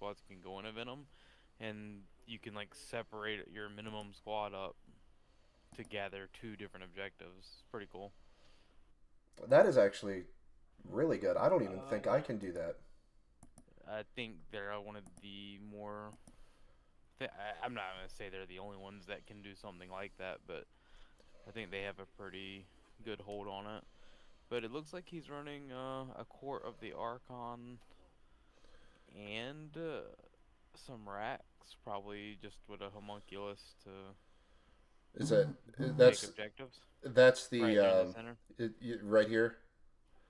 squads can go in a Venom, and you can like separate your minimum squad up to gather two different objectives. It's pretty cool. That is actually really good. I don't even think I Uh, can do that. I think they're one of the more. I'm not gonna say they're the only ones that can do something like that, but I think they have a pretty good hold on it. But it looks like he's running a Court of the Archon and some racks, probably just with a homunculus to Is that take that's objectives. that's the Right there in the center. right here?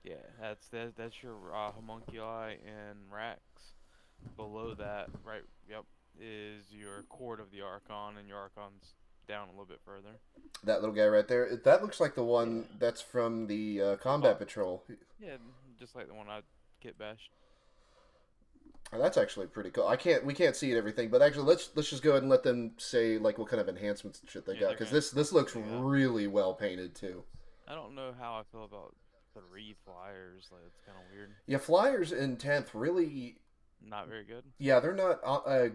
Yeah, that's your homunculi and racks. Below that, right, yep, is your Court of the Archon, and your Archon's down a little bit further. That little guy right there. That looks like the Yeah, one that's from the the combat patrol. yeah, just like the one I get bashed. Oh, that's actually pretty cool. We can't see it everything, but actually let's just go ahead and let them say like what kind of enhancements and shit they Yeah, got they're because gonna this see what looks they got. really well painted too. I don't know how I feel about three flyers. Like it's kind of weird. Yeah, flyers in 10th really. Not very good, Yeah, they're not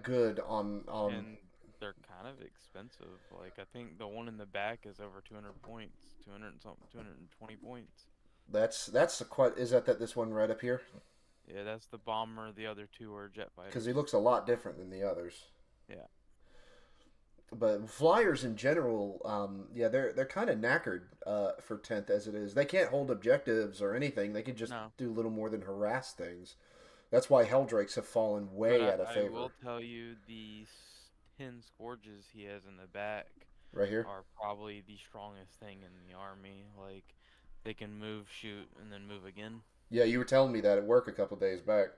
good on. and they're kind of expensive. Like I think the one in the back is over 200 points, 200 and something, 220 points. That's the quite. Is that this one right up here? Yeah, that's the bomber. The other two are jet Because he fighters. looks a lot different than the others. Yeah. But flyers in general, yeah, they're kind of knackered for 10th as it is. They can't hold objectives or anything. They can just No, do little more than harass things. That's why Helldrakes have fallen but way out of I will favor. tell you the 10 scourges he has in the back Right here. are probably the strongest thing in the army. Like they can move, shoot, and then move again. Yeah, you were telling me that at work a couple days back.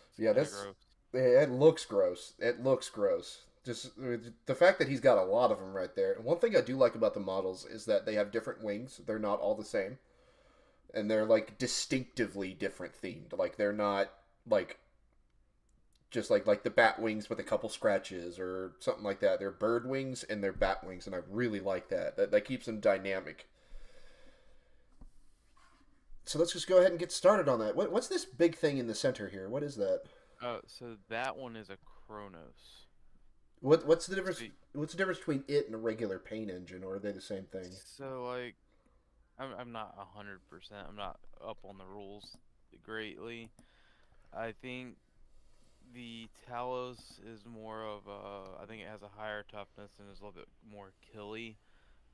It's Yeah, kind of this gross. it looks gross. It looks gross. Just the fact that he's got a lot of them right there. And one thing I do like about the models is that they have different wings. They're not all the same, and they're like distinctively different themed. Like they're not like just like the bat wings with a couple scratches or something like that. They're bird wings and they're bat wings, and I really like that. That keeps them dynamic. So let's just go ahead and get started on that. What's this big thing in the center here? What is that? So that one is a Kronos. What's the difference? So, What's the difference between it and a regular paint engine, or are they the same thing? so like, I'm not 100%. I'm not up on the rules greatly. I think the Talos is more of a. I think it has a higher toughness and is a little bit more killy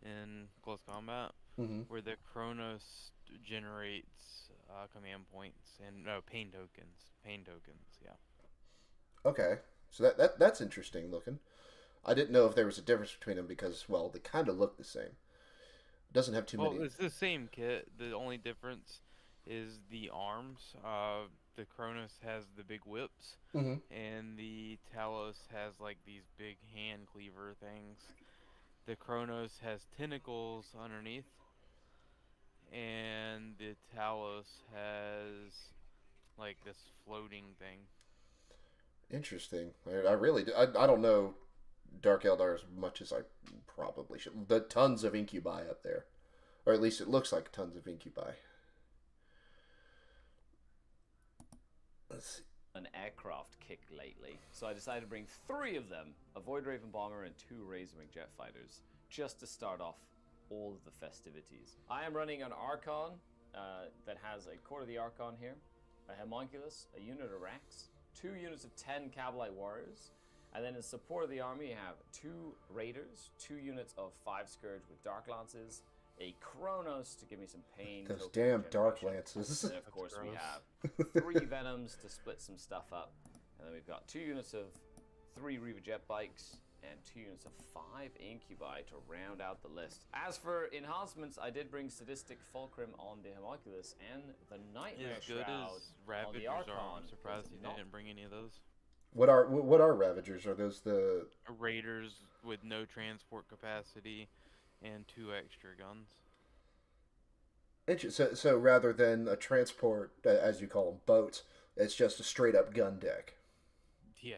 in close combat, Mm-hmm. where the Kronos generates command points and no pain tokens. Pain tokens, yeah. Okay, so that's interesting looking. I didn't know if there was a difference between them because well, they kind of look the same. It doesn't have too Well, many. it's the same kit. The only difference is the arms. The Kronos has the big whips, Mm-hmm. and the Talos has like these big hand cleaver things. The Kronos has tentacles underneath, and the Talos has like this floating thing. Interesting. I really I don't know Dark Eldar as much as I probably should. The tons of incubi up there, or at least it looks like tons of incubi. Let's see. An aircraft kick lately, so I decided to bring three of them, a Void Raven bomber and two Razorwing jet fighters, just to start off all of the festivities. I am running an Archon that has a Court of the Archon here, a Homunculus, a unit of Rex, 2 units of 10 Cabalite Warriors, and then in support of the army you have 2 Raiders, 2 units of 5 Scourge with Dark Lances, a Kronos to give me some pain. Those token damn Dark generation. Lances. And then, of That's course, we gross. have 3 Venoms to split some stuff up. And then we've got 2 units of 3 Reaver Jet Bikes and 2 units of 5 Incubi to round out the list. As for enhancements, I did bring Sadistic Fulcrum on the Homunculus and the Nightmare As good Shroud as on the Ravagers are, I'm Archon. surprised you Not didn't bring any of those. What are Ravagers? Are those the Raiders with no transport capacity and 2 extra guns. so rather than a transport as you call them boats, it's just a straight up gun deck. Yeah.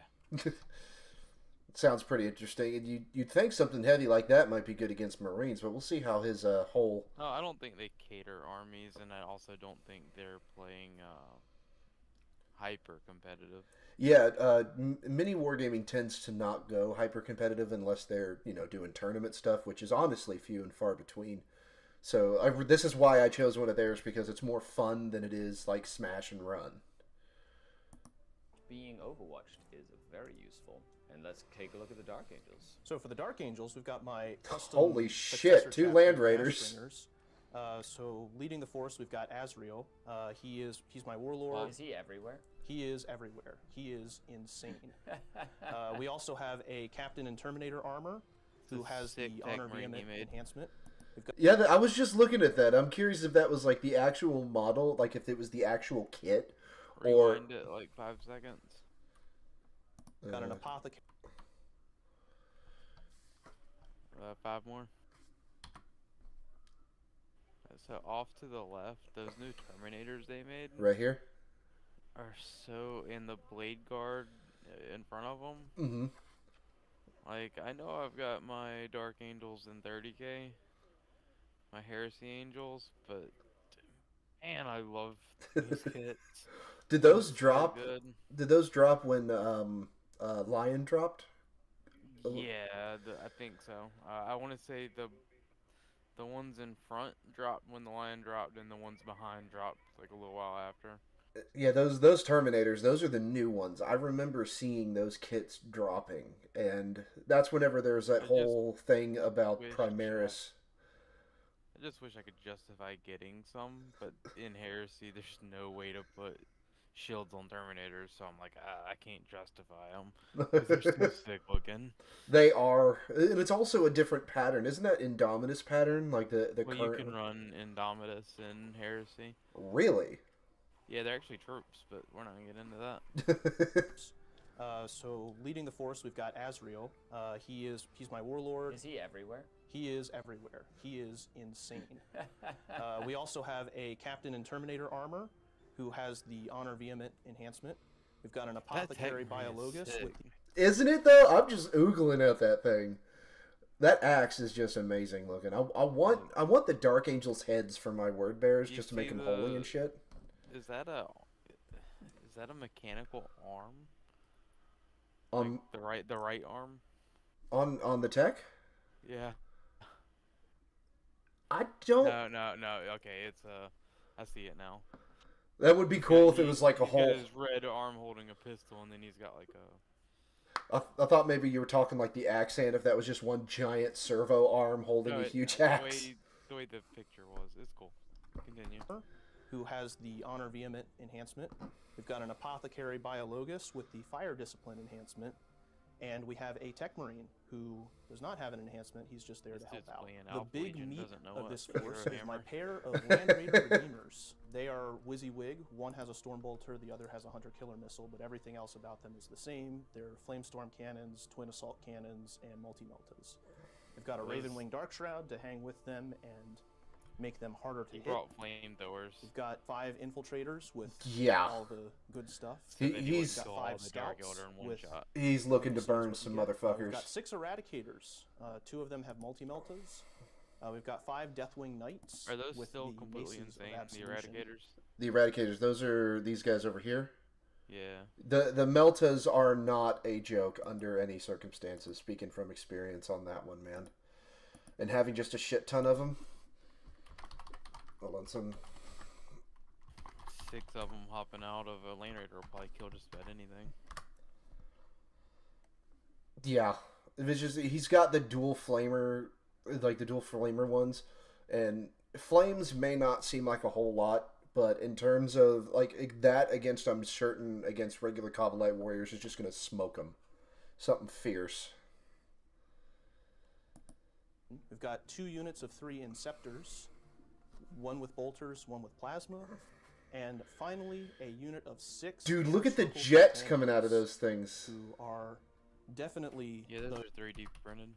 Sounds pretty interesting. And you'd think something heavy like that might be good against Marines, but we'll see how his whole. No, I don't think they cater armies, and I also don't think they're playing hyper competitive. Yeah, mini wargaming tends to not go hyper competitive unless they're doing tournament stuff, which is honestly few and far between. So this is why I chose one of theirs, because it's more fun than it is like smash and run. Being overwatched is very useful. And let's take a look at the Dark Angels. So for the Dark Angels, we've got my custom. Holy shit! 2 land raiders. So leading the force, we've got Azrael. He's my warlord. Well, is he everywhere? He is everywhere. He is insane. We also have a captain in Terminator armor, who has the honor vehement enhancement. Yeah, I was just looking at that. I'm curious if that was like the actual model, like if it was the actual kit, or Rewind it like 5 seconds. Got an apothecary. 5 more. So off to the left, those new Terminators they made right here. are so in the blade guard in front of them. Mm-hmm. Like, I know I've got my Dark Angels in 30k, my Heresy Angels, but man, I love those kits. Did those So drop? good. Did those drop when Lion dropped? Yeah, I think so. I want to say the ones in front dropped when the Lion dropped, and the ones behind dropped like a little while after. Yeah, those Terminators, those are the new ones. I remember seeing those kits dropping, and that's whenever there's that whole thing about Primaris. I just wish I could justify getting some, but in Heresy, there's no way to put shields on Terminators, so I'm like, I can't justify them. 'Cause they're so sick looking. They are, and it's also a different pattern. Isn't that Indominus pattern, like the Well, current? you can run Indomitus in Heresy. Really? Yeah, they're actually troops, but we're not gonna get into that. So leading the force, we've got Azrael. He's my warlord. Is he everywhere? He is everywhere. He is insane. We also have a captain in Terminator armor, who has the honor vehement enhancement. We've got an apothecary biologus with the... Isn't it though? I'm just oogling at that thing. That axe is just amazing looking. I want the Dark Angels heads for my word bearers, just to make them holy and shit. Is that a mechanical arm? Like the right arm? On the tech? Yeah. I don't. No. Okay, it's I see it now. That would be cool if it was like a whole. Got his red arm holding a pistol, and then he's got like a. I thought maybe you were talking like the axe hand. If that was just one giant servo arm holding a huge axe. The way the picture was, it's cool. Continue. Who has the honor vehement enhancement. We've got an apothecary biologus with the fire discipline enhancement. And we have a tech marine who does not have an enhancement. He's just there to help out. The big meat of this force is my pair of Land Raider Redeemers. They are WYSIWYG. One has a Stormbolter, the other has a Hunter Killer Missile, but everything else about them is the same. They're Flamestorm Cannons, Twin Assault Cannons, and Multi-Meltas. They've got a Ravenwing Dark Shroud to hang with them and make them harder to hit. Brought flamethrowers. We've got 5 infiltrators with all the good stuff. He's got 5 scouts he's looking to burn some motherfuckers. We've got 6 eradicators. 2 of them have multi-meltas. We've got 5 Deathwing Knights. Are those with still completely insane? The eradicators. The eradicators. Those are these guys over here. Yeah. The meltas are not a joke under any circumstances. Speaking from experience on that one, man. And having just a shit ton of them. Hold on, some 6 of them hopping out of a Land Raider will probably kill just about anything. Yeah, it's just he's got the dual flamer, like the dual flamer ones, and flames may not seem like a whole lot, but in terms of like that against, I'm certain against regular Kavalite warriors is just gonna smoke them, something fierce. We've got 2 units of 3 Inceptors. 1 with bolters, 1 with plasma, and finally a unit of 6. Dude, look at the jets coming out of those things. Who are definitely those are 3D printed.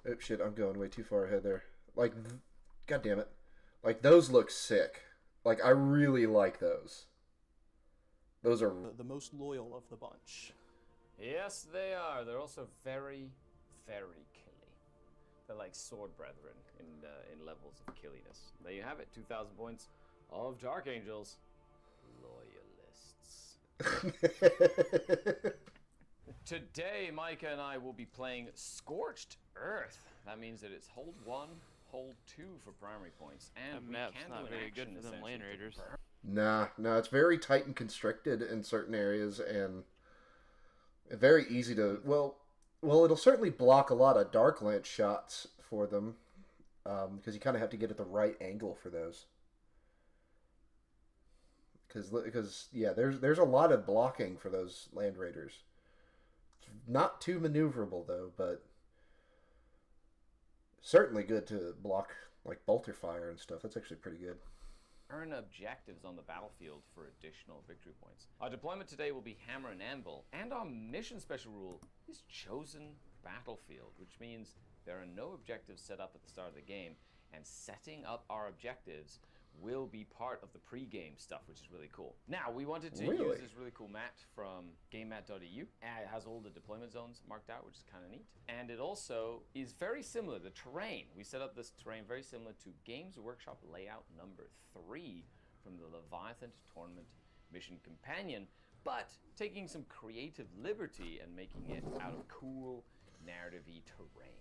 Oh shit, I'm going way too far ahead there. Like, god damn it, like those look sick. Like I really like those. Those are the most loyal of the bunch. Yes, they are. They're also very, very killy. They're like sword brethren in levels of killiness. There you have it, 2,000 points of Dark Angels. Loyalists. Today, Micah and I will be playing Scorched Earth. That means that it's hold 1, hold 2 for primary points, and That we map's can not do an very action good for them land essentially to raiders. burn. Nah, no, it's very tight and constricted in certain areas, and very easy to it'll certainly block a lot of dark lance shots for them, because you kind of have to get at the right angle for those. Because yeah, there's a lot of blocking for those land raiders. It's not too maneuverable though, but certainly good to block like bolter fire and stuff. That's actually pretty good. Earn objectives on the battlefield for additional victory points. Our deployment today will be Hammer and Anvil, and our mission special rule is Chosen Battlefield, which means there are no objectives set up at the start of the game, and setting up our objectives will be part of the pre-game stuff, which is really cool. Now, we wanted to use this really cool mat from gamemat.eu. It has all the deployment zones marked out, which is kind of neat. And it also is very similar, the terrain. We set up this terrain very similar to Games Workshop layout number 3 from the Leviathan Tournament Mission Companion, but taking some creative liberty and making it out of cool, narrative-y terrain.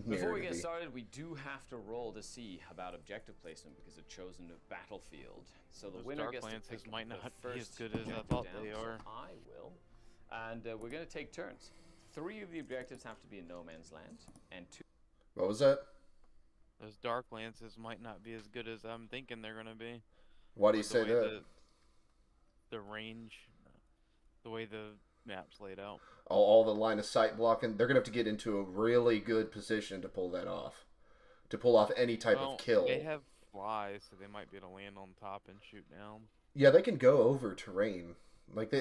Before we get started, we do have to roll to see about objective placement because of Chosen Battlefield. So the Those winner dark gets to lances pick might the not be as first good as I objective thought down, they so are. I will. And we're going to take turns. 3 of the objectives have to be in no man's land, and 2... What was that? Those dark lances might not be as good as I'm thinking they're gonna be. Why do you With say the way that? the range, the way the map's laid out. All the line of sight blocking. They're gonna have to get into a really good position to pull that off. To pull off any type Well, of kill. they have flies, so they might be able to land on top and shoot down. Yeah, they can go over terrain. Like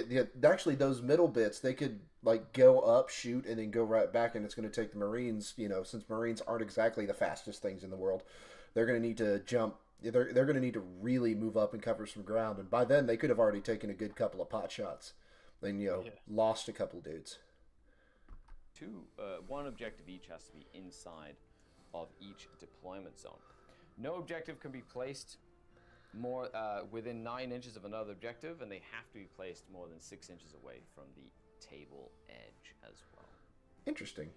actually, those middle bits, they could like go up, shoot, and then go right back. And it's going to take the Marines. You know, since Marines aren't exactly the fastest things in the world, they're going to need to jump. They're going to need to really move up and cover some ground. And by then, they could have already taken a good couple of pot shots, and lost a couple dudes. 1 objective each has to be inside of each deployment zone. No objective can be placed more within 9 inches of another objective, and they have to be placed more than 6 inches away from the table edge as well. Interesting.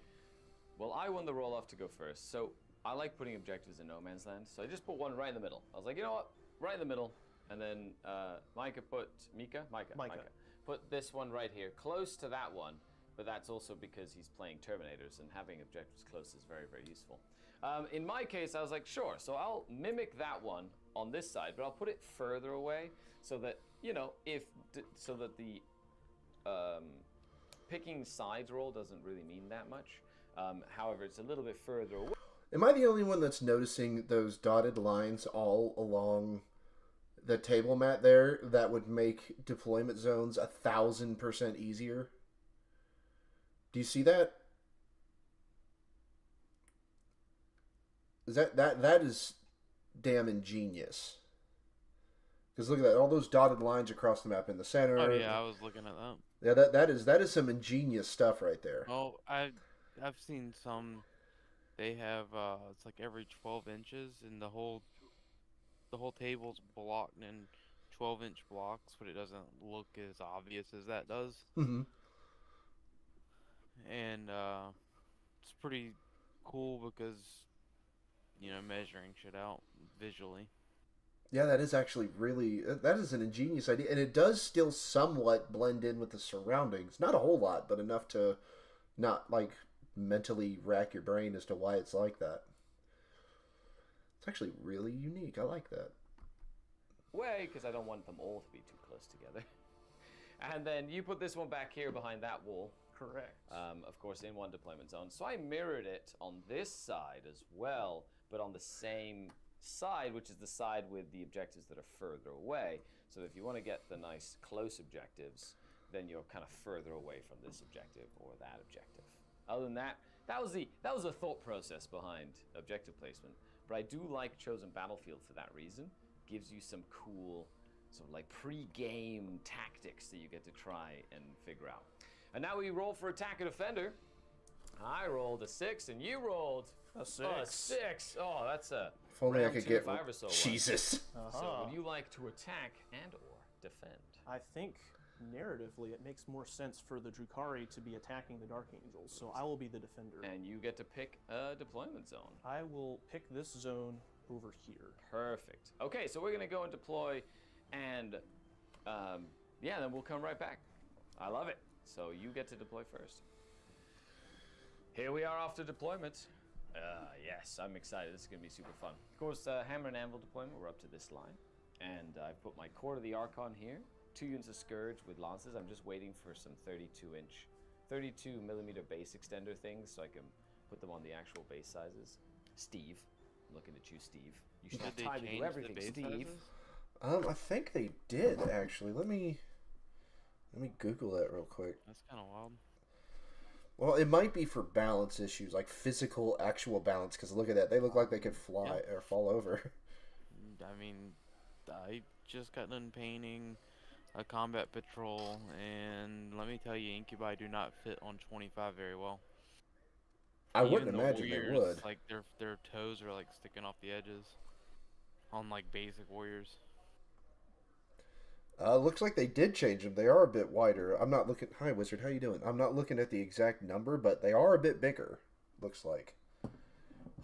Well, I won the roll-off to go first, so I like putting objectives in no man's land, so I just put one right in the middle. I was like, you know what, right in the middle, and then Micah put put this one right here, close to that one, but that's also because he's playing Terminators, and having objectives close is very, very useful. In my case, I was like, sure, so I'll mimic that one on this side, but I'll put it further away so that, so that the picking sides roll doesn't really mean that much. However, it's a little bit further away. Am I the only one that's noticing those dotted lines all along the table mat there that would make deployment zones 1,000% easier? Do you see that? Is that is damn ingenious. Because look at that, all those dotted lines across the map in the center. Oh yeah, I was looking at that. Yeah, that is some ingenious stuff right there. Oh, I've seen some. They have it's like every 12 inches, and the whole table's blocked in 12-inch blocks, but it doesn't look as obvious as that does. Mm-hmm. And it's pretty cool because measuring shit out visually. Yeah, that is actually that is an ingenious idea, and it does still somewhat blend in with the surroundings. Not a whole lot, but enough to not like mentally rack your brain as to why it's like that. It's actually really unique. I like that. Way, because I don't want them all to be too close together. And then you put this one back here behind that wall. Correct. Of course, in one deployment zone. So I mirrored it on this side as well, but on the same side, which is the side with the objectives that are further away. So if you want to get the nice close objectives, then you're kind of further away from this objective or that objective. Other than that, that was the thought process behind objective placement. But I do like Chosen Battlefield for that reason. Gives you some cool sort of like pre-game tactics that you get to try and figure out. And now we roll for attack and defender. I rolled a 6 and you rolled a 6. Oh, a 6. Oh, that's a If only I round could 2 get if I ever saw one. Jesus. So would you like to attack and or defend? I think narratively, it makes more sense for the Drukhari to be attacking the Dark Angels, so I will be the defender. And you get to pick a deployment zone. I will pick this zone over here. Perfect. Okay, so we're going to go and deploy, and yeah, then we'll come right back. I love it. So you get to deploy first. Here we are off to deployment. Yes, I'm excited. This is going to be super fun. Of course, hammer and anvil deployment, we're up to this line. And I've put my Court of the Archon here. 2 units of Scourge with lances. I'm just waiting for some 32 millimeter base extender things so I can put them on the actual base sizes. Steve, I'm looking at you, Steve. You should have time to do everything, Steve. I think they did actually. Let me Google that real quick. That's kind of wild. Well, it might be for balance issues, like physical, actual balance. Because look at that; they look like they could fly or fall over. I mean, I just got done painting a combat patrol, and let me tell you, Incubi do not fit on 25 very well. I Even wouldn't the imagine they warriors, would. Like their toes are like sticking off the edges on like basic warriors. Looks like they did change them. They are a bit wider. I'm not looking. Hi, Wizard. How you doing? I'm not looking at the exact number, but they are a bit bigger. Looks like.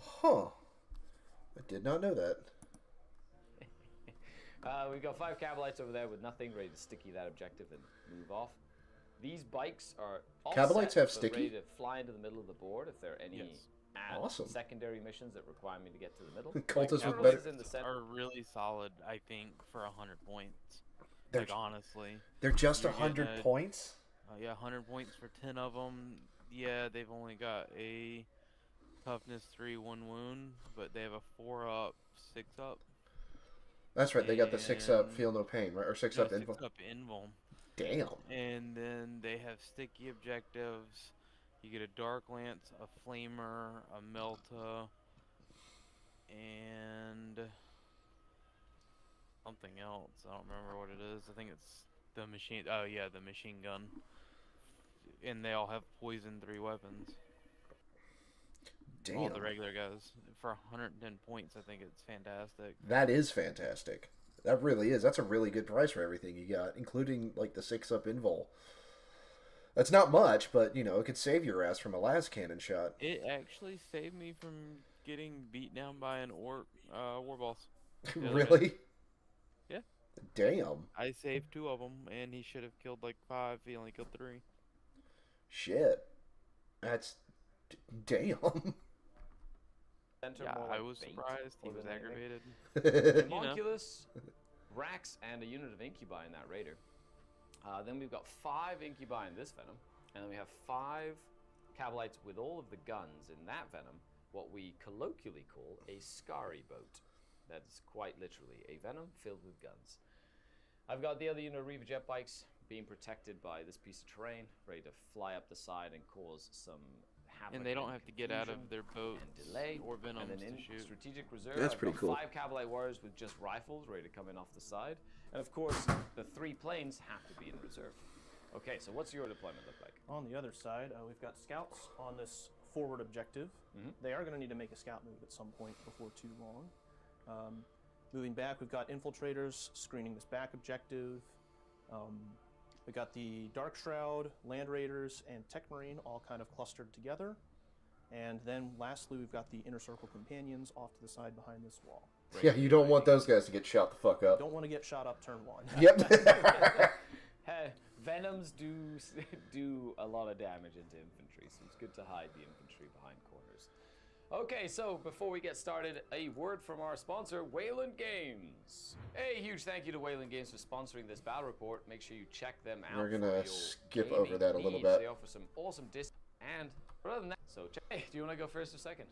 Huh. I did not know that. We've got 5 Cabalites over there with nothing, ready to sticky that objective and move off. These bikes are all Cabalites set, have but sticky? ready to fly into the middle of the board if there are any Awesome. secondary missions that require me to get to the middle. Cultists with Generals better. is in the center. Are really solid, I think, for 100 points. They're, Like honestly, they're just you're 100 getting a- points? yeah, 100 points for 10 of them. Yeah, they've only got a toughness 3, 1 wound, but they have a 4 up, 6 up. That's right. They got the 6 up, And- feel no pain, right? Or 6 No, up 6 invul. up invuln. Damn. And then they have sticky objectives. You get a Dark Lance, a Flamer, a Melta, and something else. I don't remember what it is. I think it's the machine. Oh yeah, the machine gun. And they all have poison 3 weapons. All Damn. the regular guys. For 110 points, I think it's fantastic. That is fantastic. That really is. That's a really good price for everything you got, including like the 6 up invul. That's not much, but you know, it could save your ass from a las cannon shot. It actually saved me from getting beat down by an orc war boss. the other day. Really? Yeah. Damn. I saved 2 of them, and he should have killed like 5. He only killed 3. Shit. That's damn. Center Yeah, more I like was bait surprised. He more was than anything. aggravated. Homunculus, Rax, and a unit of Incubi in that Raider. Then we've got 5 Incubi in this Venom, and then we have 5 Cabalites with all of the guns in that Venom, what we colloquially call a Scary boat. That's quite literally a Venom filled with guns. I've got the other unit of Reaver jet bikes being protected by this piece of terrain, ready to fly up the side and cause some havoc. And they don't have to get out of confusion their boats and delay. or venoms And then in to shoot. strategic reserve, That's I've pretty got cool. 5 Cavalite warriors with just rifles ready to come in off the side. And of course, the 3 planes have to be in reserve. Okay, so what's your deployment look like? On the other side, we've got scouts on this forward objective. They are going to need to make a scout move at some point before too long. Moving back, we've got infiltrators screening this back objective. We got the Dark Shroud, Land Raiders, and Tech Marine all kind of clustered together. And then lastly, we've got the Inner Circle Companions off to the side behind this wall. Yeah, you don't want those guys to get shot the fuck up. Don't want to get shot up turn 1. Yep. Hey, Venoms do a lot of damage into infantry, so it's good to hide the infantry behind corners. Okay, so before we get started, a word from our sponsor, AGLgames. A huge thank you to AGLgames for sponsoring this battle report. Make sure you check them out. We're for gonna your skip over gaming that a little needs. bit. They offer some awesome discounts. And other than that, so hey, do you want to go first or second?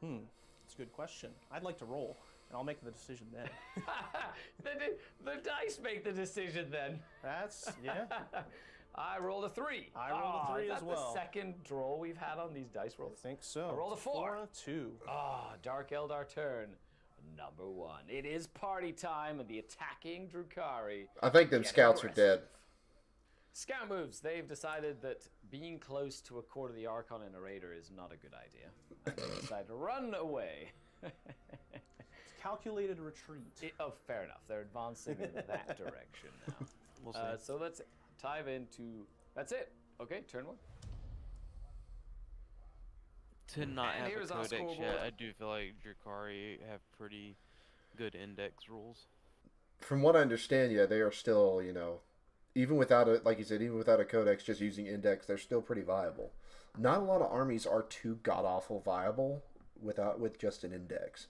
It's a good question. I'd like to roll, and I'll make the decision then. the dice make the decision then. That's, yeah. I rolled a 3. I rolled a 3 is as that well. the second draw we've had on these dice I rolls? think so. I rolled a 4. 4 2. Dark Eldar turn number 1. It is party time, and the attacking Drukhari. I think them get scouts are aggressive. dead. Scout moves. They've decided that being close to a Court of the Archon and a Raider is not a good idea. And they decide to run away. calculated retreat. Oh, fair enough. They're advancing in that direction now. We'll see. So let's dive into. That's it. Okay, turn 1. To not And have here's a our codex scoreboard. yet, I do feel like Drakari have pretty good index rules. From what I understand, yeah, they are still, even without a, like you said, even without a codex, just using index, they're still pretty viable. Not a lot of armies are too god awful viable with just an index.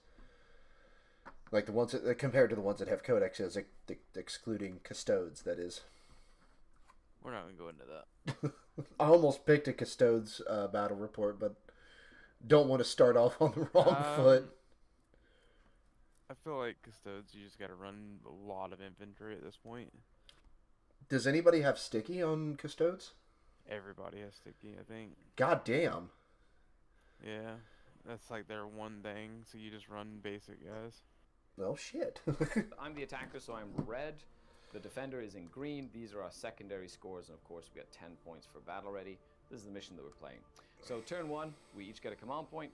Like the ones that, compared to the ones that have codexes, excluding custodes, that is. We're not gonna go into that. I almost picked a custodes battle report, but don't want to start off on the wrong foot. I feel like custodes, you just gotta run a lot of infantry at this point. Does anybody have sticky on custodes? Everybody has sticky, I think. God damn. Yeah, that's like their one thing. So you just run basic guys. Well, shit. I'm the attacker, so I'm red. The defender is in green. These are our secondary scores, and of course we got 10 points for battle ready. This is the mission that we're playing. So turn 1, we each get a command point.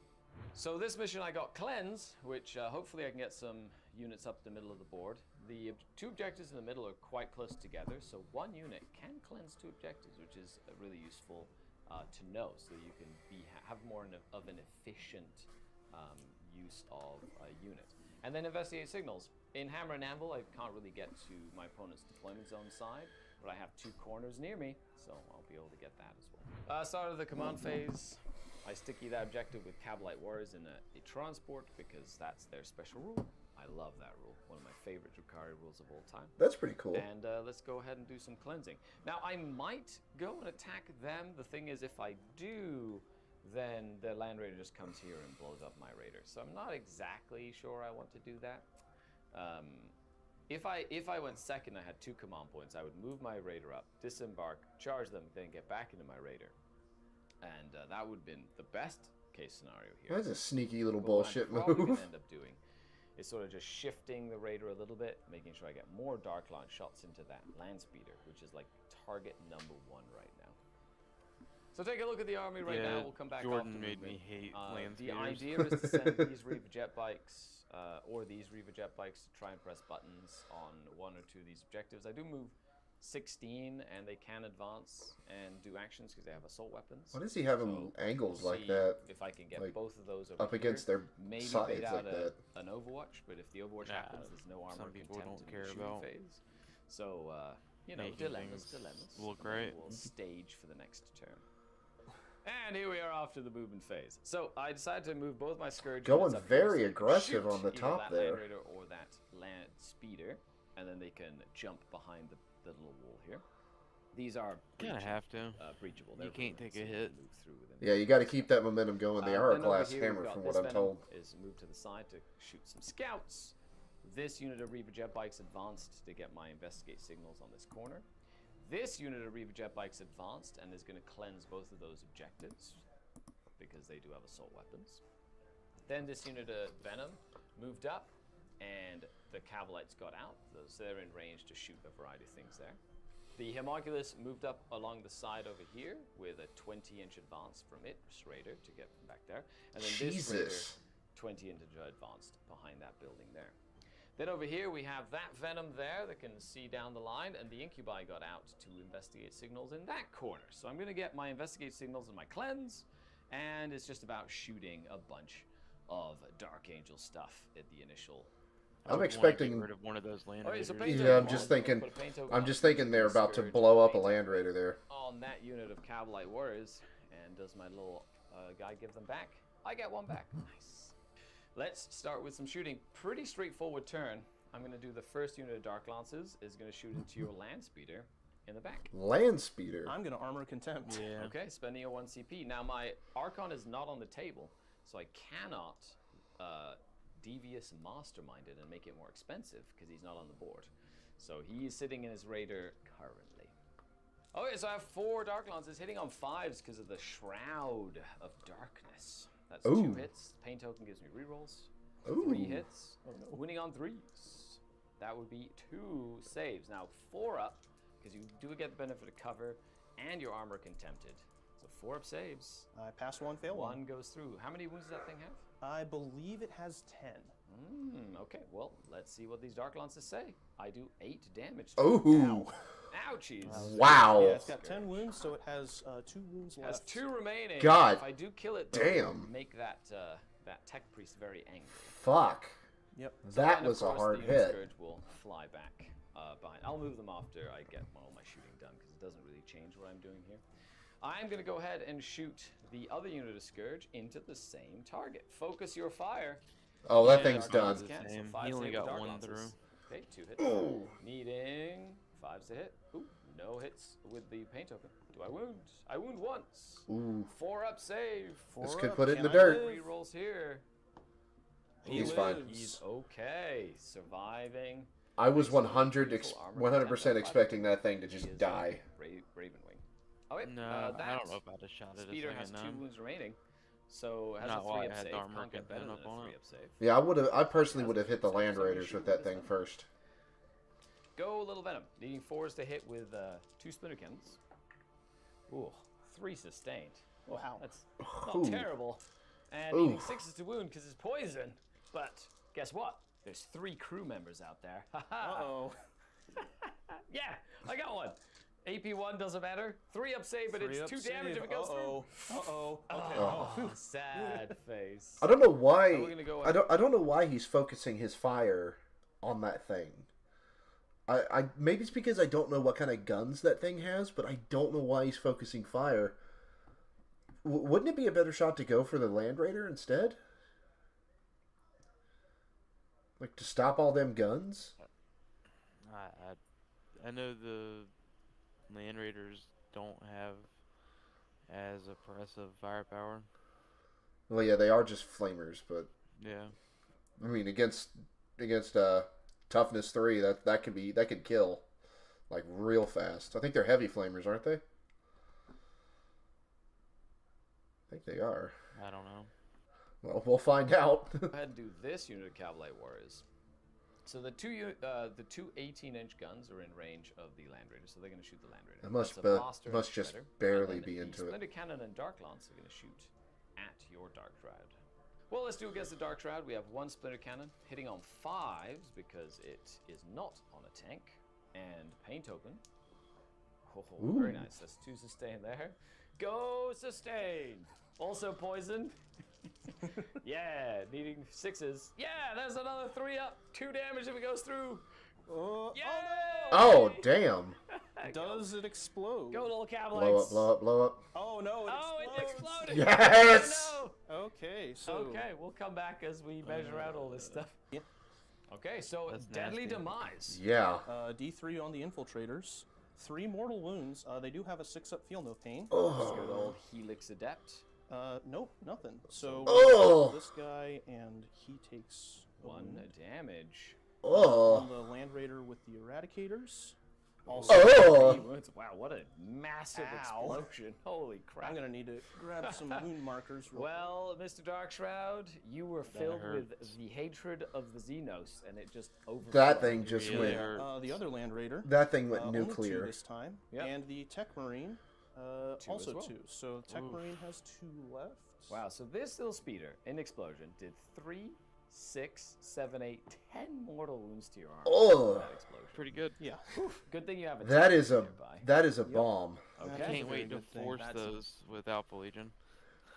So this mission I got Cleanse, which hopefully I can get some units up the middle of the board. The 2 objectives in the middle are quite close together, so 1 unit can cleanse 2 objectives, which is really useful to know, so you can have more of an efficient use of a unit. And then investigate signals. In Hammer and Anvil, I can't really get to my opponent's deployment zone side, but I have 2 corners near me, so I'll be able to get that as well. Start of the command phase. I sticky that objective with Cavalite Warriors in a transport because that's their special rule. I love that rule. One of my favorite Drakari rules of all time. That's pretty cool. And let's go ahead and do some cleansing. Now, I might go and attack them. The thing is, if I do, then the Land Raider just comes here and blows up my Raider. So I'm not exactly sure I want to do that. If I went second, I had 2 command points, I would move my Raider up, disembark, charge them, then get back into my Raider. And that would have been the best case scenario here. That's a sneaky little But bullshit what I'm probably move. gonna end up doing is sort of just shifting the Raider a little bit, making sure I get more Dark Launch shots into that Land Speeder, which is like target number 1 right now. So take a look at the army right now. We'll come back. Jordan after made movement. me hate land The speeders. idea is to send these Reaver jet bikes or these Reaver jet bikes to try and press buttons on 1 or 2 of these objectives. I do move 16, and they can advance and do actions because they have assault weapons. Why does he have them angles we'll like see that? If I can get like, both of those over up against here, their maybe sides bait out like that? an Overwatch, but if the Overwatch Nah, happens, there's no armor some people content don't in care the shooting about phase. So making dilemmas. things look And then right. We'll stage for the next turn. And here we are off to the movement phase. So I decided to move both my Scourge Going units up here very so they can aggressive shoot on the either top that there. Land Raider or that Land Speeder, and then they can jump behind the little wall here. These are Kinda have to. breachable. You They're can't ruined, take a so you hit. can move through with them. Yeah, you got to keep that momentum going. They are a Then over glass here we've hammer, got from this what I'm Venom told. is moved to the side to shoot some scouts. This unit of Reaver jet bikes advanced to get my investigate signals on this corner. This unit of Reaver jet bikes advanced and is going to cleanse both of those objectives because they do have assault weapons. Then this unit of Venom moved up and the Cavalites got out, so they're in range to shoot a variety of things there. The Homunculus moved up along the side over here with a 20-inch advance from its Raider to get back there. And then this Raider, Jesus. 20-inch advanced behind that building there. Then over here we have that Venom there that can see down the line, and the Incubi got out to investigate signals in that corner. So I'm going to get my investigate signals and my cleanse, and it's just about shooting a bunch of Dark Angel stuff at the initial. I'm I would wanna expecting- get rid of one of those land Oh, it's a raiders. paint Yeah, token I'm just on- thinking. put a paint token I'm on just the thinking they're about to Scourge blow up a paint Land Raider there. on that unit of Cavalite Warriors, and does my little guy give them back? I get one back. Nice. Let's start with some shooting. Pretty straightforward turn. I'm going to do the first unit of Dark Lances is going to shoot into your Land Speeder in the back. Land Speeder. I'm going to armor contempt. Yeah. Okay, spending a 1 CP. Now my Archon is not on the table, so I cannot devious mastermind it and make it more expensive because he's not on the board. So he is sitting in his Raider currently. Okay, so I have 4 Dark Lances hitting on 5s because of the Shroud of Darkness. That's 2 Ooh. hits. Pain token gives me rerolls. Ooh. 3 hits. Winning on 3s. That would be 2 saves. Now 4 up because you do get the benefit of cover and your armor contempted. So 4 up saves. I pass one, fail one. 1 goes through. How many wounds does that thing have? I believe it has 10. Okay, well, let's see what these Dark Lances say. I do 8 damage. Oh, Ouchies. wow. Yeah, it's got 10 wounds, so it has 2 wounds Has left. 2 remaining. God If I do kill it, though, damn. make that that tech priest very angry. Fuck. Yep. That And, of was a course, hard the hit. Scourge will fly back behind. I'll move them after I get all my shooting done because it doesn't really change what I'm doing here. I'm going to go ahead and shoot the other unit of Scourge into the same target. Focus your fire. Oh, that Yeah, thing's Dark done. Lances. Cancel. Same. 5 He to only hit with got Dark one Lances. through. Okay, 2 hits. Ooh. Needing 5s to hit. Ooh, no hits with the paint token. Do I wound? I wound once. Ooh. 4 up save. This 4 could up. put it in Can the I dirt. live? 3 rolls here. He's fine. He's okay. Surviving. I was Excellent. 100% expecting that thing to He just is a die. Ravenwing. Oh wait, No, that I don't know if I'd have shot it a speeder has second 2 time. wounds remaining, so has Not a while 3 I up had save. the armor Can't get better gun than up a on 3 it. up save. Yeah, I personally would have hit the Land Raiders with that thing first. Go, Little Venom. Needing 4s to hit with 2 splinter cannons. Ooh, 3 sustained. Wow. That's not Ooh. terrible. And Ooh. needing 6s to wound because it's poison. But guess what? There's 3 crew members out there. Uh-oh. Yeah, I got one. AP1 doesn't matter. 3 up save, but 3 it's up 2 damage save. if it goes through. Uh-oh. Okay. Oh, Oh. sad face. I don't know why. So we're gonna go I don't know why he's focusing his fire on that thing. I maybe it's because I don't know what kind of guns that thing has, but I don't know why he's focusing fire. Wouldn't it be a better shot to go for the Land Raider instead? Like to stop all them guns? I know the Land Raiders don't have as oppressive firepower. Well, yeah, they are just flamers, but Yeah. I mean against toughness 3, that could kill like real fast. I think they're heavy flamers, aren't they? I think they are. I don't know. Well, we'll find out. Go ahead and do this unit of Cavalry Warriors. So the two 18-inch guns are in range of the Land Raider, so they're going to shoot the Land Raider. It must That's a blaster and a just shredder, barely and then be the into it. Splinter Cannon and Dark Lance are going to shoot at your Dark Shroud. Well, let's do against the Dark Shroud. We have 1 Splinter Cannon hitting on 5s because it is not on a tank, and Pain Token. Oh, very Ooh. nice. That's 2 sustain there. Go sustain. Also poison. Yeah, needing 6s. Yeah, there's another 3 up. 2 damage if it goes through. Yeah. Oh, damn. Does it explode? Go, little Blow Cavalites. up, blow up, blow up. Oh, no, it Oh, it explodes. exploded. Yes! Oh, Okay, so... no. Okay, we'll come back as we measure out all this stuff. Yeah. Okay, so That's Deadly nasty. Demise. Yeah. D3 on the infiltrators. 3 mortal wounds. They do have a 6-up feel no pain. Good Oh. old Helix Adept. Nope, nothing. So Oh. this guy, and he takes 1 wound. damage. On Oh. the Land Raider with the Eradicators. Also, Oh. 3 wounds. Wow, what a massive Ow. explosion. Holy crap. I'm gonna need to grab some wound markers. Real Well, Mr. Darkshroud, you were filled with hurts. the hatred of the Xenos, and it just overflowed. That thing just Really went. hurt. The other Land Raider. That thing went Only 2 nuclear. this time. Yep. And the Tech Marine, also as well. 2. So Tech Oof. Marine has 2 left. Wow, so this little speeder in explosion did 3, 6, 7, 8, 10 mortal wounds to your arm. Oh. That explosion. Pretty good. Yeah. Good thing you have a That tank is a nearby. bomb. That is Okay. a Can't very wait to good thing. force That's- those with Alpha Legion.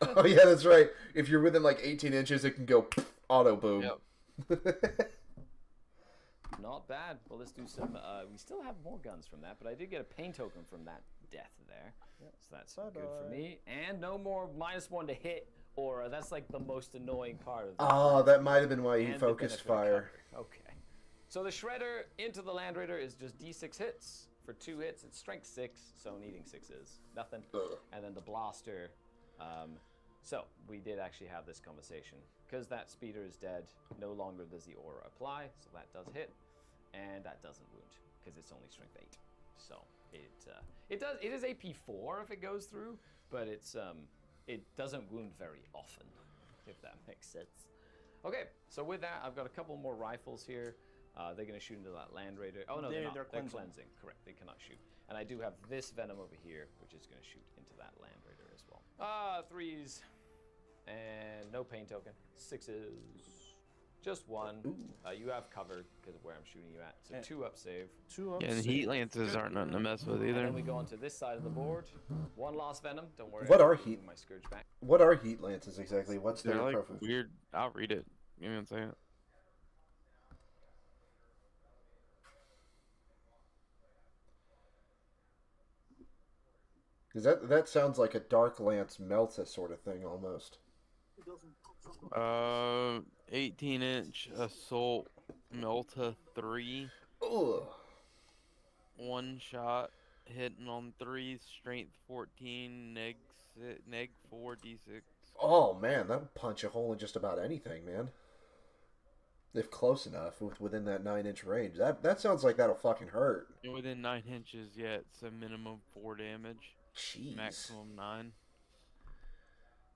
Oh yeah, that's right. If you're within like 18 inches, it can go auto boom. Yep. Not bad. Well, let's do some. We still have more guns from that, but I did get a pain token from that death there. So that's good for Bye-bye. me. And no more -1 to hit aura. That's like the most annoying part of Oh, that might have been why he and the focused benefit of fire. cover. Okay. So the Shredder into the Land Raider is just D6 hits. For 2 hits, it's strength 6, so needing 6s. Nothing. Ugh. And then the Blaster. So we did actually have this conversation. Because that speeder is dead, no longer does the aura apply, so that does hit. And that doesn't wound, because it's only strength 8. So it is AP4 if it goes through, but it doesn't wound very often, if that makes sense. Okay, so with that, I've got a couple more rifles here. They're going to shoot into that Land Raider. Oh, no, they're not. They're They're cleansing. cleansing. Correct, they cannot shoot. And I do have this Venom over here, which is going to shoot into that Land Raider as well. 3s. And no pain token. 6s. Just one. Ooh. You have cover because of where I'm shooting you at. So 2 up save. 2 up. Yeah, and heat lances aren't nothing to mess with And either. then we go on to this side of the board. 1 lost venom. Don't worry. What I'm are moving heat- my scourge back. What are heat lances exactly? What's They're their like profile? weird. I'll read it. Give me a second. Because that sounds like a Dark Lance Melta sort of thing almost. 18-inch assault Melta 3. Ugh. 1 shot hitting on 3s, strength 14, neg 4 d6. Oh man, that'll punch a hole in just about anything, man. If close enough, within that 9-inch range. That sounds like that'll fucking hurt. Within 9 inches, yeah, it's a minimum 4 damage, Jeez. maximum 9.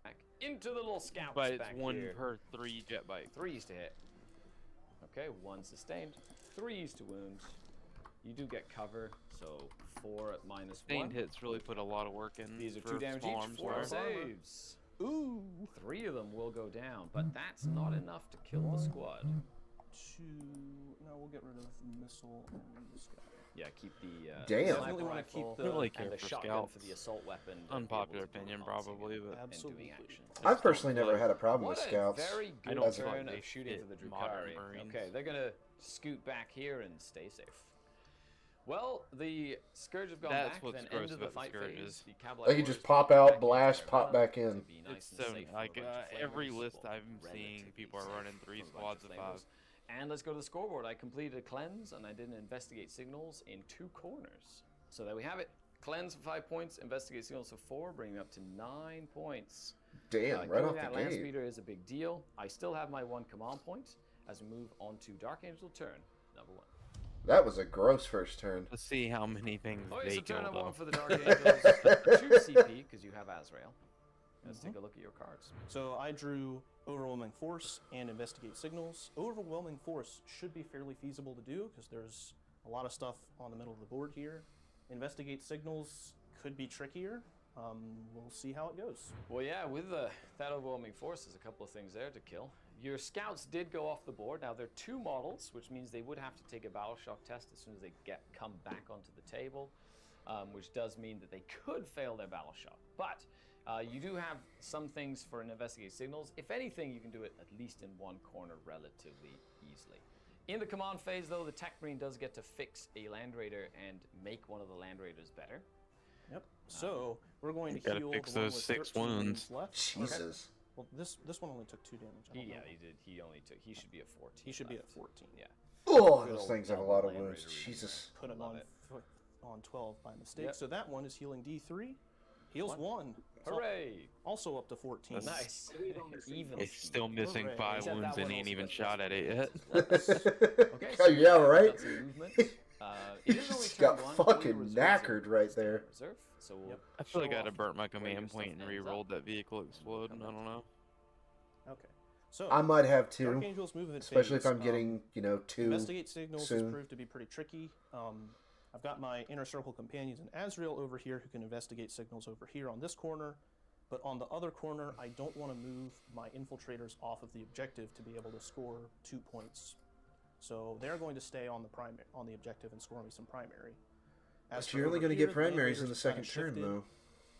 Back into the little scouts But it's back 1 here. per 3 jet bite. 3s to hit. Okay, 1 sustained. 3s to wound. You do get cover, so 4 at -1. Sustained hits really put a lot of work in. These are for 2 damage small each. arms 4 wear. saves. Ooh. 3 of them will go down, but that's not enough to kill the squad. 2. No, we'll get rid of the missile and this guy. Yeah, keep the Damn. sniper Definitely wanna keep rifle the- Really and care the for shotgun scouts. for the assault weapon. to be able Unpopular to opinion, bounce probably, it but and Absolutely. doing action. I've personally never had a problem What with a scouts. very good don't turn think they of shooting fit for the modern Drukhari. Marines. Okay, they're gonna scoot back here and stay safe. Well, the Scourge have gone That's back, what's then gross end of the about the fight Scourges. phase. The Cavalry They can just warriors pop go out, back into blast, their pop hub back to in. be nice It's and so safe from a like bunch of every flamers. list Well, I'm seeing, relatively people are safe running 3 from a bunch squads of 5. flamers. And let's go to the scoreboard. I completed a cleanse and I did an investigate signals in 2 corners. So there we have it. Cleanse for 5 points, investigate signals for 4, bringing up to 9 points. Damn, right Getting off that the land gate. speeder is a big deal. I still have my 1 command point as we move on to Dark Angel turn number 1. That was a gross first turn. Let's see how many things Oh, they it's a turn killed. number 1 Though. for the Dark Angels. 2 CP because you have Azrael. Let's take a look at your cards. So I drew Overwhelming Force and Investigate Signals. Overwhelming Force should be fairly feasible to do because there's a lot of stuff on the middle of the board here. Investigate Signals could be trickier. We'll see how it goes. Well, yeah, with that overwhelming force, there's a couple of things there to kill. Your scouts did go off the board. Now, they're 2 models, which means they would have to take a battle shock test as soon as they come back onto the table, which does mean that they could fail their battle shock. But you do have some things for an investigate signals. If anything, you can do it at least in 1 corner relatively easily. In the command phase, though, the Tech Marine does get to fix a Land Raider and make one of the Land Raiders better. Yep. So we're going to gotta heal fix the one those with 6 13 wounds. left. Jesus. Well, this one only took 2 damage. I don't know. Yeah, he did. He should be at 14. He should be at left. 14. Yeah. Oh, Good those old things have a double lot of Land wounds. Raider Jesus. Put him Love on it. on 12 by mistake. Yep. So that one is healing D3. Heals 1. Hooray! Also up to 14. Nice. Even. It's still missing Hooray. 5 Except wounds that and one ain't also even gets shot at it restored yet. Okay, Oh, yeah, we've right? got some movement. It is only Just turn got 1. fucking Only reserves knackered are right stay in there. Reserve, so we'll I feel like show I'd have off burnt my where your command stuff point and ends re-rolled up. that vehicle explode. I don't know. Okay. So I might have Dark to, Angel's movement especially if phase, I'm getting, 2 Investigate Signals has soon. proved to be pretty tricky. I've got my Inner Circle companions and Azrael over here who can investigate signals over here on this corner. But on the other corner, I don't want to move my infiltrators off of the objective to be able to score 2 points. So they're going to stay on the objective and score me some primary. But for you're only over going to here, get the Land primaries in Raiders the have kinda second turn, shifted though.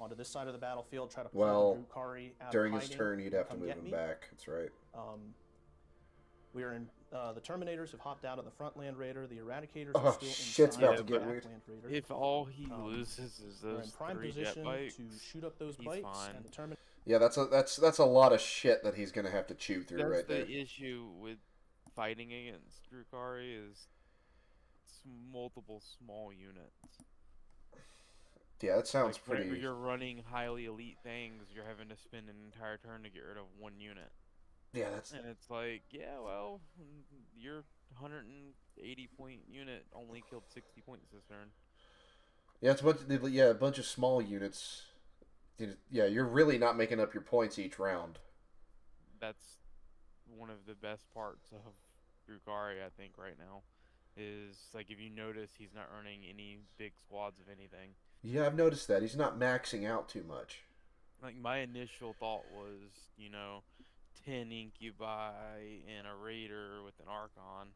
onto this side of the battlefield, try to pull Well, the Drukhari out During of his hiding turn, he'd and have to come move get him me. back. That's right. We are in the Terminators have hopped out of the front Land Raider. The Eradicators Oh, are still shit's inside about of to the get back weird. Land Raider. If all he Um, loses is We're in those prime 3 jet position bikes, to shoot up those he's bites, fine. and the Terminator. Yeah, that's a lot of shit that he's going to have to chew through that's right the there. issue with fighting against Drukhari is multiple small units. Yeah, that sounds Like, whenever pretty. you're running highly elite things, you're having to spend an entire turn to get rid of 1 unit. Yeah, that's. And it's like, yeah, well, your 180 point unit only killed 60 points this turn. Yeah, it's a bunch of small units. Yeah, you're really not making up your points each round. That's one of the best parts of Drukhari, I think, right now. Is, like, if you notice, he's not earning any big squads of anything. Yeah, I've noticed that he's not maxing out too much. Like, my initial thought was, 10 incubi and a raider with an archon,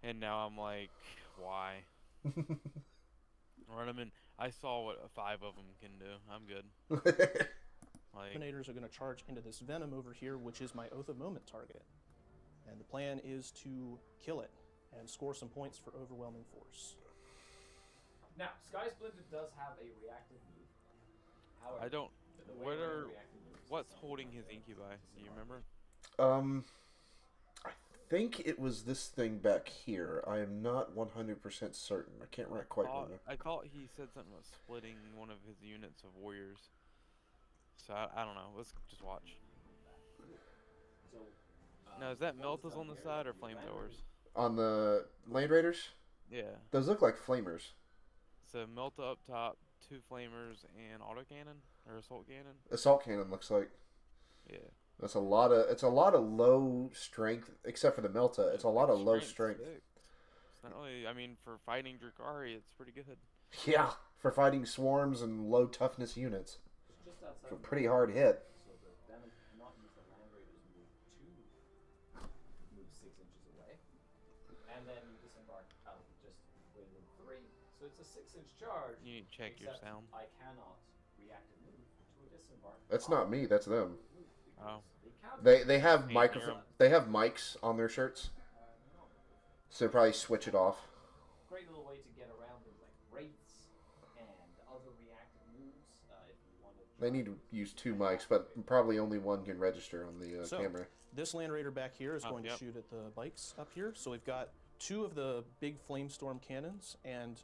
and now I'm like, why? Run them in. I saw what 5 of them can do. I'm good. Like, Terminators are going to charge into this venom over here, which is my Oath of Moment target. And the plan is to kill it and score some points for overwhelming force. Now, Sky Splinter does have a reactive move. However, I don't. the way What around are? the reactive move is What's to holding his summon incubi? Do you remember? I think it was this thing back here. I am not 100% certain. I can't quite remember. I caught he said something about splitting one of his units of warriors. So I don't know. Let's just watch. So, Now is that Meltas on the side or flamethrowers? On the Land Raiders, Yeah. those look like flamers. So Melta up top, 2 flamers and autocannon or assault cannon. Assault cannon looks like. Yeah. That's a lot of. It's a lot of low strength, except for the Melta. It's a lot of low strength. 6. It's not really. I mean, for fighting Drakari, it's pretty good. Yeah, for fighting swarms and low toughness units. just outside It's a of pretty hard hit. so the venom cannot use the Land Raiders move to move 6 inches away. And then you disembark out just within 3. So it's a 6-inch charge. You need to check your except sound. I cannot react and move to a disembark. That's not me. That's them. Oh. They have Can't microphone. hear 'em. They have mics on their shirts, so probably switch it off. Great little way to get around things like wraiths and other reactive moves if you want to. They need to use 2 mics, but probably only one can register on the So, camera. This Land Raider back here is Oh, going to yep. shoot at the bikes up here. So we've got 2 of the big Flamestorm cannons and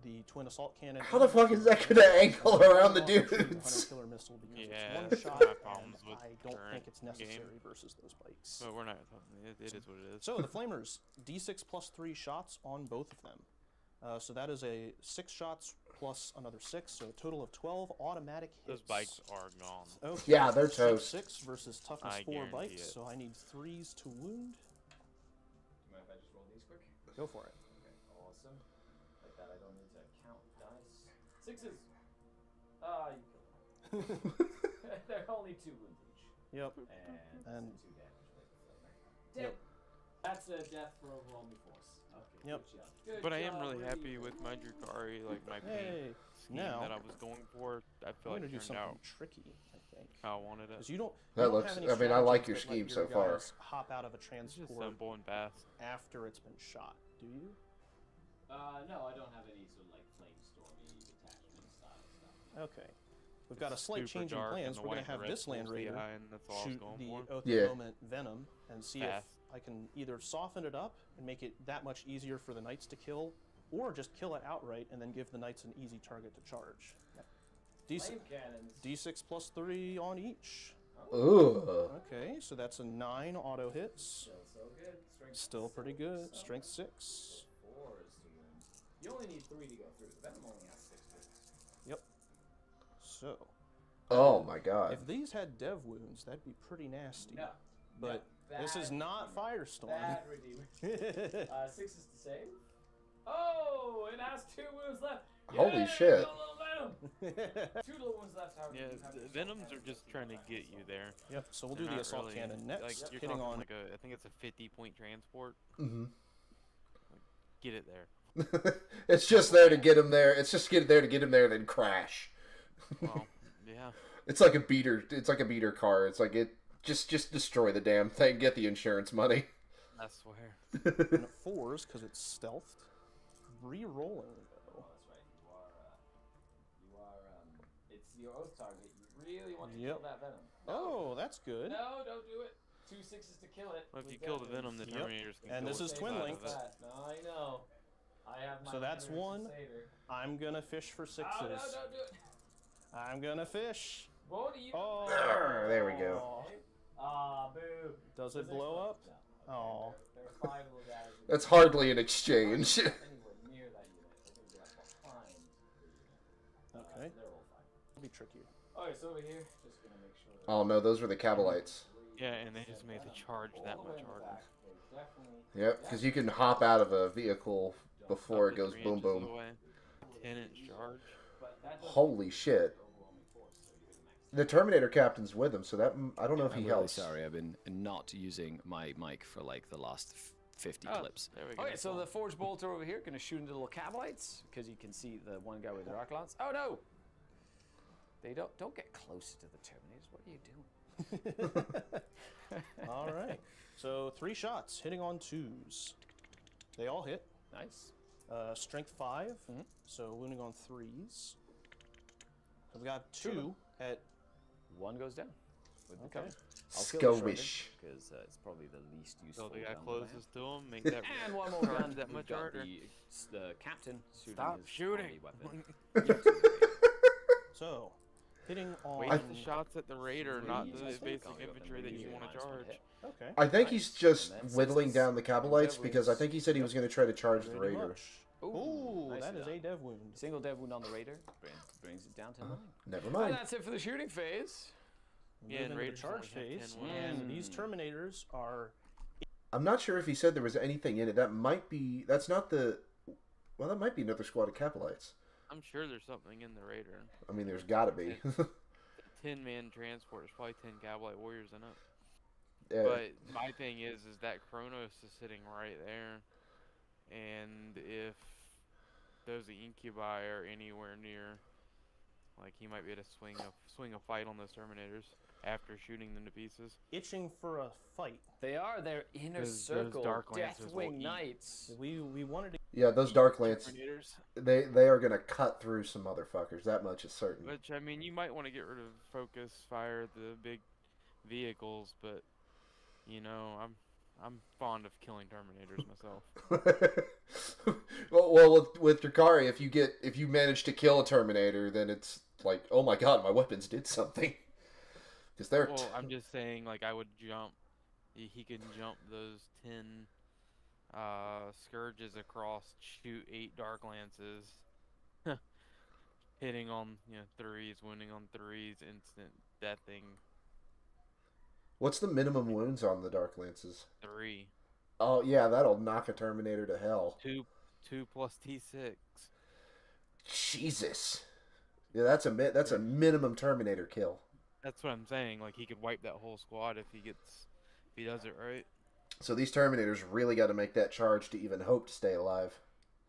the twin assault cannon. How the fuck is that gonna angle around the Shoot a 100 dudes? killer missile because Yeah, it's that's one my shot, problems and with I don't current think it's necessary game. versus those bikes. But we're not talking. It is what it is. So the Flamers, D6 plus 3 shots on both of them. So that is a 6 shots plus another 6, so a total of 12 automatic hits. Those bikes are gone. Okay. Yeah, they're Strength toast. 6 versus toughness I 4 guarantee bikes, it. so I need 3s to wound. Do you mind if I just roll these quick? Go for it. Okay, awesome. Like that, I don't need to count dice. 6s. Ah, you killed them. They're only 2 wounds each. Yep. And And- 2 damage with the flamer. Dead. That's a death for overwhelming force. Okay. Yep. Good job. Good But I am job, really Reed. happy with my Drakari, like my Hey, paint scheme now that I was going for. I I'm feel going like to do turned something out tricky, I think. how I wanted it. Because you don't. That you don't looks- have any I mean, I like your strategies scheme that let so your far. guys hop out of a It's just transport simple and fast. after it's been shot. Do you? No, I don't have any sort of like flamestormy detachment style stuff. Okay. We've got a It's slight super change in dark and plans. the We're going white to have and red this Land pulls the Raider eye, and that's all I was shoot going the for. Oath Yeah. of Moment Venom and see Fast. if I can either soften it up and make it that much easier for the Knights to kill, or just kill it outright and then give the Knights an easy target to charge. Flame cannons. D6 plus 3 on each. Ugh. Okay, so that's a 9 auto hits. Still so good. Strength Still pretty good. some. Strength 6. 4 is to wound. You only need 3 to go through. The venom only has 6 wounds. Yep. So, Oh my god. if these had dev wounds, that'd be pretty nasty. No. But no, this is bad not redeemer. Firestorm. Bad redeemer. 6 is to save. Oh, it has 2 wounds left. Holy Yay, shit. got a little venom. 2 little wounds left. However, Yeah, you have the your Venoms assault are just cannon, trying to so get you there. Yep, so we'll They're do the not assault really- cannon next. Like you're hitting talking on like I think it's a 50-point transport. hmm Get it there. It's just there to get him there. It's just there to get him there, and then crash. Well, yeah. It's like a beater. It's like a beater car. It's like it just destroy the damn thing. Get the insurance money. I swear. and 4s because it's stealthed. Re-rolling though. Oh, that's right. It's your oath target. You really want to Yep. kill that venom. Oh, that's good. No, don't do it. 2 6s to kill it. Well, if with you kill the death Venom, the wounds. Yep. Terminators can And kill this the is Save twin out length. of that. No, I know. I have my So that's generous 1. Crusader. I'm gonna fish for 6s. Oh, no, don't do it. I'm gonna fish. Won't you? Oh, There we go. Ah, boo. Does it Does blow up? No. Oh. There's 5 little guys. That's hardly an exchange. Anywhere near that unit. They're going to be like behind the unit. Okay. They're all fine. It'll be trickier. Okay, so over here, just going to make sure. Oh no, those were the Cabalites. Yeah, and they just made the charge that much harder. Yep, because you can hop out of a vehicle before it goes boom boom. 10-inch charge. Holy shit. The Terminator captain's with him, so that I don't know if he I'm really helps. sorry, I've been not using my mic for like the last 50 clips. There we go. Okay, so the Forge Bolter over here, gonna shoot into little Cabalites, because you can see the one guy with the Dark Lance. Oh no! They don't get closer to the Terminators. What are you doing? All right. So 3 shots hitting on 2s. They all hit. Nice. Strength 5, so wounding on 3s. So we got 2 at. One goes down. With the Okay. cover. I'll kill the Skowish. because it's probably the least useful. So the guy gun that I have. closest to him, make that And one more charge gun. that We've much got harder. the captain shooting Stop his shooting. army weapon. So, hitting on. Waste the shots at the raider, not Threes, the I think. basic Oh, you got infantry them that you really want to nice one charge. hit. Okay. I think he's just And then whittling sixes. down the Cabalites Dev because I wounds. think he said he was going to try to charge the Pretty Raider. much. Ooh, Ooh, nicely that is done. a dev wound. Single dev wound on the raider brings it down to 9. Never And mind. that's it for the shooting phase. We Yeah, move and into the Raiders only charge have 10 phase, wounds. and these Terminators are. I'm not sure if he said there was anything in it. That might be. That's not the. Well, that might be another squad of Cabalites. I'm sure there's something in the raider. I mean, there's got to be. 10-man transport. There's probably 10 Cavalite warriors in it. Yeah. But my thing is that Kronos is sitting right there, and if those incubi are anywhere near, like he might be able to swing a fight on those Terminators after shooting them to pieces. Itching for a fight. They are their inner Those circle, Dark Lancers will Deathwing eat. Knights. We wanted to. Yeah, those Dark Lance, Terminators. they are going to cut through some motherfuckers. That much is certain. Which, I mean, you might want to get rid of focus fire, the big vehicles, but you know, I'm fond of killing Terminators myself. well, with Drakari, if you manage to kill a Terminator, then it's like, oh my god, my weapons did something. Because they're. Well, I'm just saying, like, I would jump. He can jump those 10 scourges across, shoot 8 Dark Lances, hitting on 3s, wounding on 3s, instant deathing What's the minimum wounds on the Dark Lances? 3. Oh yeah, that'll knock a Terminator to hell. 2 plus T6. Jesus. Yeah, that's a minimum Terminator kill. That's what I'm saying. Like, he could wipe that whole squad if he does it right. So these Terminators really got to make that charge to even hope to stay alive.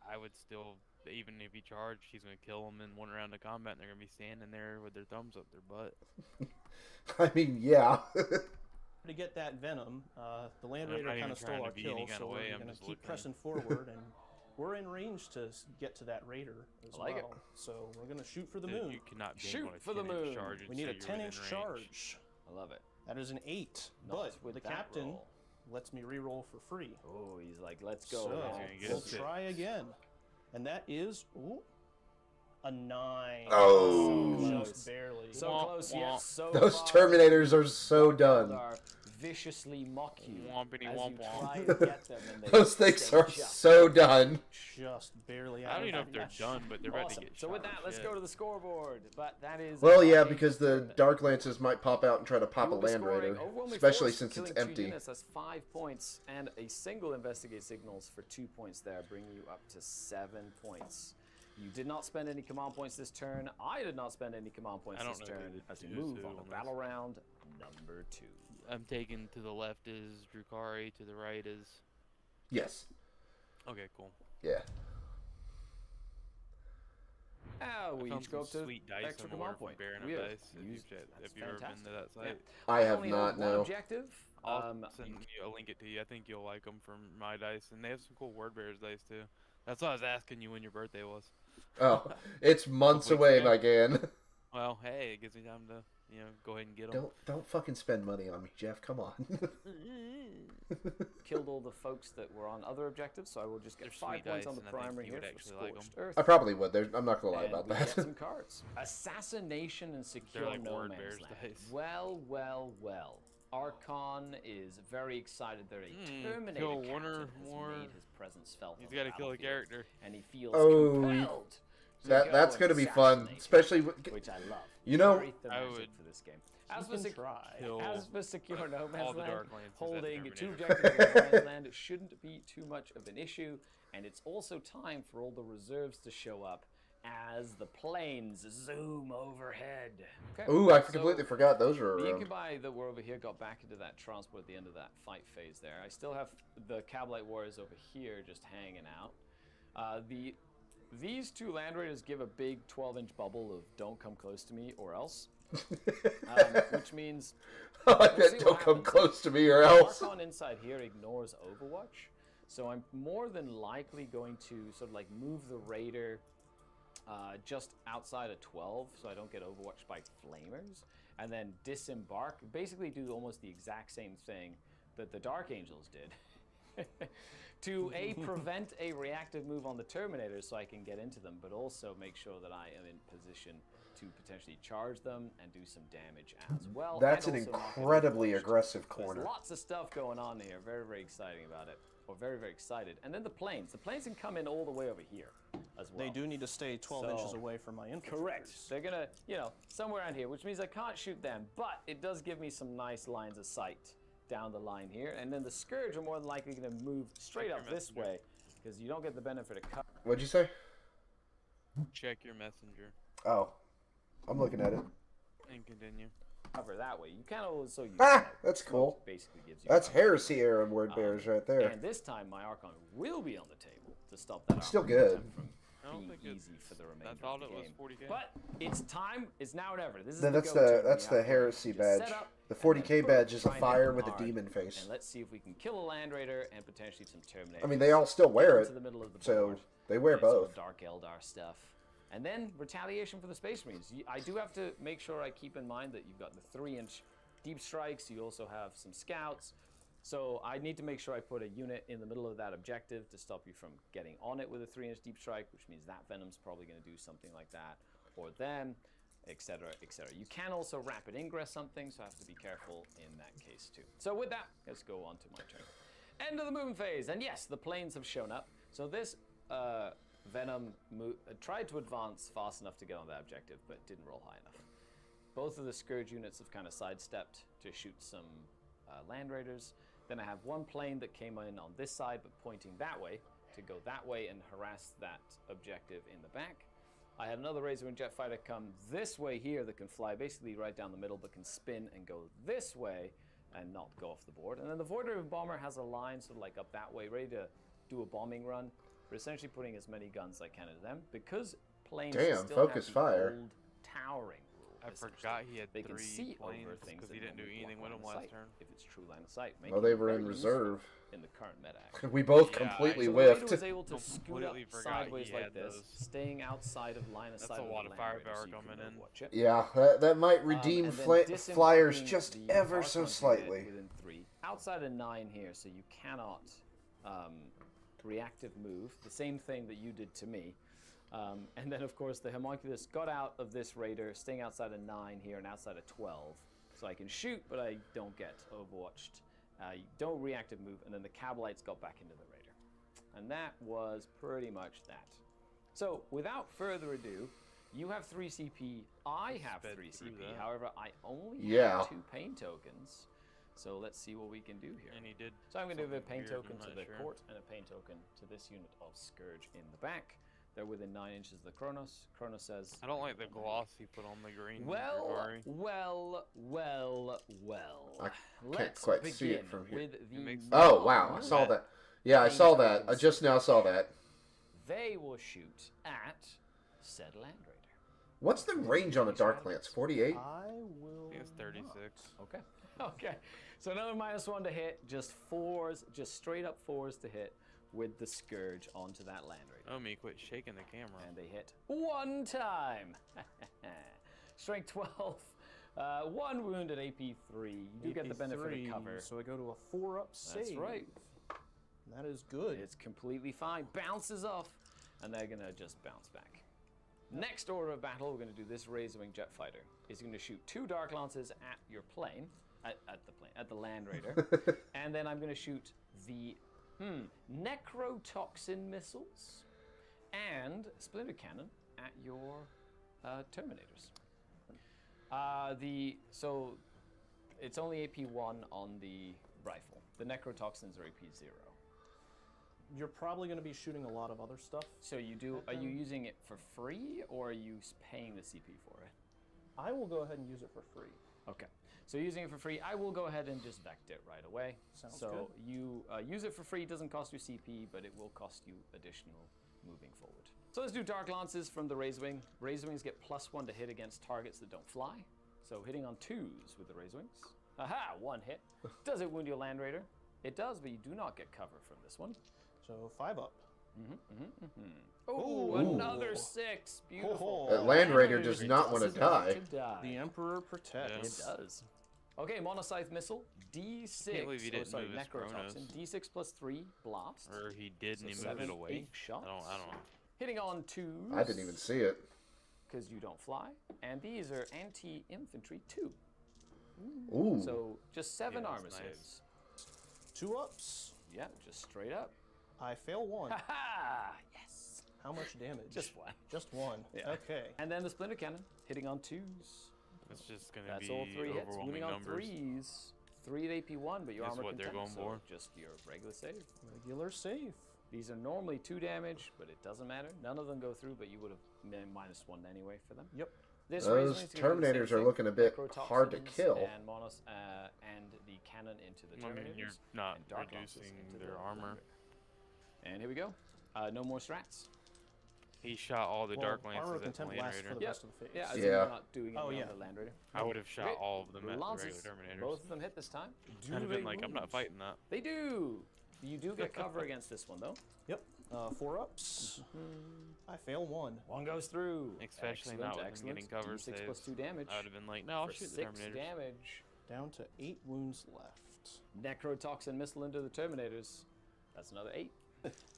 I would still, even if he charged, he's gonna kill them in 1 round of combat, and they're gonna be standing there with their thumbs up their butt. I mean, yeah. To get that venom, the Land I'm Raider not kind even of trying stole to our be kill, any kind so of way, we're I'm going to just keep looking. pressing forward, and we're in range to get to that Raider as I like it. well. So we're going to shoot for the Dude, moon. You cannot be Shoot on a for the 10-inch moon. charge and We need a say you're within 10-inch range. charge. I love it. That is an 8, Not but with the that captain roll. lets me re-roll for free. Oh, he's like, let's go. So gonna get we'll a 6. try again, and that is a 9. Oh. So Close. just barely. So Womp, close, womp. yes. So Those far, Terminators are so done. Are viciously mock you Wompity as womp you womp. try to get them, and they Those things stay are just so done. Just barely out I don't of even know if they're reach. done, but they're about to Awesome. get So shot with to that, let's shit. go to the scoreboard. But that is Well, yeah, a because the tournament. Dark Lances might pop out and try to pop a You will be Land scoring Raider, overwhelming especially force, since it's killing 2 empty. units. That's 5 points, and a single investigate signals for 2 points there, bringing you up to 7 points. You did not spend any command points this turn. I did not spend any command points I don't this know turn who as we to move do on on to this. battle round number 2. I'm taking to the left is Drukari, to the right is. Yes. Okay, cool. Yeah. Oh, we I found each go some up to sweet dice extra somewhere command from point. Baron of We have Dice. used- Have that's you ever been fantastic. to that Yeah. site? I have only not, one no. objective. I'll link it to you. I think you'll like them from my dice, and they have some cool Word Bears dice too. That's why I was asking you when your birthday was. Oh, it's months Weeks away, ago. my gan. Well, hey, it gives me time to go ahead and get them. Don't fucking spend money on me, Jeff. Come on. Killed all the folks that were on other objectives, so I will just get They're 5 sweet points dice, on the and I think primary you here would for actually like 'em. Scorched Earth. I probably would. I'm not gonna lie And about we that. get some cards. Assassination and secure like no Word man's Bears land. dice. Well, well, well. Archon is very excited that a Terminator kill captain one or has more. made his presence felt. He's on got the to kill a battlefield, character. and he feels Oh, compelled to That's go gonna and be fun, assassinate especially him, with, which I love. you know- Very thematic would- for this game. You As for, can sec- try. Kill as for secure no all man's the land, Dark Lances at holding 2 Terminator. objectives in no man's land shouldn't be too much of an issue, and it's also time for all the reserves to show up as the planes zoom overhead. Okay. Ooh, I so completely forgot those were the around. incubi that were over here got back into that transport at the end of that fight phase there. I still have the Cabalite warriors over here just hanging out. These two land raiders give a big 12-inch bubble of "Don't come close to me" or else, which means I like we'll see that. what Don't come happens. close to me or else. Archon inside here ignores Overwatch, so I'm more than likely going to sort of like move the raider just outside of 12 so I don't get overwatched by flamers, and then disembark, basically do almost the exact same thing that the Dark Angels did to prevent a reactive move on the Terminators so I can get into them, but also make sure that I am in position to potentially charge them and do some damage as well. That's and an also not get incredibly overwatched. aggressive There's corner. lots of stuff going on here. Very, very exciting about it. Or very, very excited. And then the planes. The planes can come in all the way over here as well. They do need to stay 12 inches away from my infantry. Correct. They're gonna, somewhere around here, which means I can't shoot them, but it does give me some nice lines of sight down the line here. And then the Scourge are more than likely gonna move straight up this way, because you don't get the benefit of cover. What'd you say? Check your messenger Oh, I'm looking at it. and continue. Cover that way. You can also use Ah, smoke. that's Smoke cool. basically gives you That's cover. heresy era word bears right there. And this time my Archon will be on the table to stop that Still Archon good. attempt from I don't being think it's. easy for the remainder I thought of it the was game. 40k. But it's time. It's now or never. This is Then the that's go the turn. that's We the have heresy to badge. set up The and 40k then badge is a grind it fire with a hard, demon face. And let's see if we can kill a Land Raider and potentially some Terminators. I mean, they all still wear it, into the middle of the so board. they wear And some both. Dark Eldar stuff. And then retaliation for the Space Marines. I do have to make sure I keep in mind that you've got the 3-inch deep strikes. You also have some scouts. So I need to make sure I put a unit in the middle of that objective to stop you from getting on it with a 3-inch deep strike, which means that Venom's probably going to do something like that, or them, etc., etc. You can also rapid ingress something, so I have to be careful in that case too. So with that, let's go on to my turn. End of the movement phase, and yes, the planes have shown up. So this Venom tried to advance fast enough to get on that objective, but didn't roll high enough. Both of the Scourge units have kind of sidestepped to shoot some Land Raiders. Then I have one plane that came in on this side, but pointing that way, to go that way and harass that objective in the back. I had another Razor Wing jet fighter come this way here that can fly basically right down the middle, but can spin and go this way and not go off the board. And then the Void Raven Bomber has a line sort of like up that way, ready to do a bombing run. But essentially putting as many guns as I can into them, because planes Damn, still focus have the fire. old towering rule. I essentially. forgot he had They can 3 see planes over things because that he didn't do normally anything block with them line of last sight, turn. if it's true line of sight. Well, they were in reserve. In the current meta action. We both Yeah, completely So the Raider whiffed. was able to scoot up Completely forgot sideways he like had this, those. staying outside of line of That's sight a of the lot of Land firepower Raider, so you coming can in. overwatch it. Yeah, that might redeem And then flyers disembarking just the ever so Archon unit slightly. Within 3, outside of 9 here, so you cannot reactive move. The same thing that you did to me. And then, of course, the Homunculus got out of this Raider, staying outside of 9 here and outside of 12. So I can shoot, but I don't get overwatched. You don't reactive move, and then the Cabalites got back into the Raider. And that was pretty much that. So, without further ado, you have 3 CP, I have Sped 3 through CP. that. However, I only Yeah. have 2 pain tokens. So let's see what we can do here. And he did. So I'm going to do a something pain weird, token I'm to not the sure. court and a pain token to this unit of Scourge in the back. They're within 9 inches of the Kronos. Kronos says, I don't like the gloss he put on the green. well, Dragari. well, well, well. I can't Let's quite begin see it from here. with the makes Oh wow, I saw that. Yeah, I saw that. I just now saw that. They will shoot at said Land Raider. What's the range on a Dark Lance? 48? I will. I think it's 36. Okay. Okay. So another -1 to hit, just 4s, just straight up 4s to hit with the Scourge onto that Land Raider. Oh, me, quit shaking the camera. And they hit 1 time. Strength 12. 1 wound at AP3. You do get the benefit of AP3, cover. So I go to a 4-up save. That's right. That is good. It's completely fine. Bounces off. And they're going to just bounce back. Next order of battle, we're going to do this Razor Wing jet fighter. He's going to shoot 2 Dark Lances at your plane. At the Land Raider. And then I'm going to shoot the Necrotoxin missiles and Splinter Cannon at your Terminators. So it's only AP1 on the rifle. The Necrotoxins are AP0. You're probably going to be shooting a lot of other stuff. So you do? Are you using it for free, or are you paying the CP for it? I will go ahead and use it for free. Okay. So using it for free, I will go ahead and just vect it right away. Sounds so good. you use it for free, doesn't cost you CP, but it will cost you additional moving forward. So let's do Dark Lances from the Razorwing. Razorwings get +1 to hit against targets that don't fly. So hitting on 2s with the Razorwings. Aha, 1 hit. Does it wound your Land Raider? It does, but you do not get cover from this one. So 5 up. Oh, another 6. Beautiful. That Land Raider does not want to die. The Emperor protects. It does. Okay, Monoscythe Missile, D6. Can't believe he didn't sorry, move his Necrotoxin. Chronos. D6 +3, Blast. Or he did and he moved 7, it away. 8 shots. I don't know. Hitting on 2s. I didn't even see it. Because you don't fly. And these are anti-infantry 2. Ooh. So just 7 Yeah, armor that's nice. saves. 2 ups. Yeah, just straight up. I fail 1. Ha! Yes! How much damage? Just 1. Just 1. Yeah. Okay. And then the Splinter Cannon, hitting on 2s. It's just gonna That's be all 3 hits. overwhelming Moving on numbers. 3s. 3 at AP1, but your Guess armor what they're contempt, going so for? just your regular save. Regular save. These are normally 2 damage, but it doesn't matter. None of them go through, but you would have -1 anyway for them. Yep. This Those Razorwing's gonna do the Terminators same are thing. looking a bit Necrotoxins hard to kill. And and the cannon into the I Terminators. mean, you're not and Dark Lances reducing into their the armor. And here we go. No more strats. He shot all the Well, Dark armor Lances at the contempt Land lasts for Raider. the rest of the phase. Yeah, as Yeah. in you're not doing Oh, any yeah. on the Land Raider. I would have shot Great. all of them at the Lances, regular Terminators. both of them hit this time. Do I'd have they been like, I'm not wound? fighting that. They do. You do get cover against this one though. Yep. 4 ups. I fail 1. 1 goes through. Especially Excellent, not with him excellent. getting cover D6 saves. +2 damage. I would have been like, no, I'll for shoot the 6 Terminators. damage. Down to 8 wounds left. Necrotoxin missile into the Terminators. That's another 8.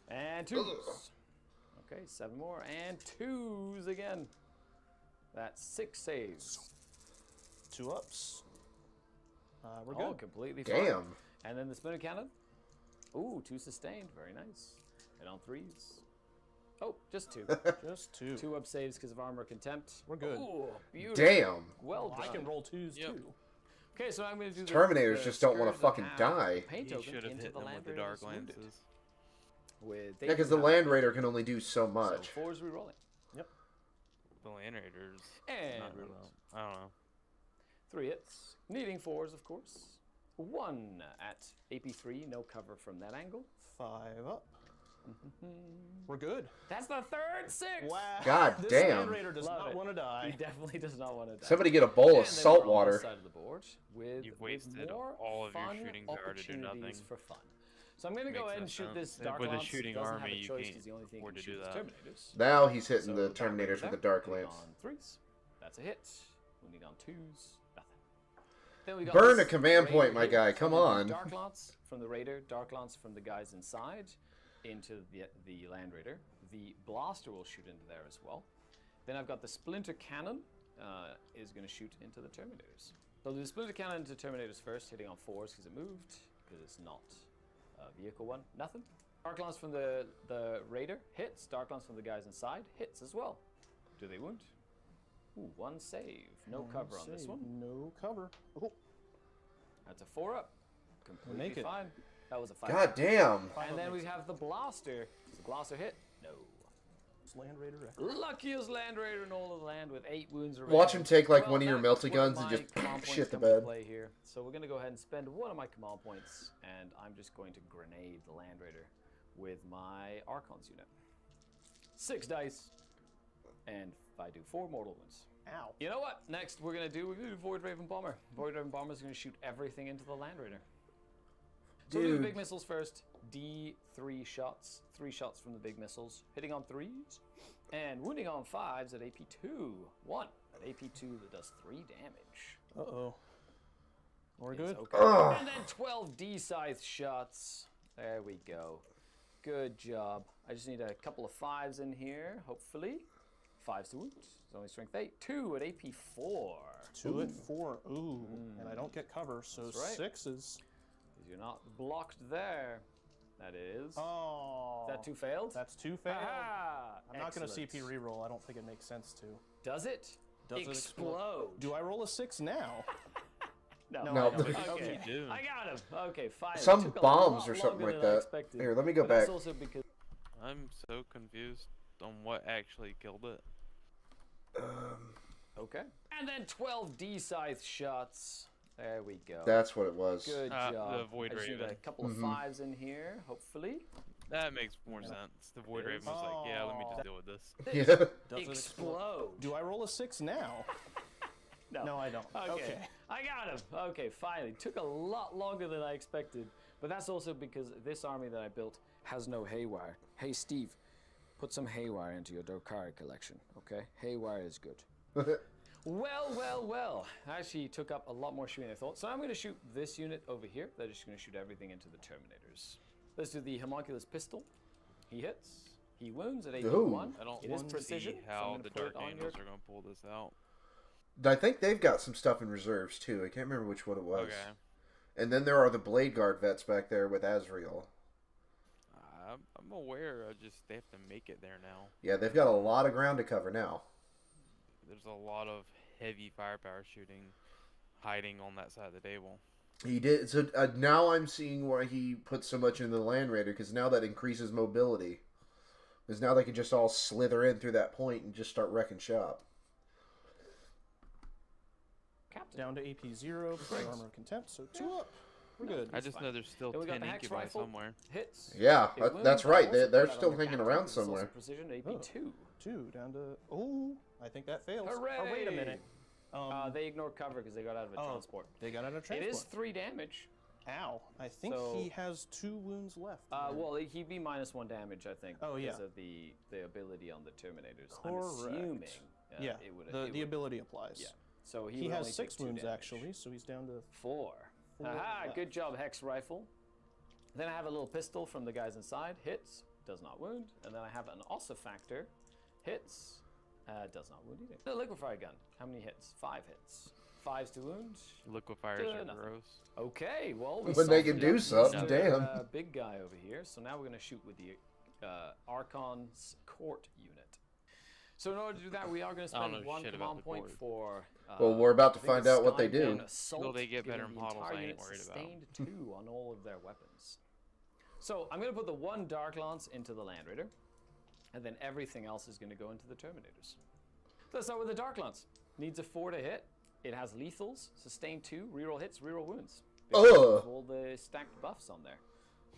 And 2s. Okay, 7 more. And 2s again. That's 6 saves. 2 ups. We're Oh, good. completely fine. Damn. And then the Splinter Cannon. Ooh, 2 sustained. Very nice. And on 3s. Oh, just 2. Just 2. 2 up saves because of armor contempt. We're good. Ooh, beautiful. Damn. Well done. I can roll 2s Yep. too. Okay, so I'm going to do the Terminators the just don't wanna skirt fucking have die. Paint He token should have into hit the them with Land the Dark Raider's wounded. Lances. With Yeah, because the Land Raider can only do so much. So 4s rerolling. The Land Raiders. And Not really. I don't know. 3 hits. Needing 4s, of course. 1 at AP3, no cover from that angle. 5 up. We're good. That's the third 6! Wow. God this damn. Land Raider does Love not it. want to He die. definitely does not want to die. Somebody get a bowl of And then salt we're on water. this side of the board with, You've with wasted more all of your fun shooting power to do nothing. opportunities for fun. So I'm going to go Makes ahead no and shoot sense. this And Dark with a Lance. shooting Doesn't army, have a you choice can't 'cause the only thing afford can to do shoot is that. Terminators. Now he's hitting So the Dark Raider Terminators with there, the Dark wounding Lance. on 3s. That's a hit. Wounding on 2s. Nothing. Then we got Burn this a command Raider point, my hit guy. from Come the on. Dark Lance from the Raider. Dark Lance from the guys inside into the Land Raider. The Blaster will shoot into there as well. Then I've got the Splinter Cannon is going to shoot into the Terminators. So the Splinter Cannon into Terminators first, hitting on 4s because it moved, because it's not a vehicle one. Nothing. Dark Lance from the Raider hits. Dark Lance from the guys inside hits as well. Do they wound? Ooh, 1 save. No cover on this Save. one. No cover. Oh, That's a 4 up. Completely Make it. fine. That was a 5. God damn. And then we have the Blaster. Does the Blaster hit? No. it's Land Raider record. Luckiest Land Raider in all of the land with 8 wounds remaining. Watch him take like Well, one of your that's melty where guns and my just command points shit the come into bed. play here. So we're going to go ahead and spend one of my command points, and I'm just going to grenade the Land Raider with my Archon's unit. 6 dice, and I do 4 mortal wounds. Ow. You know what? Next, we're going to do Void Raven Bomber. Void Raven Bomber is going to shoot everything into the Land Raider. So we'll do the Dude. big missiles first. D3 shots. 3 shots from the big missiles. Hitting on 3s. And wounding on 5s at AP2. 1 at AP2 that does 3 damage. Uh-oh. We're It's good. okay. Ugh. And then 12 D-scythe shots. There we go. Good job. I just need a couple of 5s in here, hopefully. 5s to wound. It's only strength 8. 2 at AP4. 2 at 4. Ooh. And I don't get cover, so That's right. 6s. Because you're not blocked there. That is. Oh. Is that 2 failed? That's 2 failed. Aha! I'm not going to Excellent. CP reroll. I don't think it makes sense to. Does it? Does it explode? Do I roll a 6 now? No. No. I don't. What Okay. did you do? I got him. Okay, fine. Some Took a bombs lot or something longer like than I that. expected. Here, let me go But back. That's also because I'm so confused on what actually killed it. okay. And then 12 D-scythe shots. There we go. That's what it was. Good job. the Void I just need a Raven. couple of fives in here, hopefully. That makes more sense. The Void Raven was like, yeah, let me just deal with this. Yeah. Does it Explode. Do I roll a 6 now? No, I don't. Okay. I got him. Okay, finally. Took a lot longer than I expected. But that's also because this army that I built has no haywire. Hey, Steve, put some haywire into your Dokari collection, okay? Haywire is good. Well. Actually took up a lot more shooting than I thought. So I'm going to shoot this unit over here. They're just going to shoot everything into the Terminators. Let's do the Homunculus Pistol. He hits. He wounds at 8.1. I don't It is precision. see so I'm how gonna the put it Dark on Angels your- are going to pull this out. I think they've got some stuff in reserves too. I can't remember which one it was. Okay. And then there are the Blade Guard vets back there with Azrael. I'm aware. They have to make it there now. Yeah, they've got a lot of ground to cover now. There's a lot of heavy firepower shooting hiding on that side of the table. He did. So now I'm seeing why he put so much into the Land Raider, because now that increases mobility. Because now they can just all slither in through that point and just start wrecking shop. Captain. Down to AP 0, plus armor of contempt, so 2 up. We're good. I just fine. know there's still Then we got 10 the Hex incubi Rifle. somewhere. Hits. Yeah, It wounds, that's but right. also They're put that still on your hanging captain, around because it's also somewhere. Precision AP2. 2 down to. Oh, I think that fails. Hooray! Oh, wait a minute. They ignore cover because they got out of a transport. They got out of It transport. is 3 damage. Ow. I think So- he has 2 wounds left. Well, he'd be -1 damage, I think. Oh, because yeah. of the ability on the Terminators. Correct. I'm assuming. Yeah, it would. the ability applies. Yeah. So He would has only take 6 2 wounds, damage. actually, so he's down to 4. Aha! left. Good job, Hex Rifle. Then I have a little pistol from the guys inside. Hits. Does not wound. And then I have an Ossifactor. Hits. Does not wound either. The Liquefier gun. How many hits? 5 hits. 5s to wound. Liquefiers are nothing. gross. Okay, well, we When they can softened do up something, Mr. damn. Big guy over here. So now we're going to shoot with the Archon's Court unit. So in order to do that, we are going to I don't spend know 1 shit about command the point court. for. Well, we're about to I think find it's out what they do. Skyborne Assault, Till they get better giving the models, entire I ain't unit worried about. Sustained 2 on all of their weapons. So I'm going to put the 1 Dark Lance into the Land Raider, and then everything else is going to go into the Terminators. Let's start with the Dark Lance. Needs a 4 to hit. It has lethals, sustain 2, reroll hits, reroll wounds. Because of all the stacked buffs on there.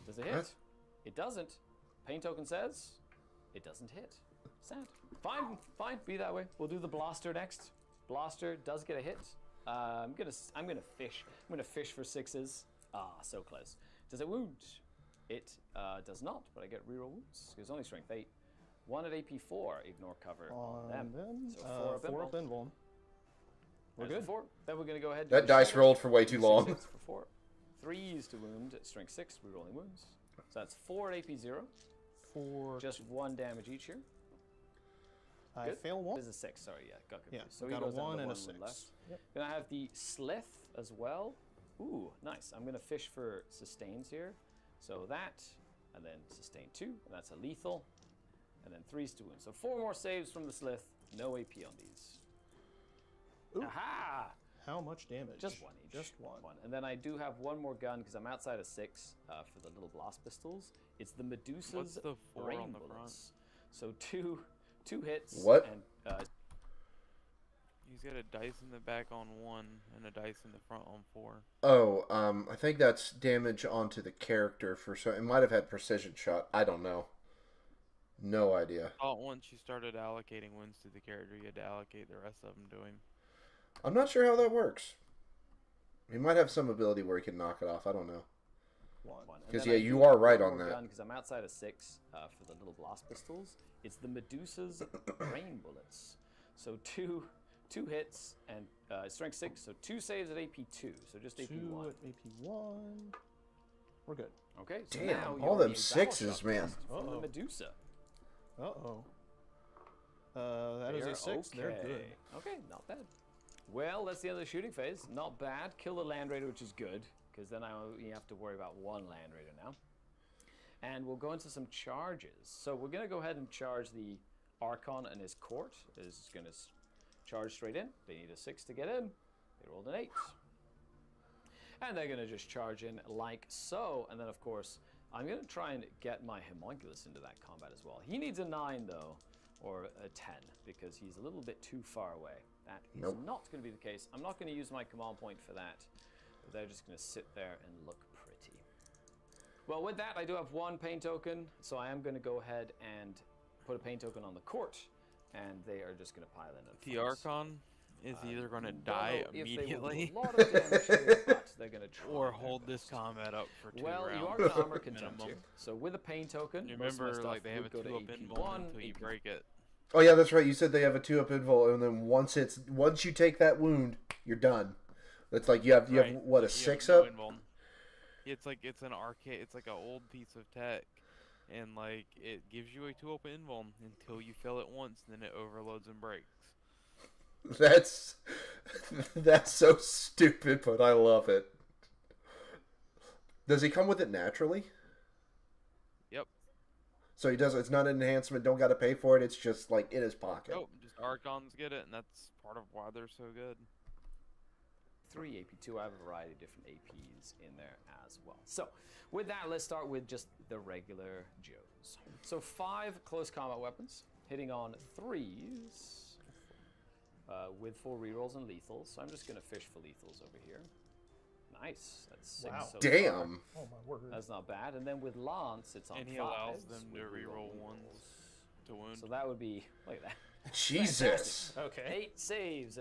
Does it hit? What? It doesn't. Pain token says it doesn't hit. Sad. Fine. Be that way. We'll do the Blaster next. Blaster does get a hit. I'm gonna fish. I'm gonna fish for 6s. Ah, so close. Does it wound? It does not, but I get reroll wounds. It's only strength 8. 1 at AP4. Ignore cover on them. Then, So 4 up and Vuln. We're good. 4. Then we're gonna go ahead. and That do dice shatter. rolled for way too 6 long. hits for 4. 3s to wound. Strength 6. Rerolling wounds. So that's 4 at AP0. 4. Just 1 damage each here. I Good. fail 1. This is a 6. Sorry, yeah, got confused. Yeah, so got he a goes down 1 to and a 1 6. left. Yep. Then I have the Slith as well. Ooh, nice. I'm gonna fish for sustains here. So that, and then sustain 2, and that's a lethal, and then 3s to wound. So 4 more saves from the Slith. No AP on these. Ooh. Aha! How much damage? Just 1 each. Just 1. And then I do have 1 more gun because I'm outside of 6 for the little blast pistols. It's the Medusa's What's the 4 brain on the bullets. So two hits. What? And He's got a dice in the back on 1 and a dice in the front on 4. Oh, I think that's damage onto the character for so. It might have had precision shot. I don't know. No idea. Once you started allocating wounds to the character, you had to allocate the rest of them to him. I'm not sure how that works. He might have some ability where he can knock it off. I don't know. 1. And 'Cause, then yeah, I you do are have right one on more that. gun because I'm outside of 6 for the little blast pistols. It's the Medusa's brain bullets. So two hits and strength 6. So 2 saves at AP2. So just 2 AP1. at AP1. We're good. Okay. So Damn, now all you already them have sixes, battle man. shock test from the Uh-oh. Medusa. Uh-oh. That is a 6. They're good. Okay, not bad. Well, that's the end of the shooting phase. Not bad. Kill the Land Raider, which is good, because then I only have to worry about 1 Land Raider now. And we'll go into some charges. So we're going to go ahead and charge the Archon and his court. Is going to charge straight in. They need a 6 to get in. They rolled an 8. And they're going to just charge in like so. And then, of course, I'm going to try and get my homunculus into that combat as well. He needs a 9, though, or a 10, because he's a little bit too far away. That is not going to be the case. I'm not going to use my command point for that. But they're just going to sit there and look pretty. Well, with that, I do have 1 pain token. So I am going to go ahead and put a pain token on the court. And they are just going to pile in. The Archon is either going to die immediately a lot of damage here, but they're going to try or hold this combat up for 2 well, rounds. you are going to armor contempt minimum. here. So with a pain token, Remember, most of my like, stuff they have a would go to 2-up AP1, invuln until you AP break it. Oh yeah, that's right. You said they have a 2-up invul, and then once you take that wound, you're done. That's like you have what, a 6-up? It's like it's an arcade. It's like an old piece of tech, and like it gives you a 2-up invuln until you fill it once, then it overloads and breaks. That's so stupid, but I love it. Does he come with it naturally? Yep. So he does. It's not an enhancement. Don't got to pay for it. It's just like in his pocket. Nope. Just Archons get it, and that's part of why they're so good. 3 AP2. I have a variety of different APs in there as well. So with that, let's start with just the regular Joes. So 5 close combat weapons, hitting on 3s. With 4 rerolls and lethals, so I'm just going to fish for lethals over here. Nice, that's 6 Wow. so Damn. far. Oh my word. That's not bad. And then with Lance, it's on 5s. And he allows them to with reroll reroll ones rerolls. to wound. So that would be, look at that. Jesus. Okay. 8 saves.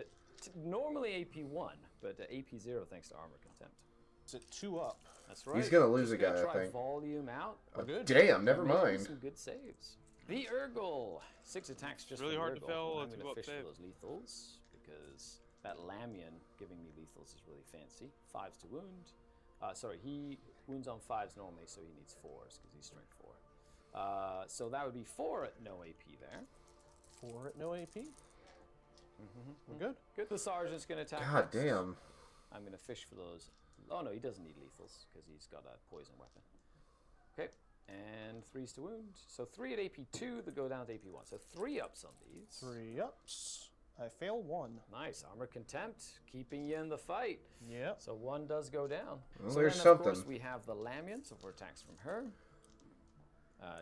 Normally AP1, but AP0 thanks to armor contempt. It's a 2-up. That's right. He's gonna lose Just a guy, gonna I try think. Volume out. We're good. Damn. Never Making mind. Some good saves. The Urgle. 6 attacks just Really for hard to Urgle. fail a I'm going to 2-up fish save. for those lethals because that Lamian giving me lethals is really fancy. 5s to wound. Sorry, he wounds on 5s normally, so he needs 4s because he's strength 4. So that would be 4 at no AP there. 4 at no AP. We're good. Good. The sergeant's going to attack. God next. damn. I'm going to fish for those. Oh no, he doesn't need lethals because he's got a poison weapon. Okay, and 3s to wound. So 3 at AP2 that go down to AP1. So 3 ups on these. 3 ups. I fail 1. Nice. Armor contempt, keeping you in the fight. Yep. So 1 does go down. Well, so there's then, something. Of course, we have the Lamian, so 4 attacks from her.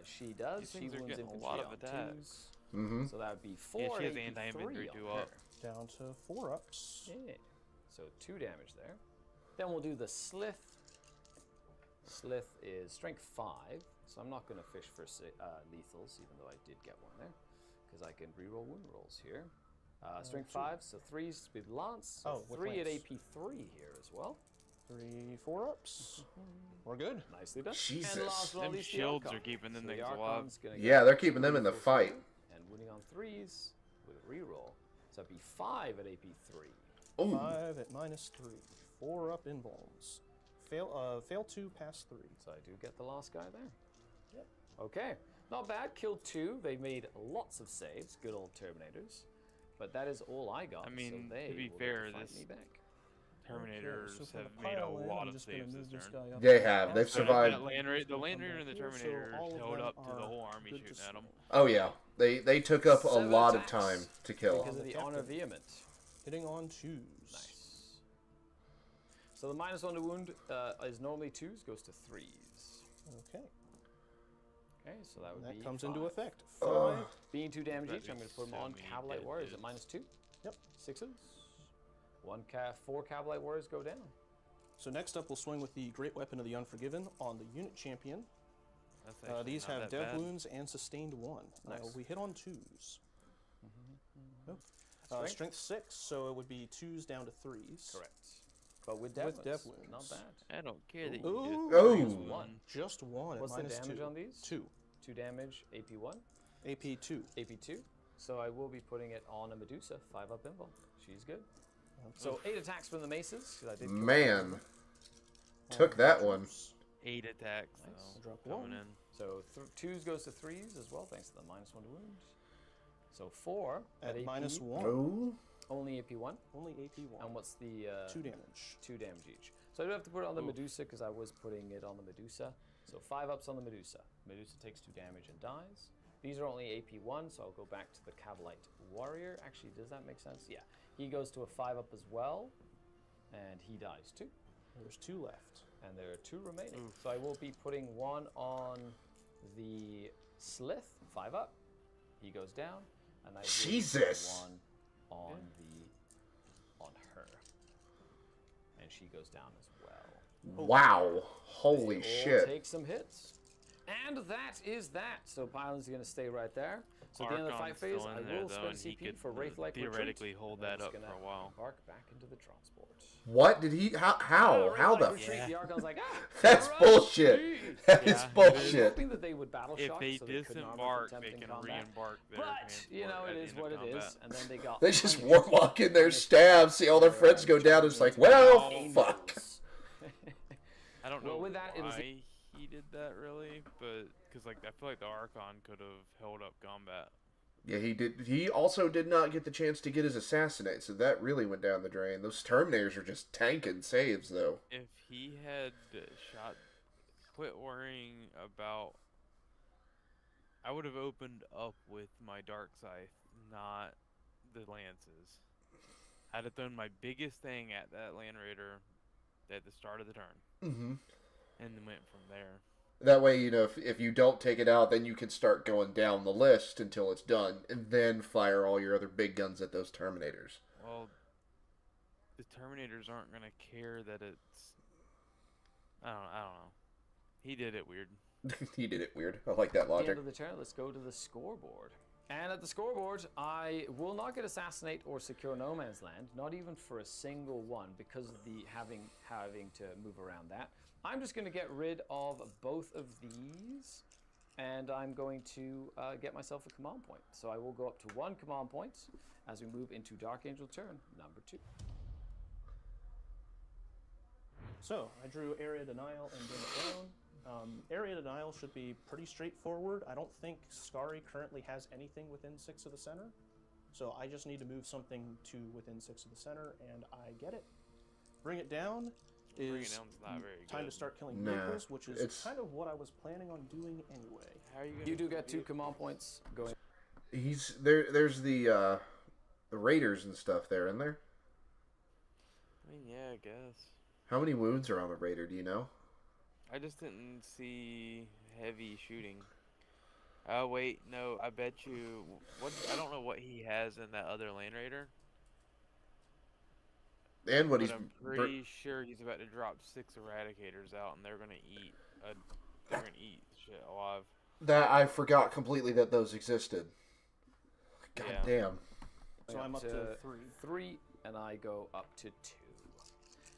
She does. These She things are wounds getting a infantry lot of on attacks. 2s. Mm-hmm. So that would be 4 Yeah, she has AP3 anti-inventory on do her. up. Down to 4 ups. Yeah. So 2 damage there. Then we'll do the Slith. Slith is strength 5, so I'm not going to fish for lethals, even though I did get one there, because I can reroll wound rolls here. Strength 5, so 3s with Lance, so with 3 at Lance. AP3 here as well. 3 4 ups. We're good. Nicely done. Jesus. And last but not Them least, the shields Archon. are keeping them So things the alive. Archon's gonna Yeah, get they're keeping them in the 2 fight. here, and winning on 3s with a reroll. So that'd be 5 at AP3. Ooh. 5 at -3. 4 up invulns. Fail 2, pass 3. So I do get the last guy there. Yep. Okay. Not bad. Killed 2. They made lots of saves. Good old Terminators. But that is all I got. I mean, so they to be will fair, get to fight this me back. Terminators Okay, so for have the made a pile in, lot I'm of just gonna saves move this this turn. guy up. They have. They've But survived. The Land Raider and the Here, so Terminators all of held them up to the are whole army good shooting to at them. Oh yeah. They took up a 7 lot of attacks time to kill. Because of the Captain. Honor Vehement. Hitting on 2s. Nice. So the -1 to wound is normally 2s, goes to 3s. Okay. Okay, so that would That be comes 5. into effect. 5. Being 2 damage That each, I'm going to put them is on so many Cavalite Warriors at digits. -2. Yep. 6s. 4 Cavalite Warriors go down. So next up, we'll swing with the Great Weapon of the Unforgiven on the unit champion. That's actually These not have that dev bad. wounds and sustained 1. Nice. We hit on 2s. Nope. Strength? Strength 6, so it would be 2s down to 3s. Correct. But with dev, With dev wounds, not wounds. bad. I don't care that you Ooh. did. Oh. Minus 1. Just 1 What's at the -2. damage on these? 2. 2 damage, AP1, AP2. AP2. So I will be putting it on a Medusa, 5 up invul. She's good. So 8 attacks from the maces, because I did kill Man. one. Took that one. 8 attacks, Nice. though, Drop coming 1. in. So 2s goes to 3s as well, thanks to the -1 to wound. So 4 At AP, -1. Oh. only AP1. Only AP1. And what's the 2 damage. 2 damage each. So I do have to put it on the Oof. Medusa because I was putting it on the Medusa. So 5 ups on the Medusa. Medusa takes 2 damage and dies. These are only AP1, so I'll go back to the Cavalite Warrior. Actually, does that make sense? Yeah. He goes to a 5 up as well, and he dies too. There's 2 left. And there are 2 remaining. So I will be putting 1 on the Slith, 5 up. He goes down, and I will Jesus. put 1 on her, and she goes down as well. Wow. Holy They all shit. take some hits, and that is that. So Pylan's going to stay right there. So at the end of the fight Archon's phase, still in I there, will though, spend and he CP could for Wraith-like theoretically retreat, hold and I'm that just up gonna for a while. Embark back into the transport. What did he? How? How the? Retreat, Yeah. the Archon's like, ah, That's rush bullshit. me. That is Yeah. I was bullshit. hoping that they would battle If shock, they so they couldn't armor disembark, contempt they in can combat. re-embark their But you know, it is what it is. And then they got. They just punished. warlock in their stab, see all their friends go down, and it's like, well, fuck. I don't know Well, with that, it was- why he did that really, but because like I feel like the Archon could have held up combat. Yeah, he did. He also did not get the chance to get his assassinate, so that really went down the drain. Those Terminators are just tanking saves, though. If he had quit worrying about, I would have opened up with my dark scythe, not the lances. I'd have thrown my biggest thing at that Land Raider at the start of the turn, Mm-hmm. and then went from there. That way, you know, if you don't take it out, then you can start going down the list until it's done, and then fire all your other big guns at those Terminators. Well, the Terminators aren't gonna care that it's. I don't know. He did it weird. He did it weird. I like that At the logic. end of the turn, let's go to the scoreboard. And at the scoreboard, I will not get Assassinate or Secure No Man's Land, not even for a single one, because of the having to move around that. I'm just going to get rid of both of these, and I'm going to get myself a command point. So I will go up to 1 command point as we move into Dark Angel turn number 2. So, I drew Area Denial and Dim It Down. Area Denial should be pretty straightforward. I don't think Skari currently has anything within 6 of the center. So I just need to move something to within 6 of the center, and I get it. Bring It Down Bring It is Down's not very time to good. start killing Nah, vehicles, which is it's- kind of what I was planning on doing anyway. How are you gonna You do kill get 2 vehicles? command points going. He's there. There's the Raiders and stuff there, isn't there? I mean, yeah, I guess. How many wounds are on the Raider? Do you know? I just didn't see heavy shooting. Oh wait, no. I bet you. What? I don't know what he has in that other Land Raider. And what But he's I'm pretty sure he's about to drop 6 Eradicators out, and they're gonna eat. They're gonna eat shit alive. that I forgot completely that those existed. God Yeah. damn. So I'm up to 3. 3, and I go up to 2.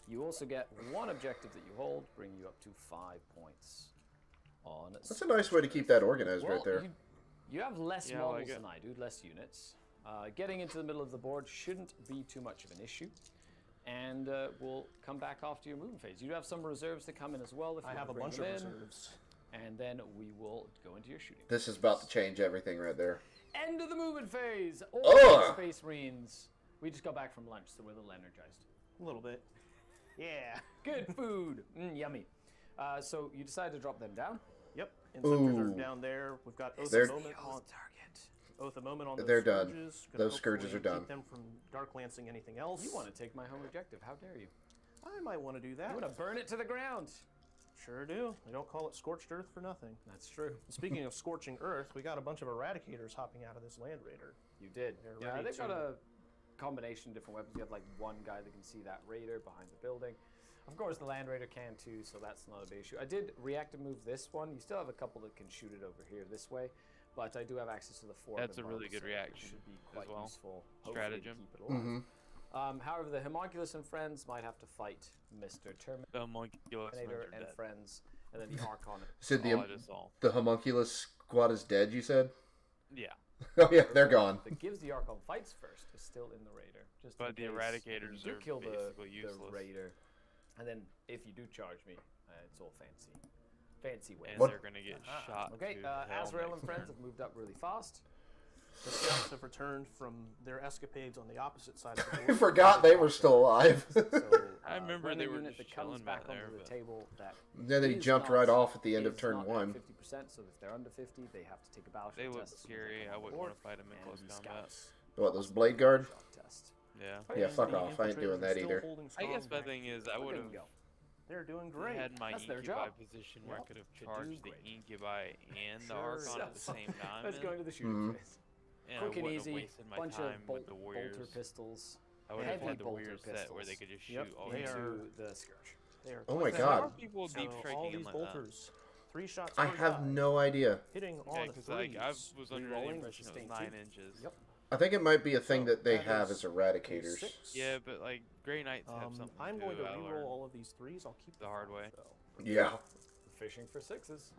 You also get 1 objective that you hold, bring you up to 5 points. On That's a nice way to keep that organized well, right there. You have less Yeah, I like models it. than I do, less units. Getting into the middle of the board shouldn't be too much of an issue. And we'll come back after your movement phase. You do have some reserves that come in as well. If you I have a wanna bunch bring of them in, reserves. and then we will go into your shooting. This is about to change everything right there. End of the movement phase. All Ugh. Space Marines. We just got back from lunch, so we're a little energized. A little bit. Yeah. Good food. Yummy. So you decide to drop them down. Yep. Inceptors are Ooh. down there. We've got Oath They're- of Moment on target. Oath of Moment on those They're done. scourges. Gonna Those scourges hopefully are done. Keep them from dark lancing anything else. You want to take my home objective? How dare you? I might want to do that. You want to burn it to the ground? Sure do. They don't call it scorched earth for nothing. That's true. Speaking of scorching earth, we got a bunch of eradicators hopping out of this Land Raider. You did. They're Yeah, ready they've got to- a combination of different weapons. You have like one guy that can see that raider behind the building. Of course, the Land Raider can too, so that's not a big issue. I did reactive move this one. You still have a couple that can shoot it over here this way, but I do have access to the 4. That's other a really ones, good so it reaction should be as quite well. useful. Hopefully, to Stratagem. keep it alive. Mm-hmm. However, the Homunculus and friends might have to fight Mr. The homunculus Terminator are and dead. friends, and then the Archon. Said All I just saw. the homunculus squad is dead. You said? Yeah, Oh yeah, they're gone. That gives the Archon fights first is still in the Raider. Just in but the case Eradicators you are kill basically the useless. Raider, and then if you do charge me, it's all fancy ways. And What- they're gonna get shot. Okay, to hell Azrael next and friends turn. have moved up really fast. The scouts have returned from their escapades on the opposite side of the I board. forgot they were still alive. So, I remember when they a were unit just that comes chilling back back there, onto the but- table that Then he is jumped not- right off at the end of is turn not at 1. 50%, so if they're under 50, they have to take a battleship They look test as soon as they scary. come I on wouldn't board, want to fight them in and close the combat. scouts What, those must blade guard? shot test. Yeah. Yeah, fuck The off. I ain't doing infiltrators that are still either. holding I guess strong my back. thing is I Look would at have him go. They're doing If great. I had my That's their incubi job. position where Yep. I could have They're doing charged the great. incubi and the Sure. archon at the same time. Let's go into the shooting Mhm. phase. and Quick I and wouldn't easy. have wasted my Bunch time of with the warriors. bolter pistols. I would have heavy had the bolter warriors set where they pistols. could just shoot Yep, all they these. are- Into the scourge. They are Oh my quite God. How are people So deep all striking these like that? bolters, 3 shots. I per have die, no idea. hitting Yeah, on the because threes. like I was under the Rerolling with impression it was sustained 9 two. inches. Yep. I think it might be a thing So, that they that have is as eradicators. 6. Yeah, but like Grey Knights have something I'm too. going to I reroll learned. all of these 3s. I'll keep the hard five, way. though. Yeah. Fishing for 6s.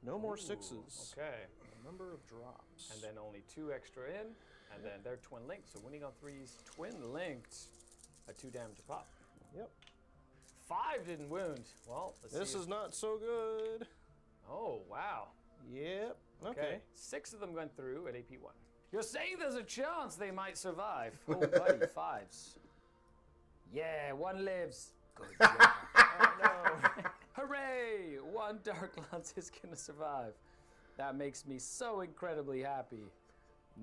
No more Ooh, 6s. Okay. A number of drops. And then only 2 extra in, and then they're twin linked. So winning on 3s, twin linked, a 2 damage a pop. Yep. 5 didn't wound. Well, let's This see. is not so good. Oh wow. Yep. Okay. 6 of them went through at AP 1. You're saying there's a chance they might survive. Oh, buddy, 5s. Yeah, 1 lives. Good job. Oh, no. Hooray! 1 Dark Lance is going to survive. That makes me so incredibly happy.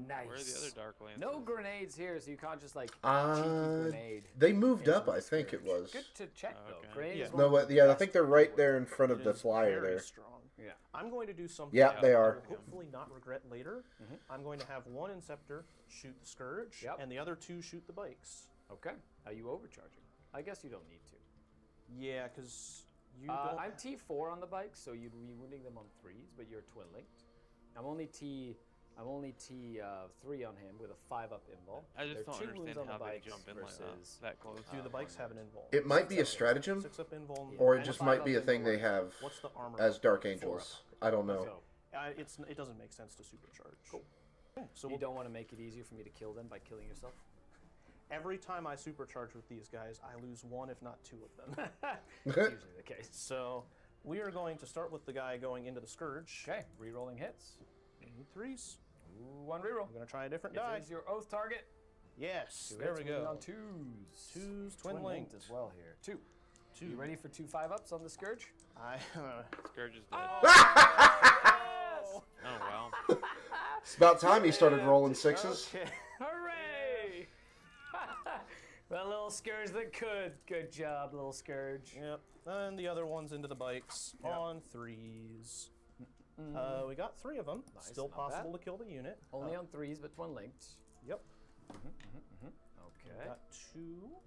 Nice. Where are the other Dark Lances? No grenades here, so you can't just like cheeky Uh, grenade. They moved into up, the I think it scourge. was. Good to check though. Okay. Grenade Yeah. is No, one of but the yeah, I best think they're right tools. there in front of It the is flyer very there. strong. Yeah. I'm going to do something Yeah, that they I are. will hopefully not regret later. I'm going to have 1 Inceptor shoot the Scourge, Yep. and the other 2 shoot the bikes. Okay. Are you overcharging? I guess you don't need to. Yeah, because you don't. I'm T4 on the bike, so you'd be wounding them on 3s, but you're twin linked. I'm only T3 on him with a 5-up invul. I There just are don't 2 wounds understand on the how they bikes jump in versus like that close. Do the bikes have an invul? It might be a 6-up stratagem, 6-up invul. or it And just 5 might be a up thing invul. they have What's the armor? as Dark 4-up. Angels. I don't know. So It doesn't make sense to supercharge. Cool. So you don't want to make it easier for me to kill them by killing yourself? every time I supercharge with these guys, I lose 1, if not 2 of them. That's usually the case. So we are going to start with the guy going into the Scourge. Okay, re-rolling hits. We need 3s. Ooh, 1 reroll. I'm going to try a different If die. it is your oath target. Yes, 2 there hits, we moving go. on 2s. 2s, twin linked linked. as well here. 2. 2. You ready for 2 5-ups on the Scourge? I Scourge is dead. Yes! Oh wow. It's about time he started rolling 6s. Okay. Hooray! The little Scourge that could. Good job, little Scourge. Yep. And the other one's into the bikes Yep. on 3s. We got 3 of them. Nice, Still not possible bad. to kill the unit. Only on 3s, but twin linked. Yep. Okay. Got 2.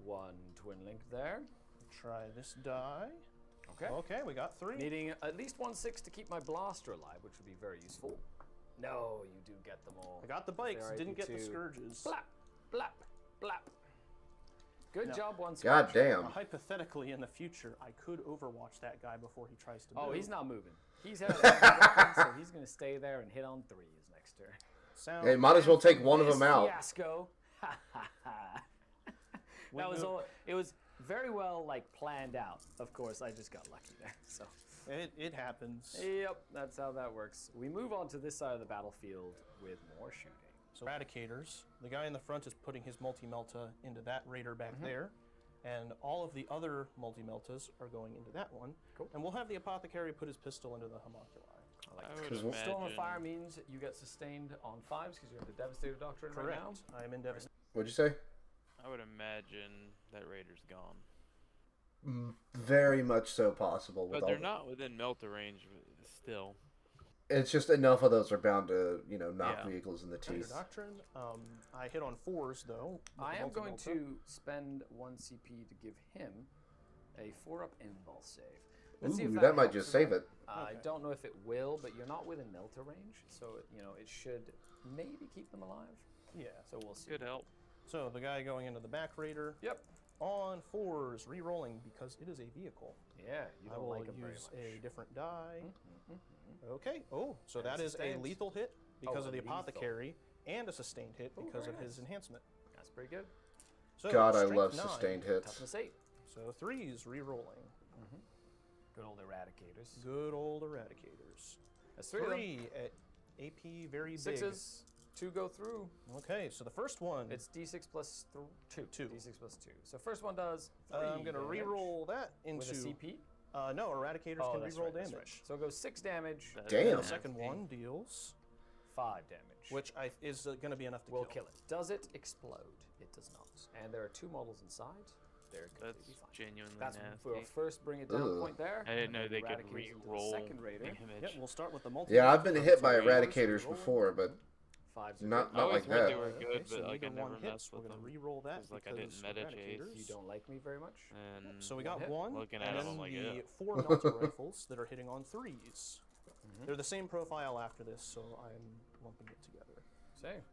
1 twin linked there. Try this die. Okay. Okay, we got 3. Needing at least 1 6 to keep my blaster alive, which would be very useful. No, you do get them all. I got the bikes, There, didn't get the IP2. Scourges. Blap, blap, blap. Good No. job, 1 God Scourge. damn. Now, hypothetically, in the future, I could overwatch that guy before he tries to move. Oh, he's not moving. He's had a weapon, so he's going to stay there and hit on 3s next turn. Sound Hey, might as well take one of This them out. Fiasco. That was move- all. It was very well planned out. Of course, I just got lucky there. So. It happens. Yep, that's how that works. We move on to this side of the battlefield with more shooting. So Eradicators, the guy in the front is putting his multi-melta into that raider back there, and all of the other multi-meltas are going into that one. Cool. And we'll have the apothecary put his pistol into the homunculi. I like I that. would 'Cause we'll- Storm of imagine- Fire means you get sustained on 5s because you have the Devastator Doctrine right now. Correct. I am in devastation. What'd you say? I would imagine that Raider's gone. Very much so possible. With But all they're the- not within melter range still. It's just enough of those are bound to, knock Yeah. vehicles in the Raider teeth. Doctrine. I hit on 4s though. with I the am going multi-melta. to spend 1 CP to give him a 4-up invul save. Let's see if Ooh, that might helps just or save not. it. I Okay. don't know if it will, but you're not within melter range, so it should maybe keep them alive. Yeah. So we'll see. Good help. So the guy going into the back raider Yep. on 4s, re-rolling because it is a vehicle. Yeah, you I don't will like them very use much. a different die. Okay. Oh, so And that is a sustained. lethal hit because Oh, of the lethal. apothecary, and a sustained hit Oh, because very of his nice. enhancement. That's pretty good. So God, I strength love 9, sustained hits. Toughness 8. So 3s re-rolling. Good old Eradicators. Good old Eradicators. That's 3 of them. 3 at AP, very 6s. 2 go through. big. Okay, so the first one. It's D6 plus 2. 2. D6 plus 2. So first one does 3 I'm going to damage re-roll that into. with a CP. No, Eradicators Oh, can that's re-roll right, that's damage. right. So it goes 6 damage. That's Damn. The nasty. second one deals, 5 damage. which is going to be enough to will kill. kill it. Does it explode? It does not. And there are 2 models inside. They're That's completely fine. genuinely That's nasty. for our first bring it down Ugh. point there. I didn't know and they could Eradicate's into the re-roll second raider. damage. Yep, we'll start with the multi. Yeah, I've been hit by Three. eradicators before, but Fives are not good. I always like heard that. they were Okay, good, so but like I neither one never hits. messed We're with gonna them. re-roll that 'Cause, like, I because didn't meta Eradicators. chase. You don't like me very much. And So we One got hit. one, Looking and at then them, like, the yeah. 4 melter rifles that are hitting on 3s. They're the same profile after this, so I'm lumping it together.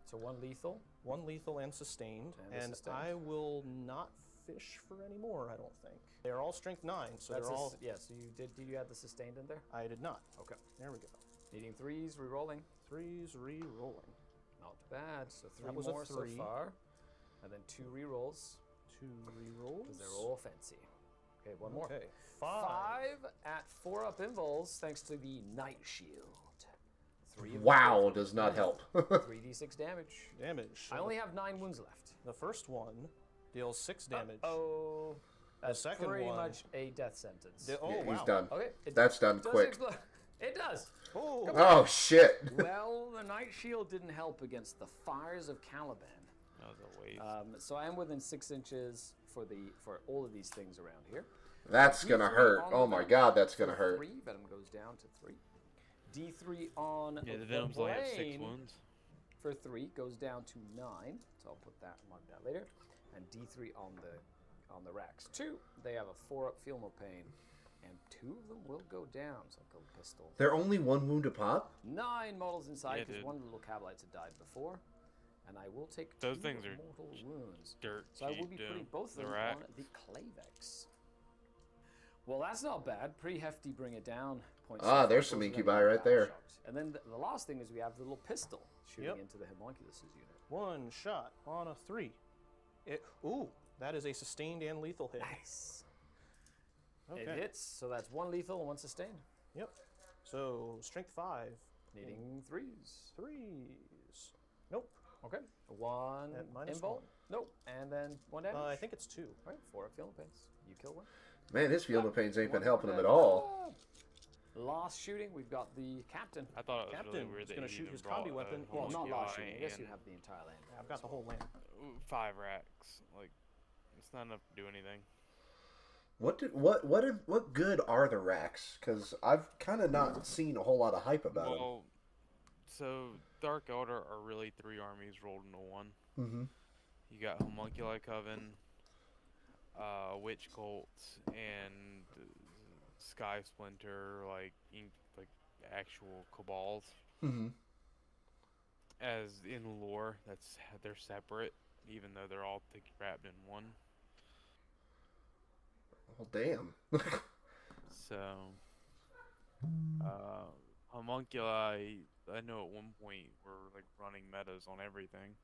So one lethal. 1 lethal and sustained, And a and sustained. I will not fish for any more. I don't think they're all strength 9, so That's they're all. yeah. So you did you add the sustained in there? I did not. Okay. There we go. Needing 3s, re-rolling. 3s re-rolling. Not bad. So 3 That was a more 3. so far, and then 2 re-rolls 2 re-rolls. because they're all fancy. Okay, one more. Okay. 5. 5 at 4 up invols thanks to the Night Shield. 3 of Wow, them. does not help. 3d6 damage. Damage. I only have 9 wounds left. The first one deals 6 damage. Oh, that's second pretty one- much a death sentence. Oh, Yeah, wow. he's done. Okay, it That's done does quick. explode. It does. Oh. Oh shit! Well, the Night Shield didn't help against the fires of Caliban. That was a waste. So I am within 6 inches for all of these things around here. That's gonna D3 hurt. on Oh the my venom god, that's for gonna hurt. 3. Venom goes down to 3. D3 on Yeah, the the Venoms only have 6 brain wounds. for 3 goes down to 9. So I'll put that mark that later. And D3 on the racks. 2. They have a 4 up, feel no pain. And 2 of them will go down. So I'll go pistol. They're only 1 wound a pop? 9 models inside Yeah, because dude. 1 little Cavalites had died before. And I will take Those 2 things are mortal wounds. Dirt So I will cheap, be dude. putting both of The them rack. on the Clavex. Well, that's not bad. Pretty hefty bring it down. Points Ah, so there's far. some Both of them incubi are right there. battle shocked. And then the last thing is we have the little pistol shooting Yep. into the homunculus unit. 1 shot on a 3. Ooh, that is a sustained and lethal hit. Nice. Okay. It hits, so that's 1 lethal and 1 sustained. Yep. So strength 5. Needing 3s. 3s. Nope. Okay. 1 At minus invul. 1. Nope. And then 1 damage. I think it's 2. All right, 4 up feeling pains. You kill 1. Man, his field of pains ain't been One helping more him at dead. all. Last shooting, we've got the captain. I thought it was Captain really weird is that gonna he shoot even his brought combi a weapon. Well, not last homunculi shooting. I guess you and have the entire land. I've got the whole land. 5 racks. Like, it's not enough to do anything. What good are the racks? Because I've kind of not seen a whole lot of hype about them. Well, so Dark Elder are really 3 armies rolled into 1. Mm-hmm. You got Homunculi Coven, Witch Cults, and Sky Splinter, like actual cabals. Mm-hmm. As in lore, they're separate, even though they're all wrapped in 1. Well, damn. So, homunculi, I know at one point were like running metas on everything.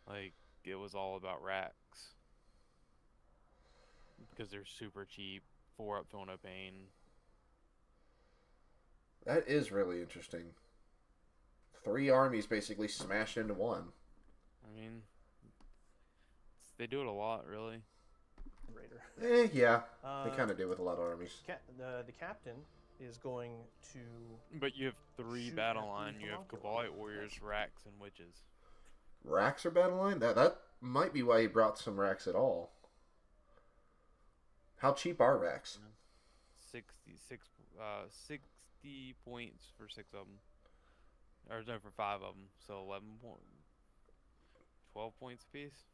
Like, it was all about racks. Because they're super cheap, 4 up, feel no pain. That is really interesting. 3 armies basically smashed into 1. I mean, they do it a lot, really. Raider. Yeah. They kind of do with a lot of armies. The captain is going to. But you have 3 Shoot battle at the line. You have homunculi. Cabalite Warriors, Racks, and Witches. Racks are battle line? That might be why he brought some racks at all. How cheap are racks? 60 points for 6 of them. Or no, for 5 of them. So 11 points. 12 points a piece.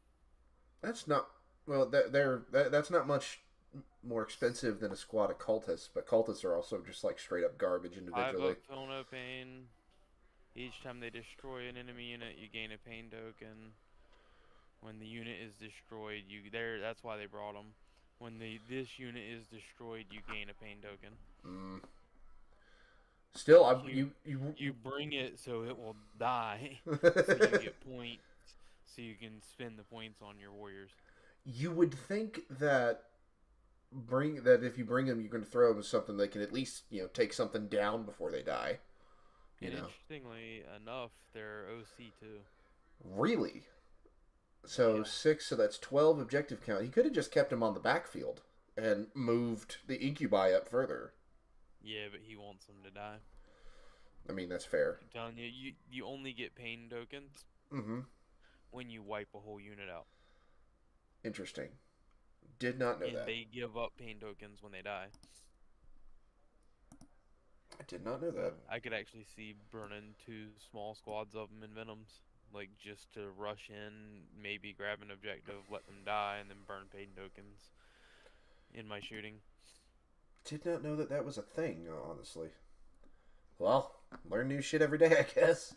That's not well. That's not much more expensive than a squad of cultists, but cultists are also just like straight up garbage 5 individually. up, feel no pain. Each time they destroy an enemy unit, you gain a pain token. When the unit is destroyed, that's why they brought them. When this unit is destroyed, you gain a pain token. Mm. Still, You bring it so it will die, so you get points, so you can spend the points on your warriors. You would think that if you bring them, you're going to throw them as something they can at least take something down before they die. And interestingly enough, they're OC too. Really? So Yeah. 6, so that's 12 objective count. He could have just kept them on the backfield and moved the incubi up further. Yeah, but he wants them to die. I mean, that's fair. I'm telling you, you only get pain tokens Mm-hmm. when you wipe a whole unit out. Interesting. Did not know and that. they give up pain tokens when they die. I did not know that. I could actually see burning 2 small squads of them in Venoms. Like, just to rush in, maybe grab an objective, let them die, and then burn pain tokens in my shooting. Did not know that that was a thing, honestly. Well, learn new shit every day, I guess.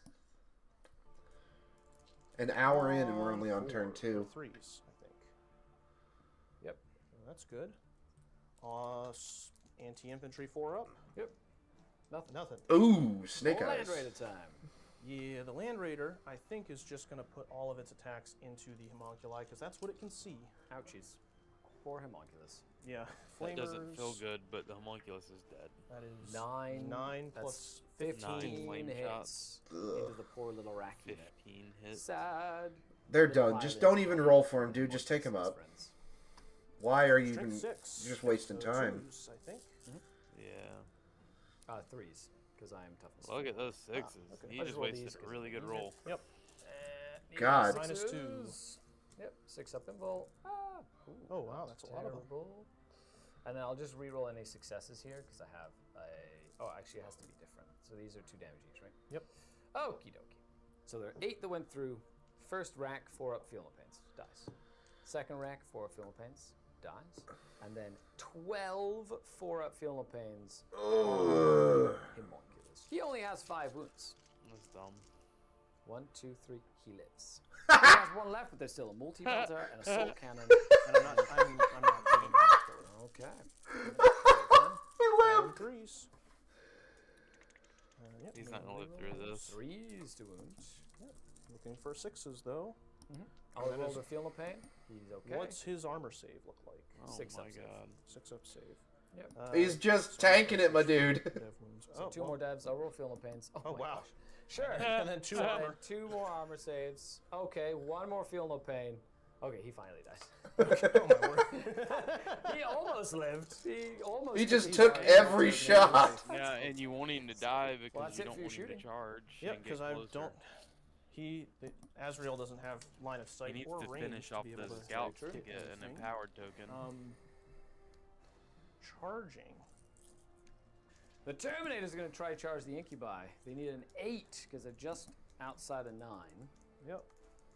An hour in and we're only on turn 2. 3s, I think. Yep. Well, that's good. Anti-infantry 4 up. Yep. Nothing. Ooh, snake More eyes. Land Raider time. Yeah, the Land Raider, I think, is just going to put all of its attacks into the homunculi, because that's what it can see. Ouchies. Poor homunculus. Yeah, That flamers. doesn't feel good, but the homunculus is dead. That is 9 plus 15 flame hits shots. into the poor little rack unit. 15 hits. Sad. They're Little done. Just violence don't even for roll for him, dude. Just take him his up. friends. Why are you strength even... 6. You're just wasting So time. 2s, I think. Yeah. 3s, because I am toughness. Look at those 6s. okay. He I just just rolled wasted these a 'cause really they're good easier. roll. Yep. God. Minus 2. Yep, 6 up thimble. Ooh, Oh, wow, that's a lot of them. terrible. And then I'll just re-roll any successes here, because I have a... Oh, actually, it has to be different. So these are 2 damage each, right? Yep. Okie dokie. So there are 8 that went through. First rack, 4 up Feel No Pains, dies. Second rack, 4 up Feel No Pains, dies. And then 12 4 up Feel No Pains. Homunculus. He only has 5 wounds. That's dumb. 1, 2, 3. He lives. He has 1 left, but there's still a multi-bolter and a soul cannon. And I'm not kidding. Okay. He lived! 3s. Yep. He's not gonna live through this. 3s to wounds. Looking for 6s, though. I'll that roll is- to Feel No Pain. He's okay. What's his armor save look like? Oh 6 my up save. god. 6 up save. Yep. He's just tanking it, my dude. Dev wounds. So 2 more devs. I'll roll Feel No Pains. Oh, Oh, my wow. gosh. Sure. And then 2 And armor. 2 more armor saves. Okay, 1 more Feel No Pain. Okay, he finally dies. Oh, my word. He almost lived. He just took every shot. Yeah, and you want him to die because Well, that's you it don't for your want him shooting. to charge. Yep, and get because I closer. don't. Azrael doesn't have line of He sight needs or to range finish to off be able the to scouts to hit get an anything. empowered token. Charging. The Terminator's going to try to charge the Incubi. They need an 8 because they're just outside of 9. Yep.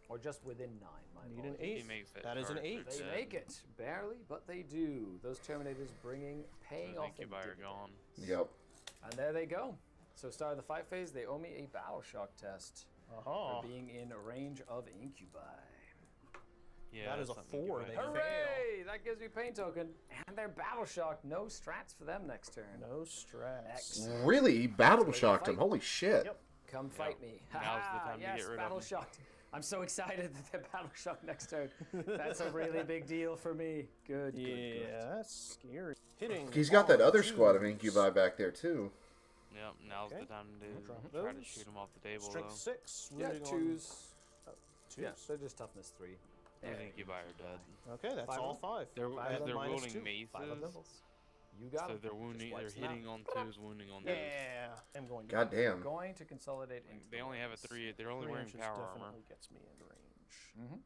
Or just within 9. My Need an apologies. 8. He makes That is an charge, 8. they're They dead. make it. Barely, but they do. Those Terminators paying Those off their incubi are dividends. gone. Yep. And there they go. So start of the fight phase, they owe me a battle shock test Aha. for being in range of Incubi. Yeah, That is a that's something 4. incubi They do. Hooray! That gives me pain token. And their battle shock. No strats for them next turn. No strats. Excellent. Really? Battle shocked him. Holy shit. Yep. Come fight me. Now's the Ha-ha, time to yes, get rid of battle them. shocked. I'm so excited that they're battle shocked next turn. That's a really big deal for me. Good, good, good. Yeah, that's scary. Hitting. He's got that all other squad of twos. incubi back there, too. Yep, now's Okay. the time to Hit try to those. shoot him off the table, Strength though. 6. Yeah, Wounding on 2s. 2s. Yeah, so just toughness 3. Those incubi are dead. Okay, that's 5 all of 5. They're, Five of they're them minus wielding 2. 5 of maces, thimbles. You got so it. they're wounding. They're wipes them out. hitting on 2s, wounding on 2s. Yeah. I'm going to. Goddamn. Going to consolidate into They the only have a ranks. 3. They're only 3 wearing inches power armor. definitely gets me in range. Mhm.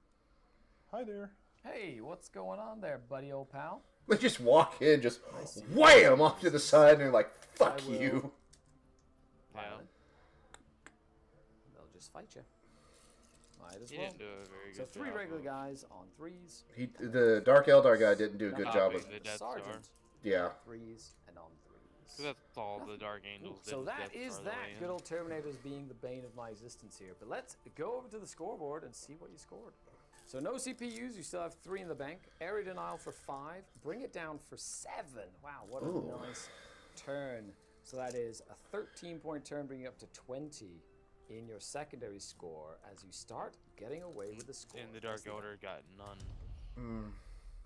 Hi there. Hey, what's going on there, buddy old pal? They just walk in, just see. wham off to the side, and they're like, fuck I will- you. Yeah. Violent. They'll just fight you. Might as He well. didn't do a very So good 3 job regular of guys on 3s. The Dark Eldar guy didn't do a good job of... stopping the Death Star. Sergeant. Yeah. 3s and on 3s. 'Cause that's all the Dark Angels did. So was that Death is Star that. the way Good in. old Terminators being the bane of my existence here. But let's go over to the scoreboard and see what you scored. So no CPUs, you still have 3 in the bank. Area denial for 5. Bring it down for 7. Wow, what a Ooh. nice turn. So that is a 13-point turn, bringing you up to 20 in your secondary score as you start getting away with the score. And the Dark Elder got none.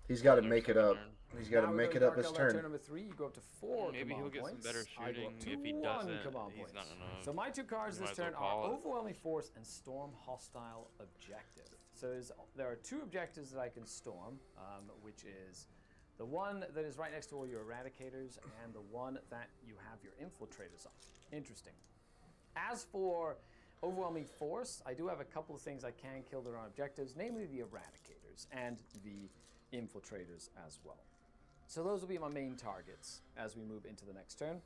He's got to Their make it second up. turn. He's got to Now we make go it to up Dark his Eldar turn. number 3, you go up to 4 Maybe he'll command get some points. better I go up shooting. to If he 1 doesn't, command he's points. not gonna. So my 2 cards You this might as turn well are call it. Overwhelming Force and Storm Hostile Objective. So there are 2 objectives that I can storm, which is the one that is right next to all your Eradicators and the one that you have your Infiltrators on. Interesting. As for Overwhelming Force, I do have a couple of things I can kill that are on objectives, namely the Eradicators and the infiltrators as well. So those will be my main targets as we move into the next turn.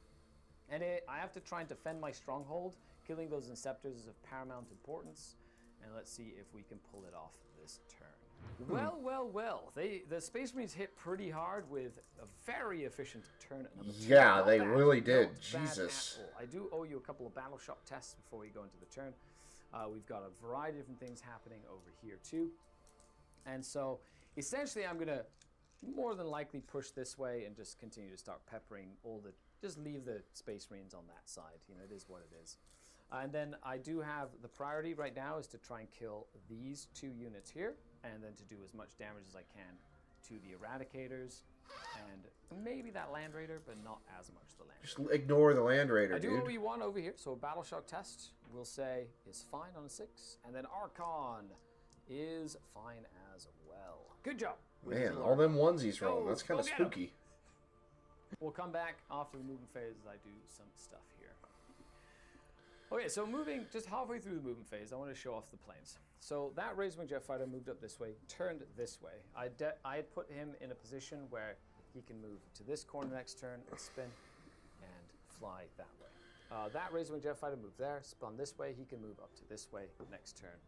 And I have to try and defend my stronghold. Killing those Inceptors is of paramount importance. And let's see if we can pull it off this turn. Well, well, well. The Space Marines hit pretty hard with a very efficient turn at number 2. Yeah, Not they bad. really did. Not bad Jesus. at all. I do owe you a couple of battle shock tests before we go into the turn. We've got a variety of different things happening over here too. And so essentially I'm going to more than likely push this way and just continue to start peppering just leave the Space Marines on that side. You know, it is what it is. And then I do have the priority right now is to try and kill these 2 units here, and then to do as much damage as I can to the Eradicators and maybe that Land Raider, but not as much the Land Raider. Just ignore the Land Raider, I do dude. owe you one over here, so a battle shock test we'll say is fine on a 6, and then Archon is fine as well. Good job. with Man, the all Archon. them onesies rolling. Go, That's kind of go get 'em. spooky. We'll come back after the movement phase as I do some stuff here. Okay, so moving just halfway through the movement phase, I want to show off the planes. So that Razorwing jet fighter moved up this way, turned this way. I had put him in a position where he can move to this corner next turn, and spin, and fly that way. That Razorwing jet fighter moved there, spun this way. He can move up to this way next turn,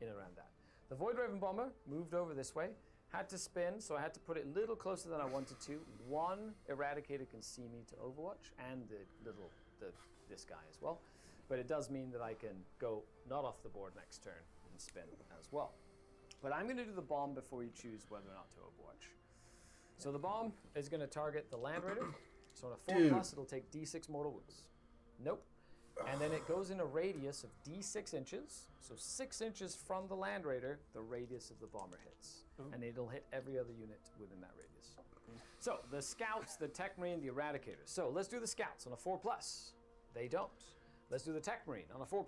in around that. The Void Raven bomber moved over this way. Had to spin, so I had to put it a little closer than I wanted to. One Eradicator can see me to Overwatch, and this guy as well. But it does mean that I can go not off the board next turn and spin as well. But I'm going to do the bomb before you choose whether or not to Overwatch. So the bomb is going to target the Land Raider. So on a 4+, it'll take D6 mortal wounds. Nope. And then it goes in a radius of D6 inches. So 6 inches from the Land Raider, the radius of the bomber hits. And it'll hit every other unit within that radius. So the Scouts, the Tech Marine, the Eradicators. So let's do the Scouts on a 4+. They don't. Let's do the Tech Marine on a 4+.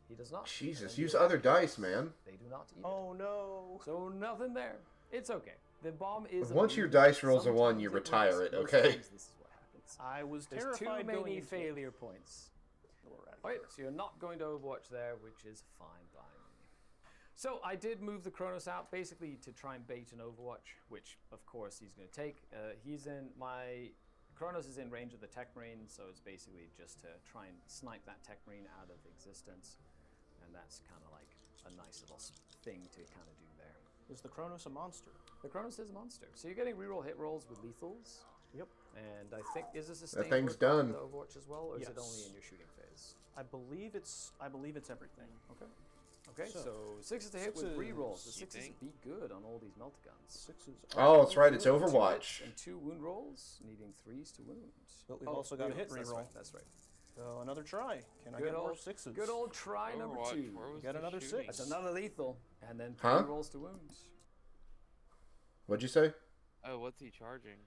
He does not. Jesus, use other dice, man. They do not either. Oh no. So nothing there. It's okay. The bomb is. Once your dice rolls a 1, you Sometimes retire works. it, Most okay? times this is what happens. I was There's terrified too going many into it. failure points. Alright, so you're not going to Overwatch there, which is fine by me. So I did move the Kronos out basically to try and bait an Overwatch, which of course he's going to take. Kronos is in range of the Tech Marine, so it's basically just to try and snipe that Tech Marine out of existence. And that's kind of like a nice little thing to kind of do there. Is the Kronos a monster? The Kronos is a monster. So you're getting reroll hit rolls with lethals. Yep. And I think, is this a sustained thing's work on done. the Overwatch as well, or is it Yes. only in your shooting phase? I believe it's everything. Okay. Okay, So, so 6 to hit with sixes, rerolls. The you 6s think? be good on all these Meltaguns. 6s. Oh, that's right. It's Two Overwatch. hits and 2 wound rolls, needing 3s to wound. But we've also got a hit That's reroll. right, that's right. So another try. Can I Good get more old 6s? Good old try number Overwatch, 2. where was Get the another shooting? six. That's another lethal, and then 3 Huh? rolls to wound. What'd you say? Oh, what's he charging?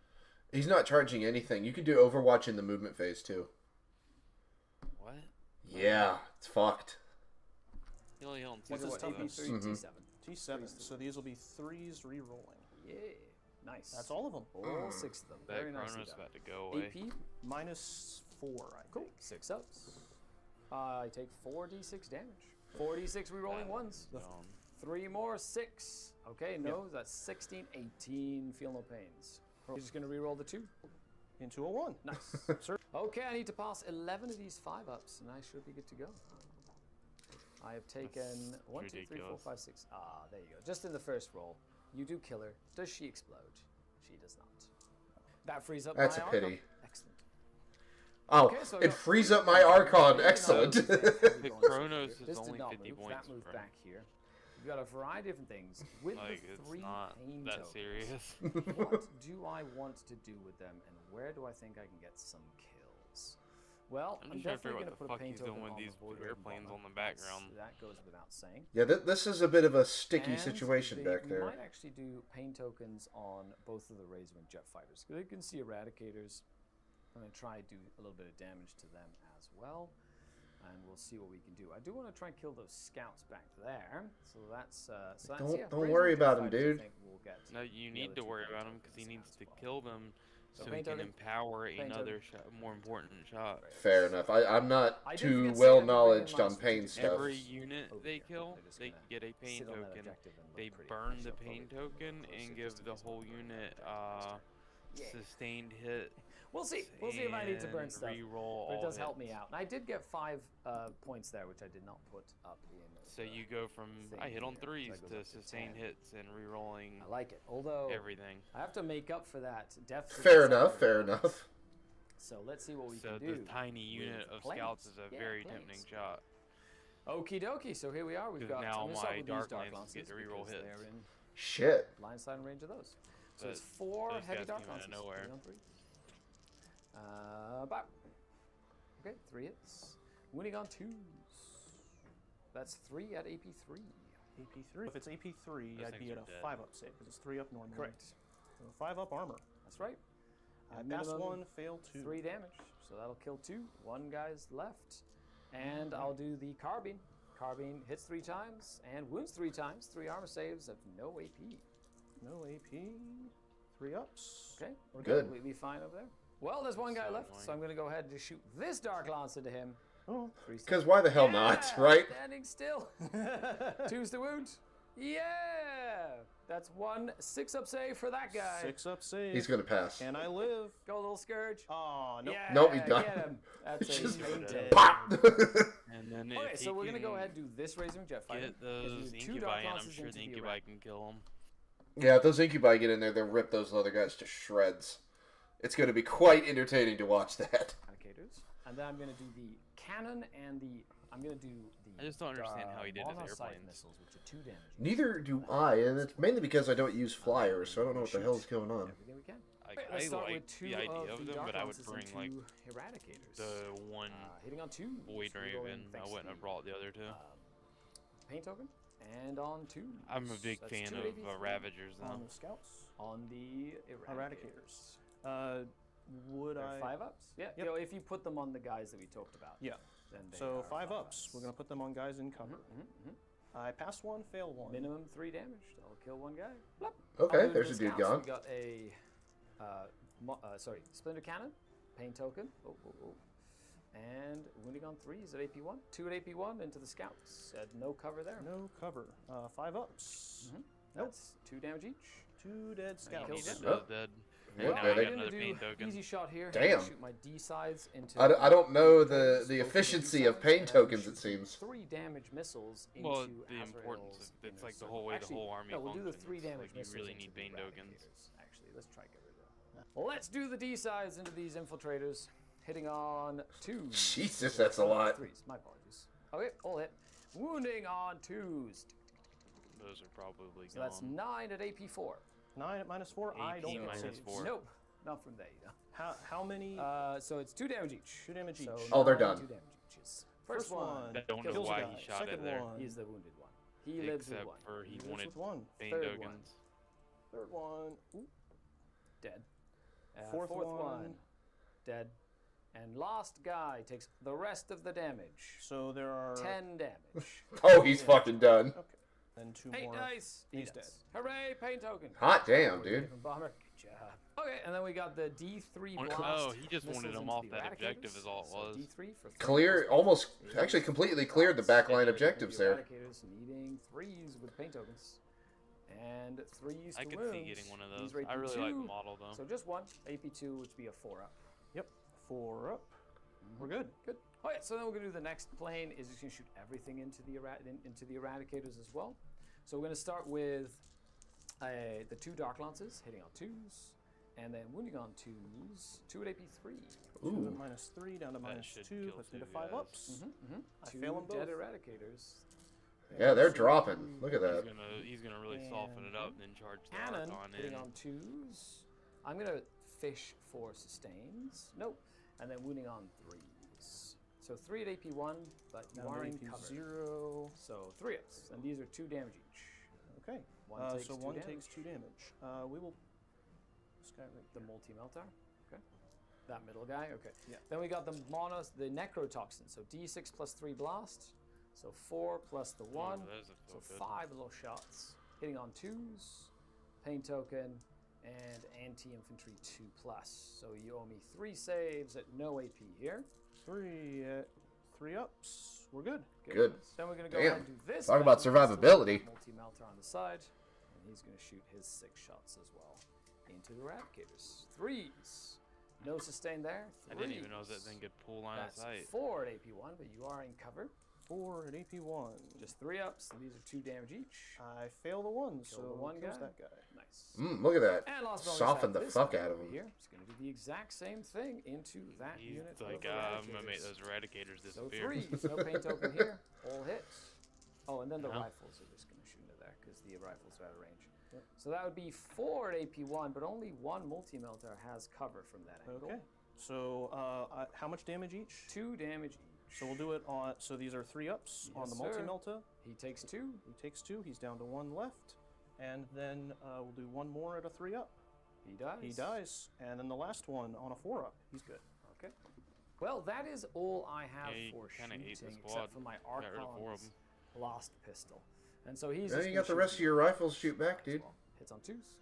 He's not charging anything. You can do Overwatch in the movement phase, too. What? Yeah, it's fucked. He only held These are what, two. AP3, Mhm. T7. T7. So these will be 3s re-rolling. Yeah, nice. That's all of them. All 6 of them. That Very nicely Kronos done. about to go away. AP, -4, I think. cool. 6 ups. I take 4d6 damage. 4d6 rerolling ones. Um, 3 more, 6. Okay, no, that's 16, 18. Feel no pains. You're just gonna reroll the 2. Into a 1. Nice. Sir. Okay, I need to pass 11 of these 5 ups, and I should be good to go. I have taken That's 1, 2, 3, 4, ridiculous. 5, 6. Ah, there you go. Just in the first roll, you do kill her. Does she explode? She does not. That frees up That's my a pity. Archon. Excellent. Oh, Okay, so I it got frees 3 up my Archon. Really Excellent. nice. The Going Kronos here. is This did only not 50 move. points That moved from- back here. You've got a variety of different things. With like, the it's 3 not pain that tokens, serious. what do I want to do with them, and where do I think I can get some kills? Well, I'm I'm just trying to definitely figure out going what to the put a fuck pain he's token doing with on these the Void airplanes Raven on the bomber. background. That goes without saying. Yeah, this is a bit of a sticky And situation back we there. might actually do pain tokens on both of the Razorwing jet fighters. You can see Eradicators. I'm going to try to do a little bit of damage to them as well. And we'll see what we can do. I do want to try and kill those scouts back there. So that's Don't yeah, worry Razorwing jet about 'em, fighters, I dude. think we'll get No, you the need other to 2 worry pain about him because tokens he needs as to well. kill them So paint he can token, empower paint another shot, more important shot. Fair enough. I'm not I did too forget to say well I did bring in knowledged my on pain strategic stuff. Every unit over they here. kill, They're just they gonna get a pain sit on that token. objective and look They pretty. burn Actually, the I'll pain probably token closer and just give in the case I whole don't get unit Yeah. sustained hit. We'll see. We'll see if I need to burn and stuff. Reroll But it all does help me hits. out. And I did get 5 points there, which I did not put up in. So you go from I hit on here. threes That goes to up to sustained 10. hits and rerolling I like it. Although everything. I have to make up for that death. Fair enough. Fair enough. So let's see what we So can the do. tiny unit with of scouts planes. is a Yeah, very planes. tempting shot. Okie dokie. So here we are. We've 'Cause got. now I'm gonna start my with dark these dark lances lances get to reroll because hits. they're in Shit. line side and range of those. So But it's 4 those heavy guys dark came out of lances. nowhere. 3 on 3. About. Okay, 3 hits. Winning on 2s. That's 3 at AP3. AP3. If it's AP3, Those I'd be things at are a dead. 5-up save because it's 3 up normally. Correct. So 5 up armor. That's right. I And pass minimum 1, fail 2. 3 damage. So that'll kill 2. 1 guy's left. And I'll do the carbine. Carbine hits 3 times and wounds 3 times. 3 armor saves of no AP. No AP. 3 ups. Okay, we're Good. completely fine over there. Well, there's 1 guy so left, so I'm going to go ahead and just shoot this Dark Lance into him. Oh. 3 Because why the hell not, right? Standing still. 2's the wound. Yeah! That's 1 6-up save for that guy. 6-up save. He's gonna pass. And I live. Go, little Scourge. Oh, nope. Yeah, Nope, he's done. get him. That's a Just pain dead. token. Pop! And then Okay, if so he we're gonna go can ahead and do this Razor Jet Fighter. get those do 2 incubi Dark in, I'm Lances sure into the the incubi rack. can kill them. Yeah, if those incubi get in there, they'll rip those other guys to shreds. It's going to be quite entertaining to watch that. Eradicators. And then I'm gonna do the cannon and the. I'm gonna do the. I just don't understand how he did his monocyte airplanes. missiles, which are 2 damage. Neither do I, and it's mainly because I don't use flyers, so I don't know what the hell's going on. Everything we can. I Let's start like with 2 the idea of of the them, Dark but I would Lances bring and like 2 Eradicators. the one Hitting on 2. Void Raven. I wouldn't have brought the other two. Paint token. And on 2. I'm a big That's fan 2 of AP3 Ravagers On though. the scouts. On the Eradicators. Would They're I? 5 ups? Yeah, Yep. you know, if you put them on the guys that we talked about. Yeah. Then they So are 5 ups. We're going to put them on guys in cover. I pass 1, fail 1. Minimum 3 damage. I'll kill 1 guy. Blop. Okay, I'll do there's the a dude scouts. gone. We got a, Splinter Cannon, Pain Token, and wounding on 3s at AP1. 2 at AP1 into the scouts. No cover there. No cover. 5 ups. That's 2 damage each. 2 dead Kill He scouts. them. just is dead. And What now the I heck? got I'm another gonna pain do token. easy shot here. Damn. Shoot my D sides into. I don't know the Both of efficiency D of pain sides, and tokens, shoot it seems. 3 damage missiles into Well, the importance Azrael's of it's inner like the circle. whole way Actually, the whole army no, we'll do the functions. 3 damage Like you missiles really into need the pain tokens. Eradicators. Actually, let's try get rid of that. Well, let's do the D sides into these infiltrators. Hitting on 2s. Jesus, that's a lot. 3s. My apologies. Okay, all hit. Wounding on 2s. Those are probably So that's gone. 9 at AP4. 9 at -4. I don't AP know. minus 4. Nope, not from there. You know. How many? So it's 2 damage each. 2 damage each. So Oh, they're 9, done. 2 damage each. First one. I don't know kills a why guy. he shot Second it there. one. He's the wounded one. He lives with Except 1. for he Lives wanted with 1. pain Third tokens. one. Third one. Ooh. Dead. Fourth Fourth one. one. Dead. And last guy takes the rest of the damage. So there are 10 damage. Oh, he's fucking done. Okay. Then 2 8 more. dice. He's 8 dead. dice. Hooray, pain token. Hot damn, Void dude. Raven Bomber. Good job. Okay, and then we got the D3 Oh, blast. he just wanted missiles him into off the that objective Eradicators. is all it So was. D3 for 3 Clear, plus almost, 8. actually completely cleared the backline objectives there. Eradicators needing 3s with paint tokens. And 3s to I could wounds. see getting one of These those. are I really like the AP2. model though. So just 1. AP2, which would be a 4 up. Yep. 4 up. We're good. Good. All right, so then we're going to do the next plane is just going to shoot everything into the Eradicators as well. So we're going to start with the 2 Dark Lances hitting on 2s, and then wounding on 2s, 2 at AP3. 2 Ooh. at -3 down to That should -2. kill Puts me to 2 5 guys. ups. I 2 fail them dead both. Eradicators. Yeah, they're dropping. Look at that. He's gonna really soften it up and then charge the Cannon Archon hitting in. on 2s. I'm going to fish for sustains. Nope. And then wounding on 3s. So 3 at AP1, but you Down are to in AP cover. 0. So 3 ups, and these are 2 damage each. Okay. One takes so 2 one damage. takes 2 damage. We will. This guy right The here. multi-melter. Okay. That middle guy. Okay. Yeah. Then we got the necrotoxin. So D6 plus 3 blast. So 4 plus the 1. those are So so good. 5 little shots. Hitting on 2s. Pain token. And anti-infantry 2+. So you owe me 3 saves at no AP here. 3 ups. We're good. Good. Then we're going to go Damn. ahead and do this. Talk about survivability. Multi-melter on the side. And he's going to shoot his 6 shots as well. Into the Eradicators. 3s. No sustain there. I didn't even know that thing could pull line of That's sight. 4 at AP1, but you are in cover. 4 at AP1. Just 3 ups, and these are 2 damage each. I fail the 1, so the one kills guy. that guy. Nice. Look at that. And last bonus Soften the this fuck guy out of over him. Here. He's going to do the exact same thing into that He's unit. like, of I'm gonna make Eradicators. those eradicators So disappear. 3s, no pain token here. All hits. Oh, and then the rifles are just going to shoot into there because the rifles are out of range. Yep. So that would be 4 at AP1, but only 1 multi-melter has cover from that angle. Okay. So, how much damage each? 2 damage each. So we'll do it on. So these are 3 ups on Yes, the sir. multi-melta. He takes 2. He takes 2. He's down to 1 left, and then we'll do 1 more at a 3 up. He dies. He dies, and then the last one on a 4 up. He's good. Okay. Well, that is all I have Yeah, you for kinda ate the shooting, squad. except for my Got rid of 4 of Archon's Lost Pistol. And so he's Then just you gonna got the shoot rest of your rifles shoot back, as dude. well. Hits on 2s.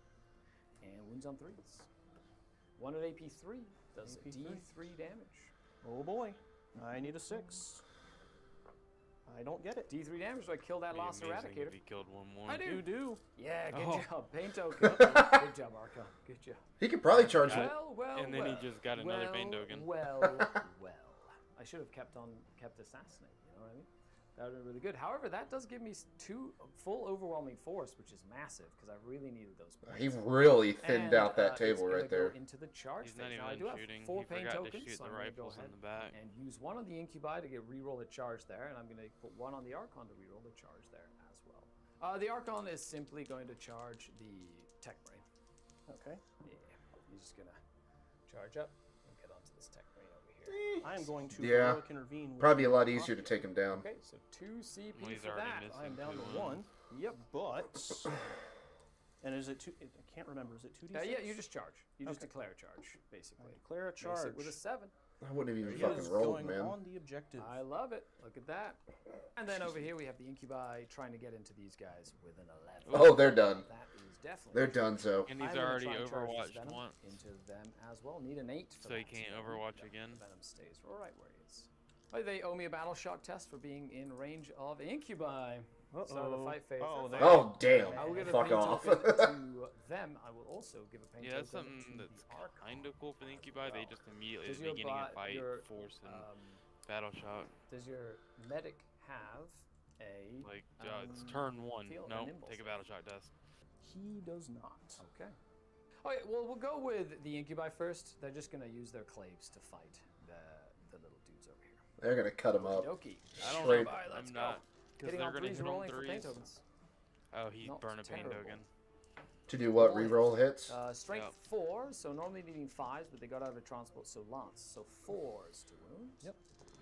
And wounds on 3s. 1 at AP3 does AP3. D3 damage. Oh boy, I need a 6. I don't get it. D3 damage, so I kill that Be lost amazing Eradicator. if he killed one more. I do. You do. Yeah, good Oh. job. Pain token. Good job, Archon. Good job. He could probably charge me. Well, And then he just got another pain token. Well. I should have kept assassinate. You know what I mean? That would have been really good. However, that does give me 2 full overwhelming force, which is massive because I really needed those points. He really thinned And, out that it's table gonna right there. Go into the charge He's not phase. even Now, I do have shooting. 4 He pain forgot to tokens, shoot so the I'm going to go rifles in ahead the back. and use 1 on the Incubi to get reroll the charge there, and I'm going to put 1 on the Archon to reroll the charge there as well. The Archon is simply going to charge the Tech Brain. Okay. Yeah, he's just going to charge up and get onto this Tech Brain over here. I am going to Yeah. heroic intervene. With Probably a lot the easier to rocket. take him down. Okay, so 2 CP Well, he's for already that. missing. I am down to 2-1. 1. Yep. But. And is it 2? I can't remember. Is it 2d6? Yeah, you just charge. You just Okay. declare a charge, basically. Declare a Base charge. it with a 7. I wouldn't have even He fucking is rolled, going man. on the objective. I love it. Look at that. And then over here we have the Incubi trying to get into these guys with an 11. Oh, they're done. That is definitely. They're done, so. And he's I'm gonna already try and charge this overwatched Venom once. into them as well. Need an 8 for So he that. can't No, overwatch no, again? Venom stays right where he is. Oh, they owe me a battle shock test for being in range of Incubi. So the fight phase. Oh, they're they- Oh, damn. I will give a Fuck pain off. token to them. I will also give a pain Yeah, that's token something to that's the Archon. kind of cool for the Incubi. They just immediately at Does the your beginning of bot- fight your, force and um, battle shock. Does your medic have a Like it's turn 1. feel No, nimble take a save? battle shock test. He does not. Okay. Okay, well, we'll go with the Incubi first. They're just going to use their claves to fight the little dudes over here. They're gonna cut him up. Okie. I don't Straight. know. Alright, let's I'm go. not. Because Hitting they're on going to 3s hit on rolling for pain 3s. tokens. Oh, he Not burned a pain terrible. token. To do what? Rolling. Reroll hits? Strength Yep. 4, so normally needing 5s, but they got out of transport, so lance. So 4s to wound. Yep.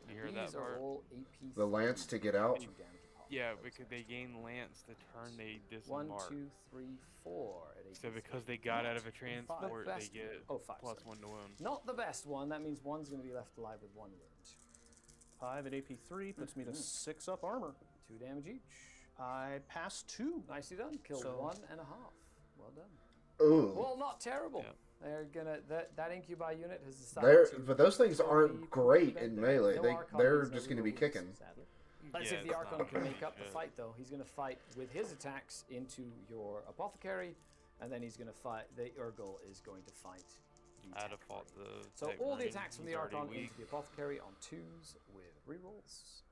You hear These that are part? all AP. The lance to get out? 2 damage a pop. Yeah, because they gain lance the turn they 1, disembark. 2, 3, 4 at AP. So because they got out of a transport, they best get one. Oh, 5, plus sorry. 1 to wound. Not the best one. That means 1's going to be left alive with 1 wound. 5 at AP3 puts me to 6 up armor. 2 damage each. I pass 2. Nicely done. Killed So- 1.5. Well done. Ooh. Well, not terrible. Yep. They're gonna that Incubi unit has They're, decided to. but those things aren't fully great prevent in their- melee. no They, Archon they're needs no just going to be reroll kicking. wounds, sadly. Let's Yeah, see if the it's Archon not can really make up the shit. fight, though. He's going to fight with his attacks into your apothecary, and then he's going to fight. The Urgle is going to fight. The I Tech default Marine. the. So Tech all the Marine, attacks from the he's already Archon weak. into the apothecary on 2s with rerolls,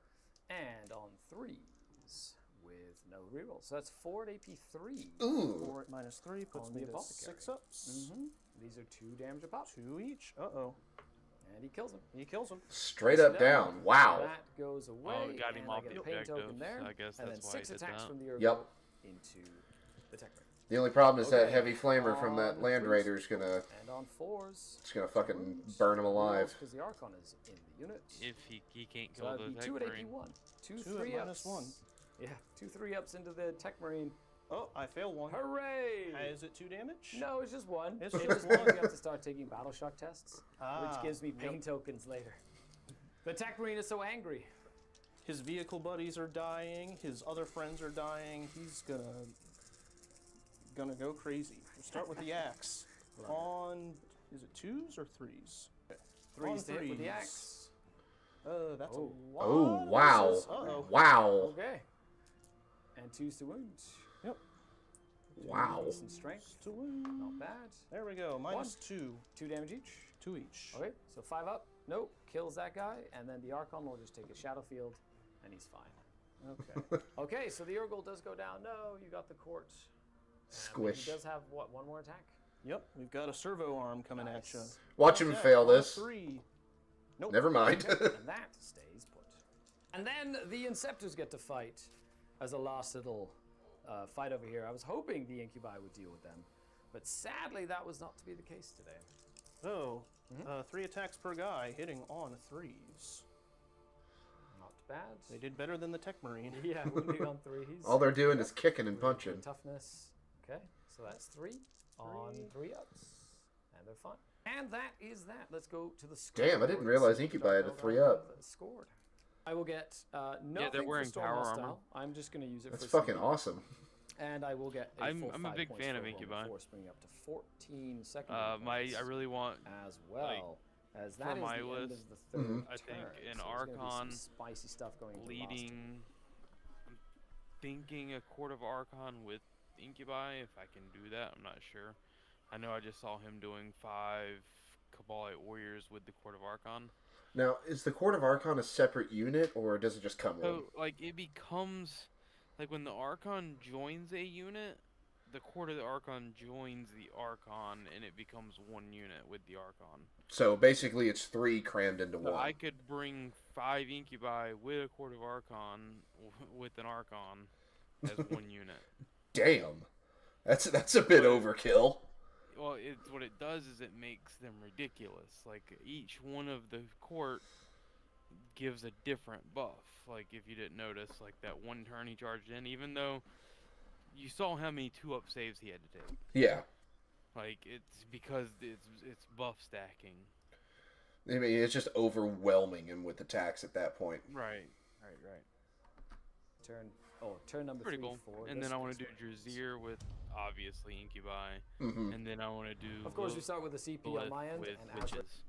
and on 3s with no rerolls. So that's 4 at AP3. Ooh. 4 at minus 3 puts On me the to apothecary. 6 ups. These are 2 damage a pop, 2 each. Uh-oh. and he kills him. He kills him. Straight up down. Wow. That goes away. got him and off I get the a pain token objectives, there. I guess and that's then why he 6 did attacks that. from the Urgle Yep. into the Tech Marine. The only problem is that Okay. heavy flamer from that On Land 3s. Raider's gonna And on 4s. it's gonna fucking burn him alive. Because the Archon is in the unit. If he can't So kill that'd the be Tech 2 at Marine. AP1. 2 2 at 3 minus ups. 1. Yeah, 2 3 ups into the Tech Marine. Oh, I fail 1. Hooray! Is it 2 damage? No, it's just 1. It's It just just means one. you have to start taking battle shock tests, Ah, which gives me pain yep. tokens later. The Tech Marine is so angry. His vehicle buddies are dying. His other friends are dying. He's gonna go crazy. We'll start with the axe. On Is it 2s or 3s? Threes to hit with the threes. axe. That's Oh. a lot. Oh, of wow. misses. Uh-oh. Wow. Okay. And 2s to wound. Yep. Wow. Decent strength. To wound. Not bad. There we go. -2. 2 damage each. 2 each. Okay, so 5 up. Nope, kills that guy, and then the Archon will just take a Shadow Field, and he's fine. Okay. Okay, so the Urgle does go down. No, you got the Court. Squish. He does have, what, 1 more attack? Yep, we've got a servo arm coming at you. Nice. Watch him fail this. 3. Nope. Never mind. Okay, and that stays put. And then the Inceptors get to fight as a last little fight over here. I was hoping the Incubi would deal with them, but sadly that was not to be the case today. So, 3 attacks per guy, hitting on 3s. Not bad. They did better than the Tech Marine. Yeah, wounding on 3s. All they're doing is kicking and Really punching. good toughness. Okay, so that's 3 on 3 ups, and they're fine. And that is that. Let's go to the score. Damn, I didn't realize Incubi had a 3-up. Scored. I will get nothing wearing for Storm power Hostile. armor. I'm just going to use it That's for fucking CP. awesome. And I will get a I'm full a 5 big points fan for of Roman Incubi. Force, bringing up to 14 second. I really want as well. As that for is my the end list, of the third I think turn, an so there's gonna be some Archon spicy stuff going into the last turn. leading. I'm thinking a Court of Archon with Incubi, if I can do that. I'm not sure. I know I just saw him doing 5 Cabalite Warriors with the Court of Archon. Now, is the Court of Archon a separate unit, or does it just come in? So, like, it becomes, like, when the Archon joins a unit, the Court of the Archon joins the Archon, and it becomes 1 unit with the Archon. So basically, it's 3 crammed into So 1. I could bring 5 Incubi with a Court of Archon, with an Archon, as 1 unit. Damn, that's a bit overkill. Well, it's what it does is it makes them ridiculous. Like, each one of the court gives a different buff. Like, if you didn't notice, like that one turn he charged in, even though you saw how many 2-up saves he had to take. Yeah, Like, it's because it's buff stacking. I mean, it's just overwhelming him with attacks at that point. Right. Turn number Pretty 3, cool. 4. And this then I want to do next one. Drazier with, obviously, Incubi. Mm-hmm. And then I want to do... Of course, we start with the CP on Lilith my end, with and Azra. witches.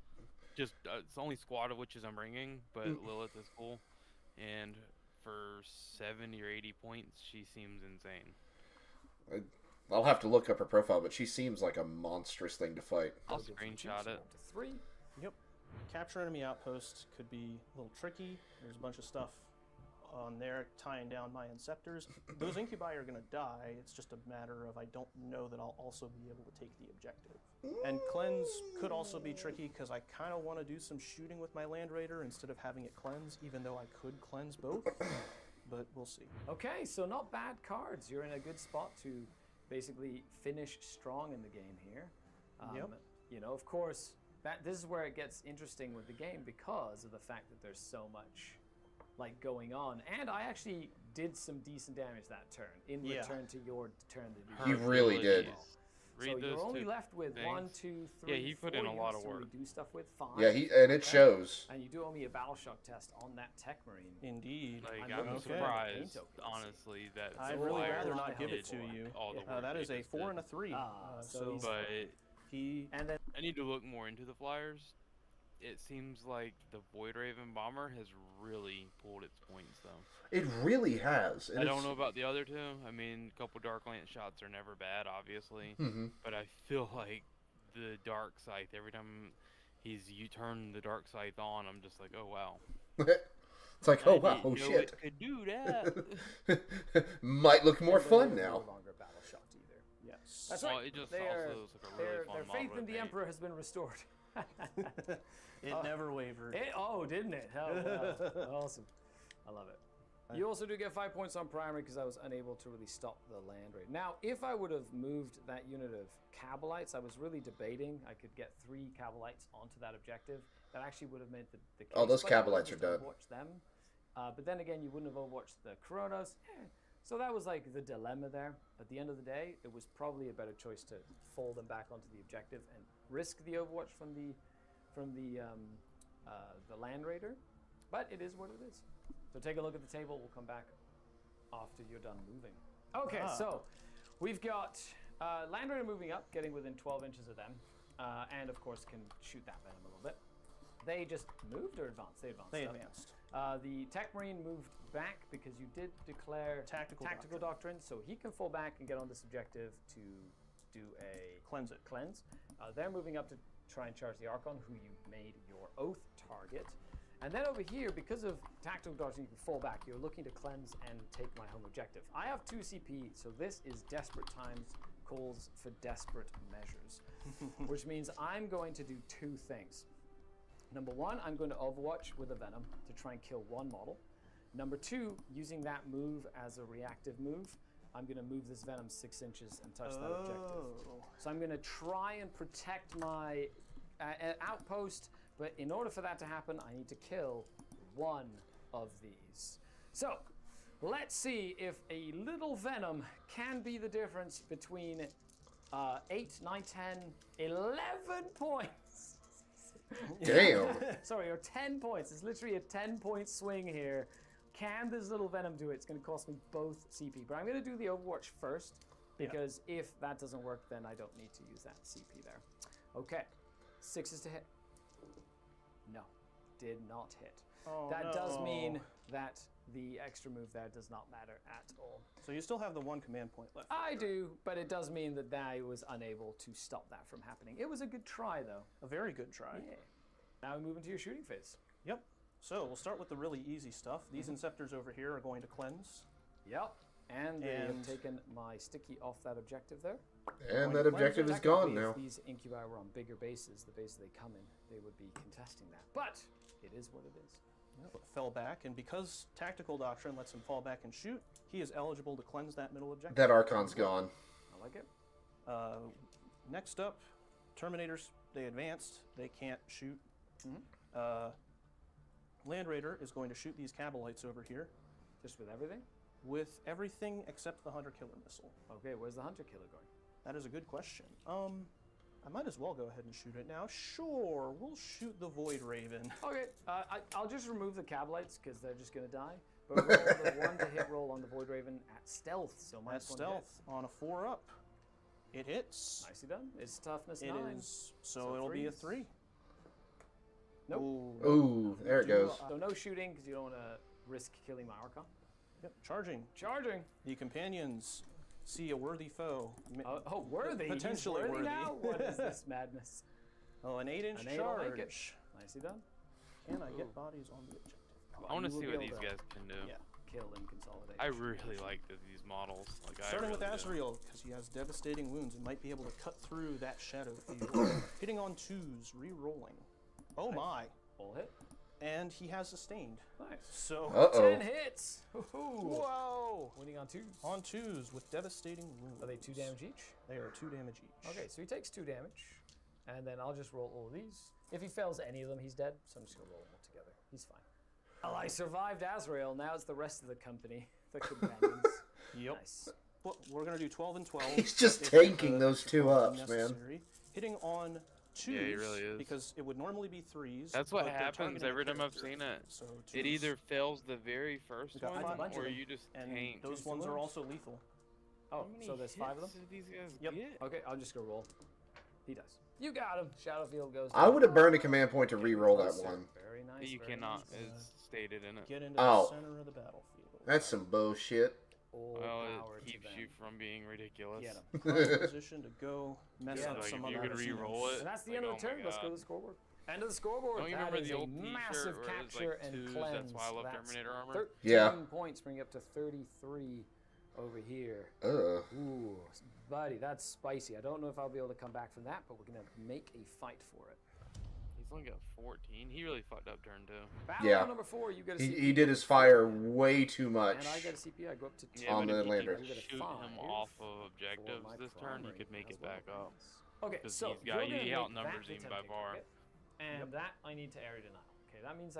Just it's only squad of witches I'm bringing, but Lilith is cool, and for 70 or 80 points, she seems insane. I'll have to look up her profile, but she seems like a monstrous thing to fight. I'll That'll give you two, screenshot so it. up to 3. Yep. Capture enemy outpost could be a little tricky. There's a bunch of stuff on there tying down my Inceptors. Those Incubi are going to die. It's just a matter of I don't know that I'll also be able to take the objective. And Cleanse could also be tricky because I kind of want to do some shooting with my Land Raider instead of having it cleanse, even though I could cleanse both. But we'll see. Okay, so not bad cards. You're in a good spot to basically finish strong in the game here. Yep. You know, of course, this is where it gets interesting with the game because of the fact that there's so much like going on. And I actually did some decent damage that turn in return to your turn that You really did. So you're only left with things. 1, 2, 3, Yeah, he put 4 in a lot units of to really work. do stuff with 5. Yeah, and it shows. And you do owe me a battle shock test on that Tech Marine. Indeed. Like, I'm I'm looking for surprised, paint tokens. honestly, that I'd So really why rather are not they give it held to for? you. all the work That they is a just 4 did. and a 3. So he's- But he And then I need to look more into the flyers. It seems like the Void Raven Bomber has really pulled its points, though. It really has. And I don't it's- know about the other two. I mean, a couple Dark Lance shots are never bad, obviously. Mhm. But I feel like the Dark Scythe, every time you turn the Dark Scythe on, I'm just like, oh, wow. It's like, oh I wow, didn't oh know shit. It could do that. Might look more they're fun no now. longer battle shocked either. yes. That's Well, right. it just Their- also looks like a really fun their model faith to in the paint. Emperor has been restored. It never wavered. Didn't it? Oh, wow. Awesome. I love it. You also do get 5 points on primary because I was unable to really stop the land raid. Now, if I would have moved that unit of Cabalites, I was really debating. I could get 3 Cabalites onto that objective. That actually would have meant the Oh, those case fight, I would have Cabalites are just done. Overwatched them. But then again, you wouldn't have overwatched the Coronas. So that was like the dilemma there. At the end of the day, it was probably a better choice to fold them back onto the objective and risk the overwatch from the Land Raider. But it is what it is. So take a look at the table. We'll come back after you're done moving. Okay, so we've got Land Raider moving up, getting within 12 inches of them. and of course can shoot that venom a little bit. They just moved or advanced? They advanced. They so, advanced. the Tech Marine moved back because you did declare Tactical doctrine, so he can fall back and get on this objective to do a Cleanse it. cleanse. They're moving up to try and charge the Archon, who you made your oath target. And then over here, because of tactical doctrine, you can fall back. You're looking to cleanse and take my home objective. I have 2 CP, so this is desperate times calls for desperate measures, which means I'm going to do 2 things. Number 1, I'm going to Overwatch with a Venom to try and kill 1 model. Number 2, using that move as a reactive move, I'm going to move this Venom 6 inches and touch that objective. So I'm going to try and protect my outpost, but in order for that to happen, I need to kill 1 of these. So let's see if a little Venom can be the difference between 8, 9, 10, 11 points. Damn. Sorry, or 10 points. It's literally a 10-point swing here. Can this little Venom do it? It's going to cost me both CP. But I'm going to do the Overwatch first, because if that doesn't work, then I don't need to use that CP there. Okay, 6 is to hit. No, did not hit. Oh, that does mean that the extra move there does not matter at all. So you still have the 1 command point left. I do, but it does mean that I was unable to stop that from happening. It was a good try, though. A very good try. Yeah. Now we move into your shooting phase. Yep. So we'll start with the really easy stuff. These Inceptors over here are going to cleanse. Yep. And they have And- taken my sticky off that objective there. And that objective is gone now. If these incubi were on bigger bases, the base they come in, they would be contesting that. But it is what it is. Yep. Fell back, and because Tactical Doctrine lets him fall back and shoot, he is eligible to cleanse that middle objective. That Archon's gone. I like it. Next up, Terminators, they advanced. They can't shoot. Land Raider is going to shoot these Cabalites over here Just with everything? with everything except the Hunter-Killer missile. Okay, where's the Hunter Killer going? That is a good question. I might as well go ahead and shoot it now. Sure, we'll shoot the Void Raven. Okay, I'll just remove the Cabalites because they're just going to die. But roll the 1 to hit roll on the Void Raven at stealth. So At -1 to hit. stealth on a 4-up. It hits. Nicely done. It's toughness It 9. is, so it'll be a 3. Nope. Ooh, there it goes. So no shooting because you don't want to risk killing my Archon. Yep, charging. Charging. The companions see a worthy foe. Worthy. He's Potentially worthy. now? What is this madness? Oh, an 8-inch An 8 will make it. charge. Nicely done. Can I get bodies on the objective? I want to You will see be what able these to- guys can do. Yeah, kill and consolidate. I really like these models. Like, Starting I with really do. Azrael, because he has devastating wounds and might be able to cut through that shadow field. Hitting on 2s, re-rolling. Oh my. Full hit. And he has sustained. Nice. So, 10 hits. Woohoo. whoa! Winning on 2s. On 2s with devastating wounds. Are they 2 damage each? They are 2 damage each. Okay, so he takes 2 damage. And then I'll just roll all of these. If he fails any of them, he's dead. So I'm just going to roll them all together. He's fine. Well, I survived Azrael. Now it's the rest of the company. The companions. Yep. Nice. Well, we're going to do 12 and 12. He's just if, tanking those 2 are ups, man. necessary. Hitting on 2s. Yeah, he really is. Because it would normally be 3s. That's what but they're happens targeting every a time I've character. seen it. So It 2s. either fails the very first got one, a bunch of or them. you just And tank. those ones are also lethal. Oh, How many so there's 5 of them? hits did these guys Yep. get? Okay, I'll just go roll. He does. You got him. Shadowfield goes. I would have burned a command point to re-roll that one. Very nice. You very cannot, nice. as stated in it. Get into Oh. the center of the battlefield. That's some bullshit. All Well, power it to keeps them. you from being ridiculous. Get him. Prime position to go mess Yeah, up like, some if you other could machines. re-roll it. And that's the Like, end of oh the turn. my Let's go to God. the scoreboard. End of the scoreboard. Don't you That remember is the a old T-shirt massive where it was capture like and 2s? cleanse. That's why I love That's Terminator armor. 13 Yeah. points, bring up to 33 over here. Ugh. Ooh, buddy, that's spicy. I don't know if I'll be able to come back from that, but we're gonna make a fight for it. He's only got 14. He really fucked up turn 2. Battle Yeah. round number 4. You get a CP. He did his fire way too much. And I get a CP. I go up to 2. Yeah, On but the if you lander. can You get a shoot 5 him off of for objectives my this turn, you primary could make as it well. back up. Okay, 'Cause so he's got- you're he gonna make outnumbers that him the by tempting far. target, and that I need to area denial. Okay, that means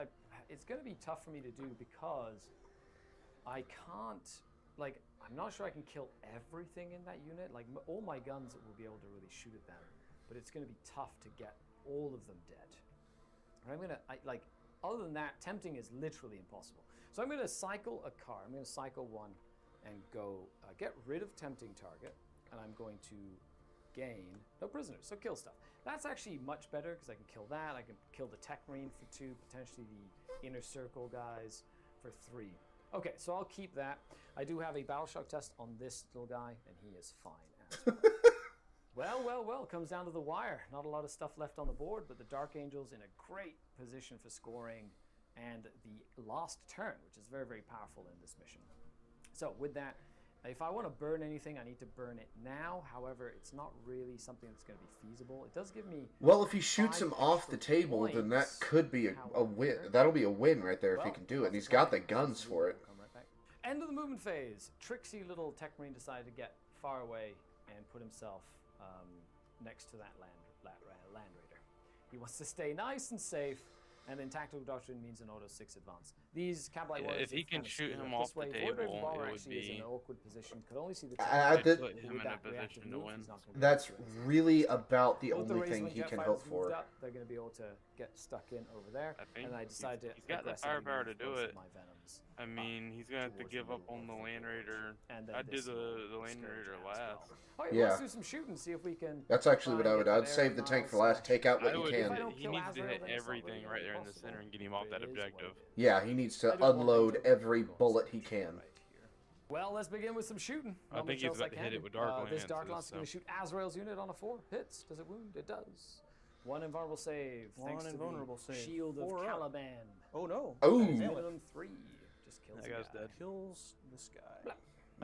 it's going to be tough for me to do because I can't, like, I'm not sure I can kill everything in that unit. Like, all my guns will be able to really shoot at them, but it's going to be tough to get all of them dead. And I'm going to, other than that, tempting is literally impossible. So I'm going to cycle a car. I'm going to cycle 1 and go get rid of tempting target, and I'm going to gain no prisoners, so kill stuff. That's actually much better because I can kill that. I can kill the Tech Marine for 2, potentially the Inner Circle guys for 3. Okay, so I'll keep that. I do have a Battle Shock test on this little guy, and he is fine as well. Well, comes down to the wire. Not a lot of stuff left on the board, but the Dark Angel's in a great position for scoring, and the last turn, which is very, very powerful in this mission. So with that, if I want to burn anything, I need to burn it now. However, it's not really something that's going to be feasible. It does give me... Well, if he shoots 5 him off the extra table, then that points. could be a win. However- That'll be a win right there if he Well, can do it. And that's he's got the fine. guns for it. Come right back. End of the movement phase. Tricksy little Tech Marine decided to get far away and put himself next to that land raider. He wants to stay nice and safe, and then Tactical Doctrine means an auto 6 advance. These Cablite warriors, if he they've can kinda shoot screwed him up off this way. the Void Raven table, Bomber it would actually is in be- an awkward position. Could only see the I I'd did- put him with in a that reactive position to move, win. he's not gonna be That's able to do it. really about the Both the only thing Razorwing he jet can fighters hope moved for. up. They're going to be able to get stuck in over there. I think And I decided to he's got the aggressively firepower to move do most of it. my Venoms. I mean, he's gonna have to towards give the up on the middle of Land the board. Raider. And then I did this the will Land scourge Raider now as well. last. Oh, yeah, Yeah. let's do some shooting, see if we can. That's actually what try I and would. get I'd that save the air tank for miles last. Take out what I you would- If I can. don't He kill needs to Azrael, hit then it's not everything really right there in the impossible, center and get him off but that it is what objective. it is. Yeah, he needs I to do want unload to every go bullet he right can. here. Well, let's begin with some shooting. I How think much he's else about I to hit can it do. with Dark This Dark Lances, Lance is going to so- shoot Azrael's unit on a 4. Hits. Does it wound? It does. 1 invulnerable save. One Thanks invulnerable to the save. Shield of 4 up. Caliban. Oh no. Oh. Minimum 3. Just kills That the guy's guy. dead. Kills this guy. Blah.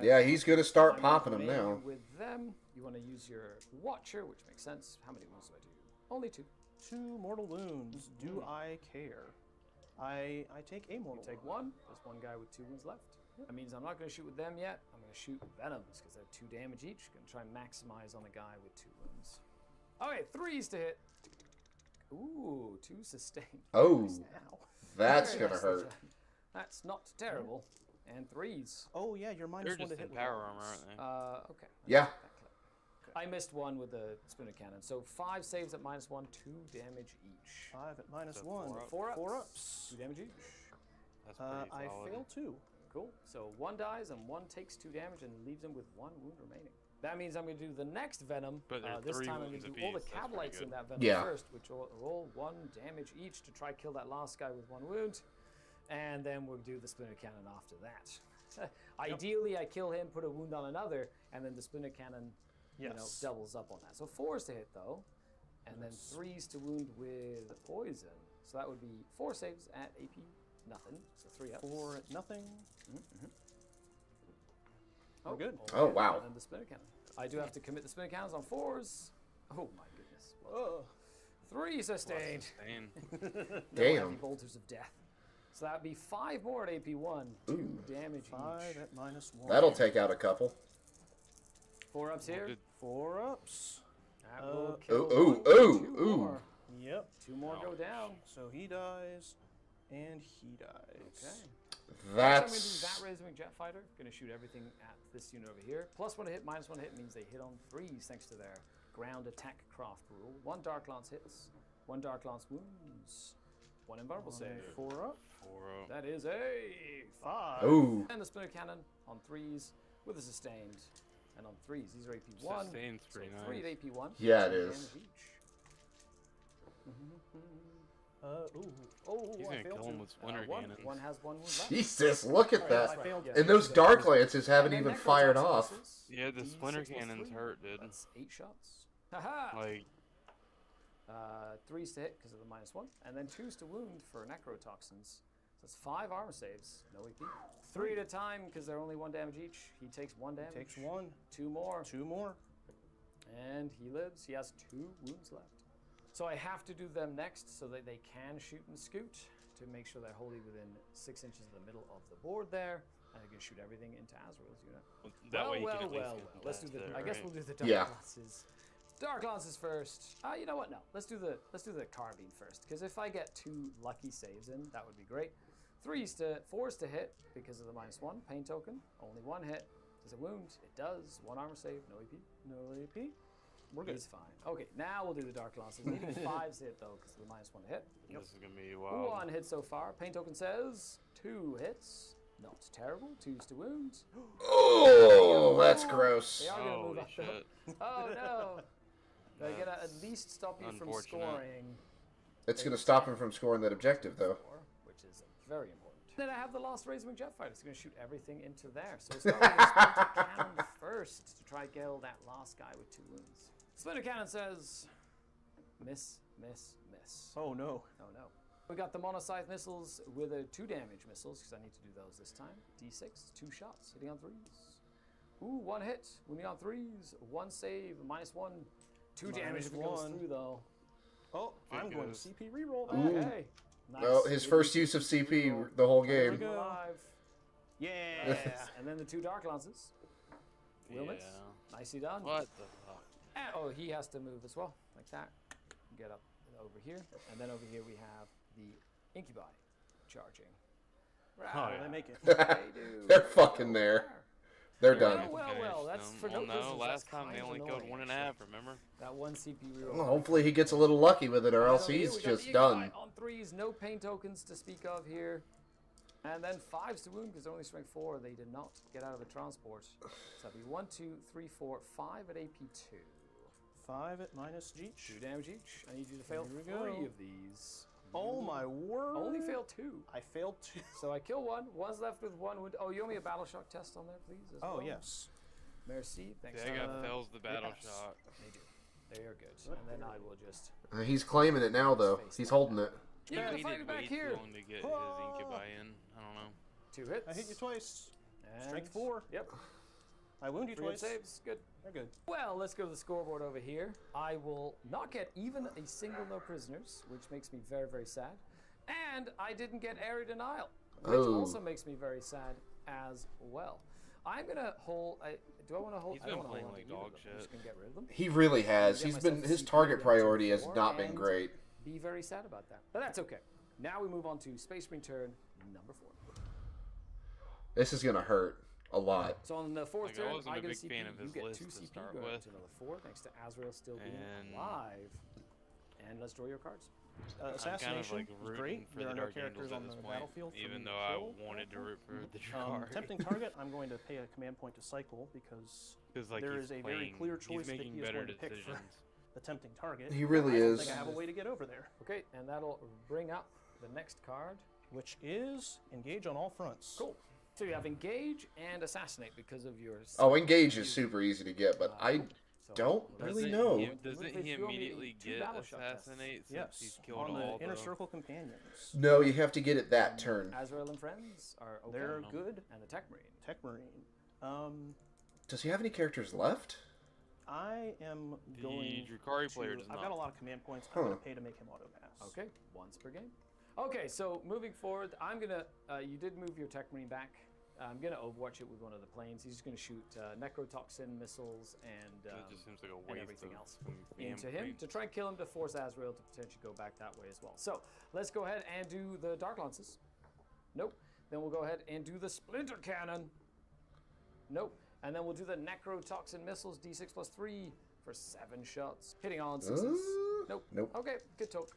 Yeah, he's gonna start I'm popping them familiar now. With them, you want to use your Watcher, which makes sense. How many wounds do I do? Only 2. 2 mortal wounds. Do I care? I take a mortal. You take 1. There's 1 guy with 2 wounds left. That means I'm not going to shoot with them yet. I'm going to shoot Venoms because they're 2 damage each. Going to try and maximize on a guy with 2 wounds. Okay, 3s to hit. Ooh, 2 sustained. Oh, Ow. that's Very gonna nicely hurt. done. That's not terrible. And 3s. Oh yeah, you're They're -1 just to in hit with power arms. armor, aren't they? Okay. Yeah. I missed 1 with the spinner cannon. So 5 saves at -1, 2 damage each. 5 at -1. So 4 ups. 4 ups. 2 damage each. That's pretty I solid. fail 2. Cool. So 1 dies and 1 takes 2 damage and leaves him with 1 wound remaining. That means I'm going to do the next Venom. But they're This 3 time I'm going wounds to do all the apiece, that's pretty Cablites in good. that Venom Yeah. first, which will roll 1 damage each to try kill that last guy with 1 wound. And then we'll do the Splinter Cannon after that. Ideally, I kill him, put a wound on another, and then the Splinter Cannon Yes. doubles up on that. So 4s to hit, though. And then 3s to wound with poison. So that would be 4 saves at AP nothing. So 3 ups. 4 at nothing. Oh, good. Oh, yeah, wow. And then the spinner cannon. I do have to commit the spinner cannons on 4s. Oh my goodness. Oh. 3 sustained. Sustain. No heavy Damn. bolters of death. So that would be 5 more at AP1. 2 Ooh. damage 5 each. at -1. That'll take out a couple. 4 ups here. Good. 4 ups. That will Uh, kill ooh, 1, ooh, 2 ooh. more. Yep. 2 more go down. So he dies, and he dies. Okay. I'm going to do That's that Razorwing Jet Fighter. Going to shoot everything at this unit over here. +1 to hit, -1 hit means they hit on 3s thanks to their ground attack craft rule. 1 Dark Lance hits, 1 Dark Lance wounds, 1 invulnerable save. 4 up. 4-0. That is a 5. ooh. And the spinner cannon on 3s with a sustained. And on 3s, these are AP1. Sustain's So pretty 3 nice. at AP1. Yeah, it 2 is. damage each. Ooh. Oh, He's I gonna failed kill him 2. with splinter One cannons. has 1 wound left. Jesus, look at I that. failed Yeah. And those Dark Lances haven't And then even Necrotoxin fired off. misses. Yeah, the D6 splinter plus cannons 3. hurt, dude. That's 8 shots. Haha! Like, 3s to hit because of the -1, and then 2s to wound for necrotoxins. So it's 5 armor saves, no EP. 3 at a time because they're only 1 damage each. He takes 1 damage. Takes 1. 2 more, 2 more. and he lives. He has 2 wounds left. So I have to do them next so that they can shoot and scoot to make sure they're wholly within 6 inches of the middle of the board there. And I can shoot everything into Azrael's unit. that way you can at least get Let's do past the. there, I guess right? we'll do the dark Yeah. lances. Dark lances first. You know what? No, let's do the carbine first. Because if I get 2 lucky saves in, that would be great. 4s to hit because of the -1 pain token. Only 1 hit. Does it wound? It does. 1 armor save. No EP. No AP. We're good. He's fine. Okay, now we'll do the dark lances. Needing 5s to hit though because of the -1 to hit. This is gonna be wild. 1 hit so far. Pain token says 2 hits. Not terrible. 2s to wound. Oh, that's gross. They are gonna move Holy up though. shit. Oh no. They're gonna at least stop you from unfortunate. scoring. It's going to stop him from scoring that objective, though. Which is very important. Then I have the last Razorwing jet fighter. It's going to shoot everything into there. So we'll start with the Splinter Cannon first to try kill that last guy with 2 wounds. Splinter Cannon says, miss, miss, miss. Oh no. Oh no. We got the monoscythe missiles with a 2 damage missiles because I need to do those this time. D6, 2 shots, hitting on 3s. Ooh, 1 hit, wounding on 3s, 1 save, -1, 2 damage if it goes -1. through though. Oh, I'm going to goes. CP reroll. Ooh. Okay. Nice. Well, his first use of CP the whole There we game. go. Alive. Yeah. Nice. And then the 2 dark lances. Will miss. Yeah. Nicely done. What the fuck? And, oh, he has to move as well, like that. Get up over here, and then over here we have the incubi charging. Oh, They make it. They do. They're fucking there. They're done. Well, that's for no no. business, Last that's time they kind only of killed annoying, 1.5. Remember? That 1 CP reroll. Well, hopefully he gets a little lucky with it, or else Over here, he's we got just the done. incubi on 3s, no pain tokens to speak of here. And then 5s to wound because they're only strength 4. They did not get out of the transport. So that'd be 1, 2, 3, 4, 5 at AP2. 5 at minus each. 2 damage each. I need you to fail Here we 3 go. of these. Oh my word. Only failed 2. I failed 2. So I kill 1. One's left with 1 wound. Oh, you owe me a battle shock test on there, please. As Oh, well. yes. Merci. Thanks. That guy fails the battle yes. shot. They do. They are good. And then I will just. He's claiming it now, though. He's holding it. You're gonna He fight did it back way here. too long to get his incubi in. I don't know. 2 hits. I hit you twice. And Strength 4. Yep. I wound you 3 twice. saves. Good. They're good. Well, let's go to the scoreboard over here. I will not get even a single no prisoners, which makes me very, very sad. And I didn't get area denial, which Oh. also makes me very sad as well. I'm gonna hold. Do I want to hold? He's I don't been want to playing hold on like to either dog of them. I'm shit. just gonna get rid of them. He really has. Get He's myself been a his CP target down to priority has 4 not been and great. Be very sad about that, but that's okay. Now we move on to Space Marine turn number 4. This is gonna hurt a lot. So on the 4th Like, I turn, wasn't I a get a big CP. fan of You his get list 2 to CP. start Going up with. to another 4, thanks to Azrael still being And- alive. And let's draw your cards. I'm kind Assassination of like is rooting great. for There the are no Dark characters Angels on at the this point, battlefield for even me though to I kill. wanted to root for the Drakar. Tempting target, I'm going to pay a command point to cycle because Because like there he's is a playing, very clear choice he's that making he is better going to pick for decisions. the tempting target. He really I don't is. think I have a way to get over there, Okay, and that'll bring up the next card. which is engage on all fronts. Cool. So you have engage and assassinate because of your. Oh, engage is super easy to get, but I So don't let's really see. know. Doesn't If he you want me immediately to get battle shot tests. assassinate since Yes, he's killed on all the inner the... circle companions. No, you have to get it that turn. Azrael and friends are okay. They're good. And the Tech Marine. Tech Marine. Does he have any characters left? I am The going Drukhari player to, does I've not. got a lot of command points. I'm going Huh. to pay to make him auto pass. Okay, once per game. Okay, so moving forward, I'm gonna. You did move your Tech Marine back. I'm gonna Overwatch it with one of the planes. He's just gonna shoot necrotoxin missiles and It just seems like a waste everything of else some into him gameplay. to try and kill him to force Azrael to potentially go back that way as well. So let's go ahead and do the Dark Lances. Nope. Then we'll go ahead and do the Splinter Cannon. Nope. And then we'll do the necrotoxin missiles, D6 plus 3 for 7 shots, hitting on 6s. Nope. Nope. Okay, good talk.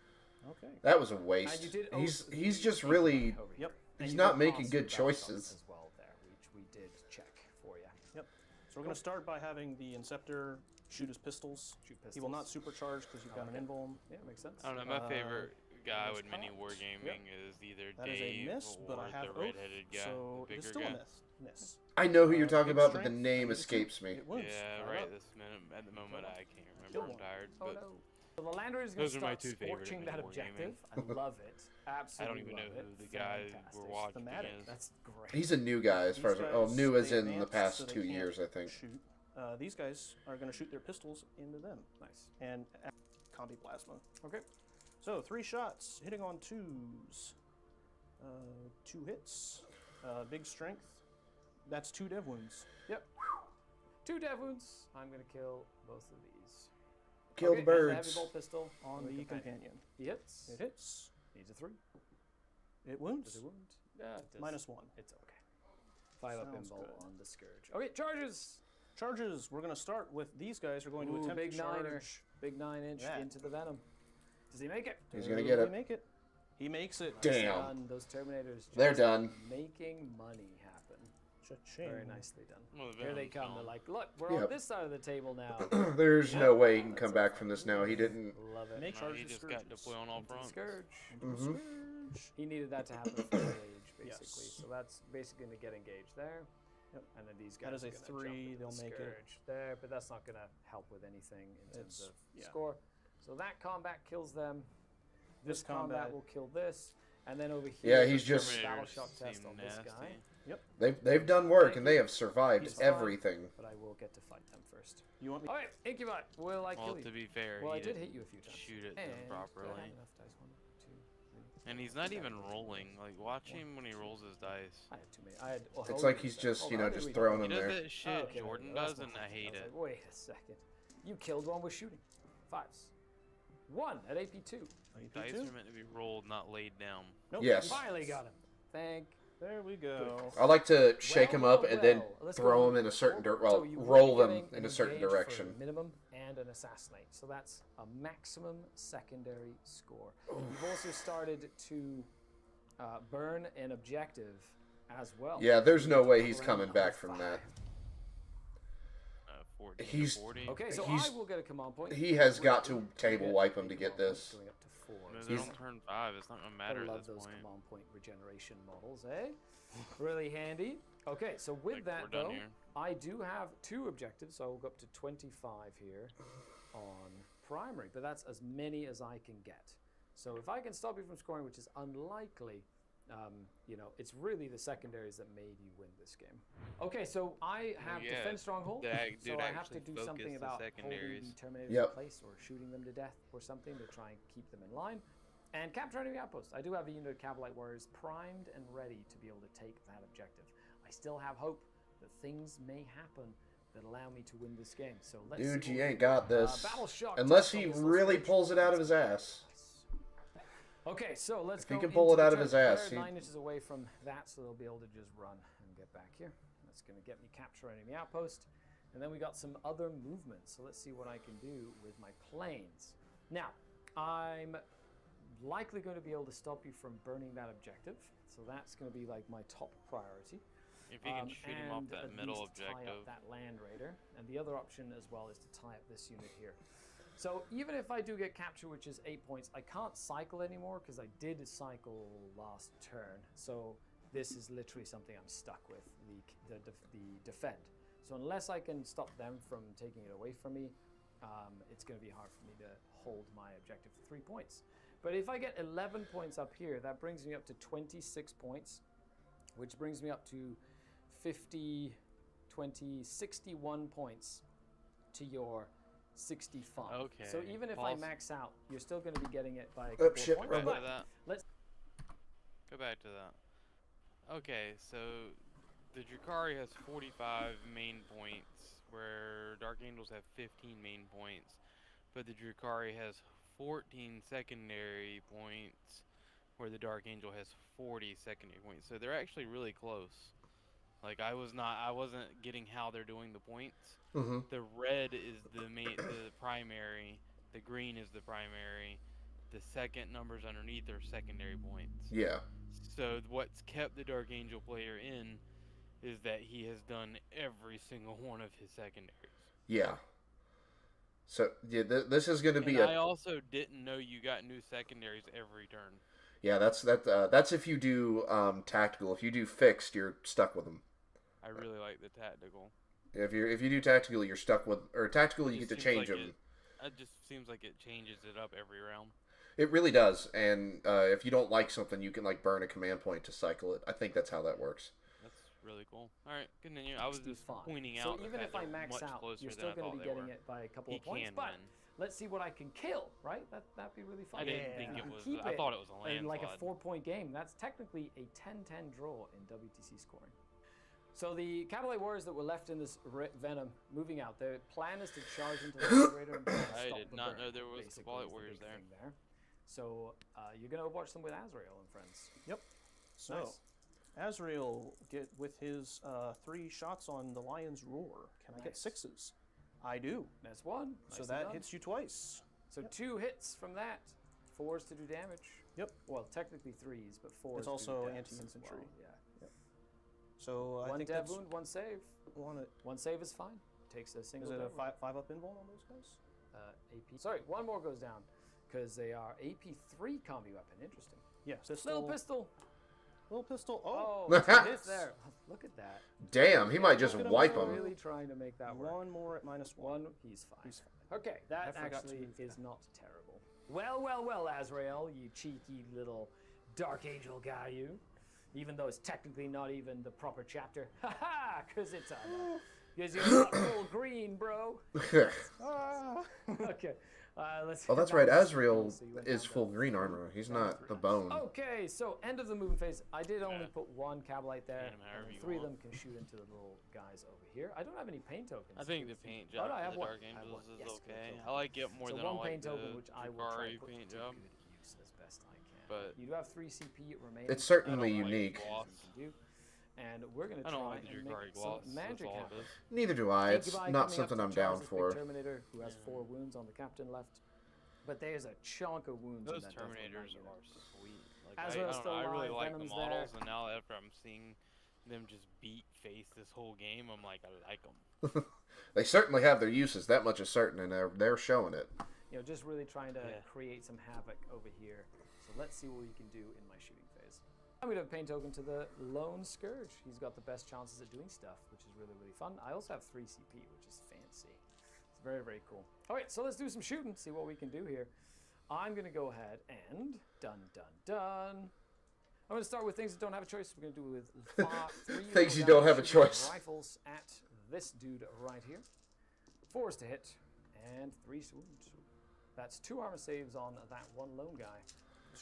Okay. That was a And waste. you did He's just really over here. Yep. And he's you not did making pass good the battle shots choices. as well there, which we did check for you. Yep. So we're going to start by having the Inceptor shoot his pistols. Shoot He will not pistols. supercharge because you've got an invuln. Yeah, makes sense. I don't know, my favorite guy there's with mini cops. wargaming is either That is Dave a miss, but or I have the oath, redheaded guy, so the it is bigger still guy. a miss. I know who you're Big talking about, but the strength, name negative 2. escapes me. It wounds. Yeah, Fire right up. this minute, at the moment I can't Kill remember, I'm one. tired, Oh but no. So the Lander is going Those to are my start two favorite scorching in that wargaming. objective. I love it. I Absolutely don't even know love it. who the guy Fantastic. we're watching Thematic. is. That's great. He's a new guy as far as These oh, guys, new as they in the advance, past so they 2 can't years, I think. Shoot. These guys are going to shoot their pistols into them Nice. and combi plasma. Okay. So 3 shots, hitting on 2s. 2 hits. Big strength. That's 2 dev wounds. Yep. 2 dev wounds. I'm going to kill both of these. Kill Okay, the and the heavy birds. bolt pistol On the companion. He hits. It hits. Needs a 3. It wounds. Does it wound? Yeah, it does. -1. It's okay. 5 up Sounds pinball good. on the Scourge. Okay, charges. Charges. We're going to start with these guys are going to Ooh, attempt big to charge. niner. Big 9-inch that. into the venom. Does he make it? He's gonna Does get he it. make it. He makes it. Damn. Done. Those Terminators just They're done. making money happen. Cha-ching. Very nicely done. Well, the Here they venom's come. gone. They're like, look, we're Yep. on this side of the table now. There's no way he can That's come so back fun. from this now. He didn't. Love it. Make No, charge he the just got scourges. deploy on all Into the fronts. Scourge. Mhm. He needed that to happen for the age, basically. Yes. So that's basically going to get engaged there. Yep. And then these That guys is a are gonna 3, jump into they'll the make it. Scourge there, but that's not going to help with anything in terms It's- of yeah. score. So that combat kills them. This This combat combat- will kill this. And then over here, Yeah, he's there's just- a battle Terminators shock test seem on this guy. nasty. They've done work and they have He's survived fine. everything. But I will get to fight them first. You want me? All right, Incubi, will I Well, kill to you? be fair, Well, he I did didn't hit you a few times. shoot it And do I properly. have enough dice? 1, 2, 3. And he's not even rolling. Like, watch him when he rolls his dice. I had too many. I had. Well, It's hold like on a he's second. just, Hold you on, know, how did just we throwing do He them does there. that shit Oh, okay, Jordan there we go. does, That's and not I fun. hate was it. like, wait a second. You killed one with shooting. 5s. 1 at AP2. Dice are meant to be rolled, not laid down. Nope. Yes. Finally got him. Thank. There we go. I like to shake him up and then well. Let's throw go him in a certain forward. well, So you will roll be them getting in an a certain engage for direction. minimum and an assassinate. So that's a maximum secondary score. You've also started to burn an objective as well. Yeah, there's no way he's Around coming number back from 5. that. 14 He's- to 40. Okay, so He's- I will get a command point. he has We're got going to table get wipe a him to get command point this. Going up to 4. No, So they He's- don't turn 5. It's not going to I matter love at this those point. command point regeneration models, eh? Really handy. Okay, so with Like, that we're done though, here. I do have 2 objectives, so I will go up to 25 here on primary, but that's as many as I can get. So if I can stop you from scoring, which is unlikely, you know, it's really the secondaries that made you win this game. Okay, so I have yeah, defend stronghold, that so dude I have to actually do focused something the about holding secondaries. the Terminators Yep. in place or shooting them to death or something to try and keep them in line. And capture enemy outpost. I do have a unit of Cavalite Warriors primed and ready to be able to take that objective. I still have hope that things may happen that allow me to win this game. So let's Dude, see you what ain't got this. Battle shock Unless test on he this little really Scourge. pulls it out of his ass. Okay, so let's If go. he can pull into it out the of his turret. ass, They're he- 9 inches away from that, so they'll be able to just run and get back here. That's going to get me capture enemy outpost. And then we got some other movements. So let's see what I can do with my planes. Now, I'm likely going to be able to stop you from burning that objective. So that's going to be like my top priority. If you can shoot him off and that at middle least tie up objective. that land raider. And the other option as well is to tie up this unit here. So even if I do get capture, which is 8 points, I can't cycle anymore because I did cycle last turn. So this is literally something I'm stuck with, the defend. So unless I can stop them from taking it away from me, it's going to be hard for me to hold my objective for 3 points. But if I get 11 points up here, that brings me up to 26 points, which brings me up to 50, 20, 61 points to your 65. Okay, So even if I pause. max out, you're still going to be getting it by a couple shit, of Go points. back Robert. to that. let's- Go back to that. Okay, so the Drukhari has 45 main points, where Dark Angels have 15 main points, but the Drukhari has 14 secondary points, where the Dark Angel has 40 secondary points. So they're actually really close. Like I wasn't getting how they're doing the points. Mm-hmm. The red is the primary, the green is the primary, the second numbers underneath are secondary points. Yeah. So what's kept the Dark Angel player in is that he has done every single one of his secondaries. Yeah. So yeah, this is going to be And I a also didn't know you got new secondaries every turn. yeah. That's if you do tactical. If you do fixed, you're stuck with them. I really like the tactical. If you do tactical, you're stuck with or tactical. You Just get to seems change like them. It just seems like it changes it up every round. It really does. And if you don't like something, you can like burn a command point to cycle it. I think that's how that works. That's really cool. All right, continue. I was just 65. pointing So out the even fact if I they're max much out, closer you're than still I going to thought be they getting were. it by a couple He of points. can But win. let's see what I can kill, right? That'd be really fun. I didn't Yeah. think You it can was. keep I thought it was a landslide. like a 4-point game. That's technically a 10-10 draw in WTC scoring. So the Cavalry Warriors that were left in this Venom moving out, their plan is to charge into the Raider and I stop did the not burn, know there was basically, Cavalry is the Warriors big there. thing there. So you're going to watch them with Azrael and friends. So, Nice. Azrael get with his 3 shots on the Lion's Roar. Can I get Nice. 6s? I do. That's one. So Nicely that done. hits you twice. So 2 hits from that. 4s to do damage. Yep. Well, technically 3s, but 4s. It's to do also damage anti-infantry. as well. Yeah. So I One think dead that's wound, one save. One save is fine. Takes a Is single. it a dead wound. 5-up invuln on those guys? AP. Sorry, one more goes down because they are AP3 combi weapon. Interesting. Yeah, pistol. Little pistol. Little pistol. Oh, Oh, two hits there. Look at that. Damn, he might just look at wipe him. him. Really trying to make that work. one more at -1. One, he's fine. He's fine. Okay, that I forgot to actually move is not terrible. Well, Azrael, you cheeky little Dark Angel guy, you. Even though it's technically not even the proper chapter. Haha, because it's because you're not full green, bro. Ah. Okay, let's. Oh, that's that right. was Azrael so you went is down full to green armor. He's not the bone. Okay, so end of the moon phase. I did only Yeah. put one Cabalite there, Paint 'em however and you three of want. them can shoot into the little guys over here. I don't have any paint tokens. I think the paint Oh, job no, I for have the one. Dark I have Angels one. is Yes, okay. good. I like it more So than one I like paint the token, which I will try Jukari to put paint to job. good use as best I can. But you do have 3 CP remaining. It's certainly I don't like unique. gloss. You can do. And we're gonna I don't try like the and Jukari make gloss. some That's magic all it happen. is. Neither do I. It's Incubi not coming up something to I'm charge down this big for. Terminator who has 4 wounds on the captain left. But there's a chunk of wounds in Those that definitely Terminators not are unit. sweet. Like, Azrael's still I really alive, like the Venom's models, there. and now after I'm seeing them just beat face this whole game, I'm like, I like them. They certainly have their uses. That much is certain, and they're showing it. You know, just really trying to Yeah. create some havoc over here. So let's see what we can do in my shooting phase. I'm going to have a paint token to the Lone Scourge. He's got the best chances at doing stuff, which is really, really fun. I also have 3 CP, which is fancy. It's very, very cool. All right, so let's do some shooting, see what we can do here. I'm going to go ahead and done. I'm going to start with things that don't have a choice. We're going to do with 3 Things you little don't have a guys shooting choice. Rifles at this dude right here. 4 is to hit, and 3 is to wound. That's 2 armor saves on that one lone guy.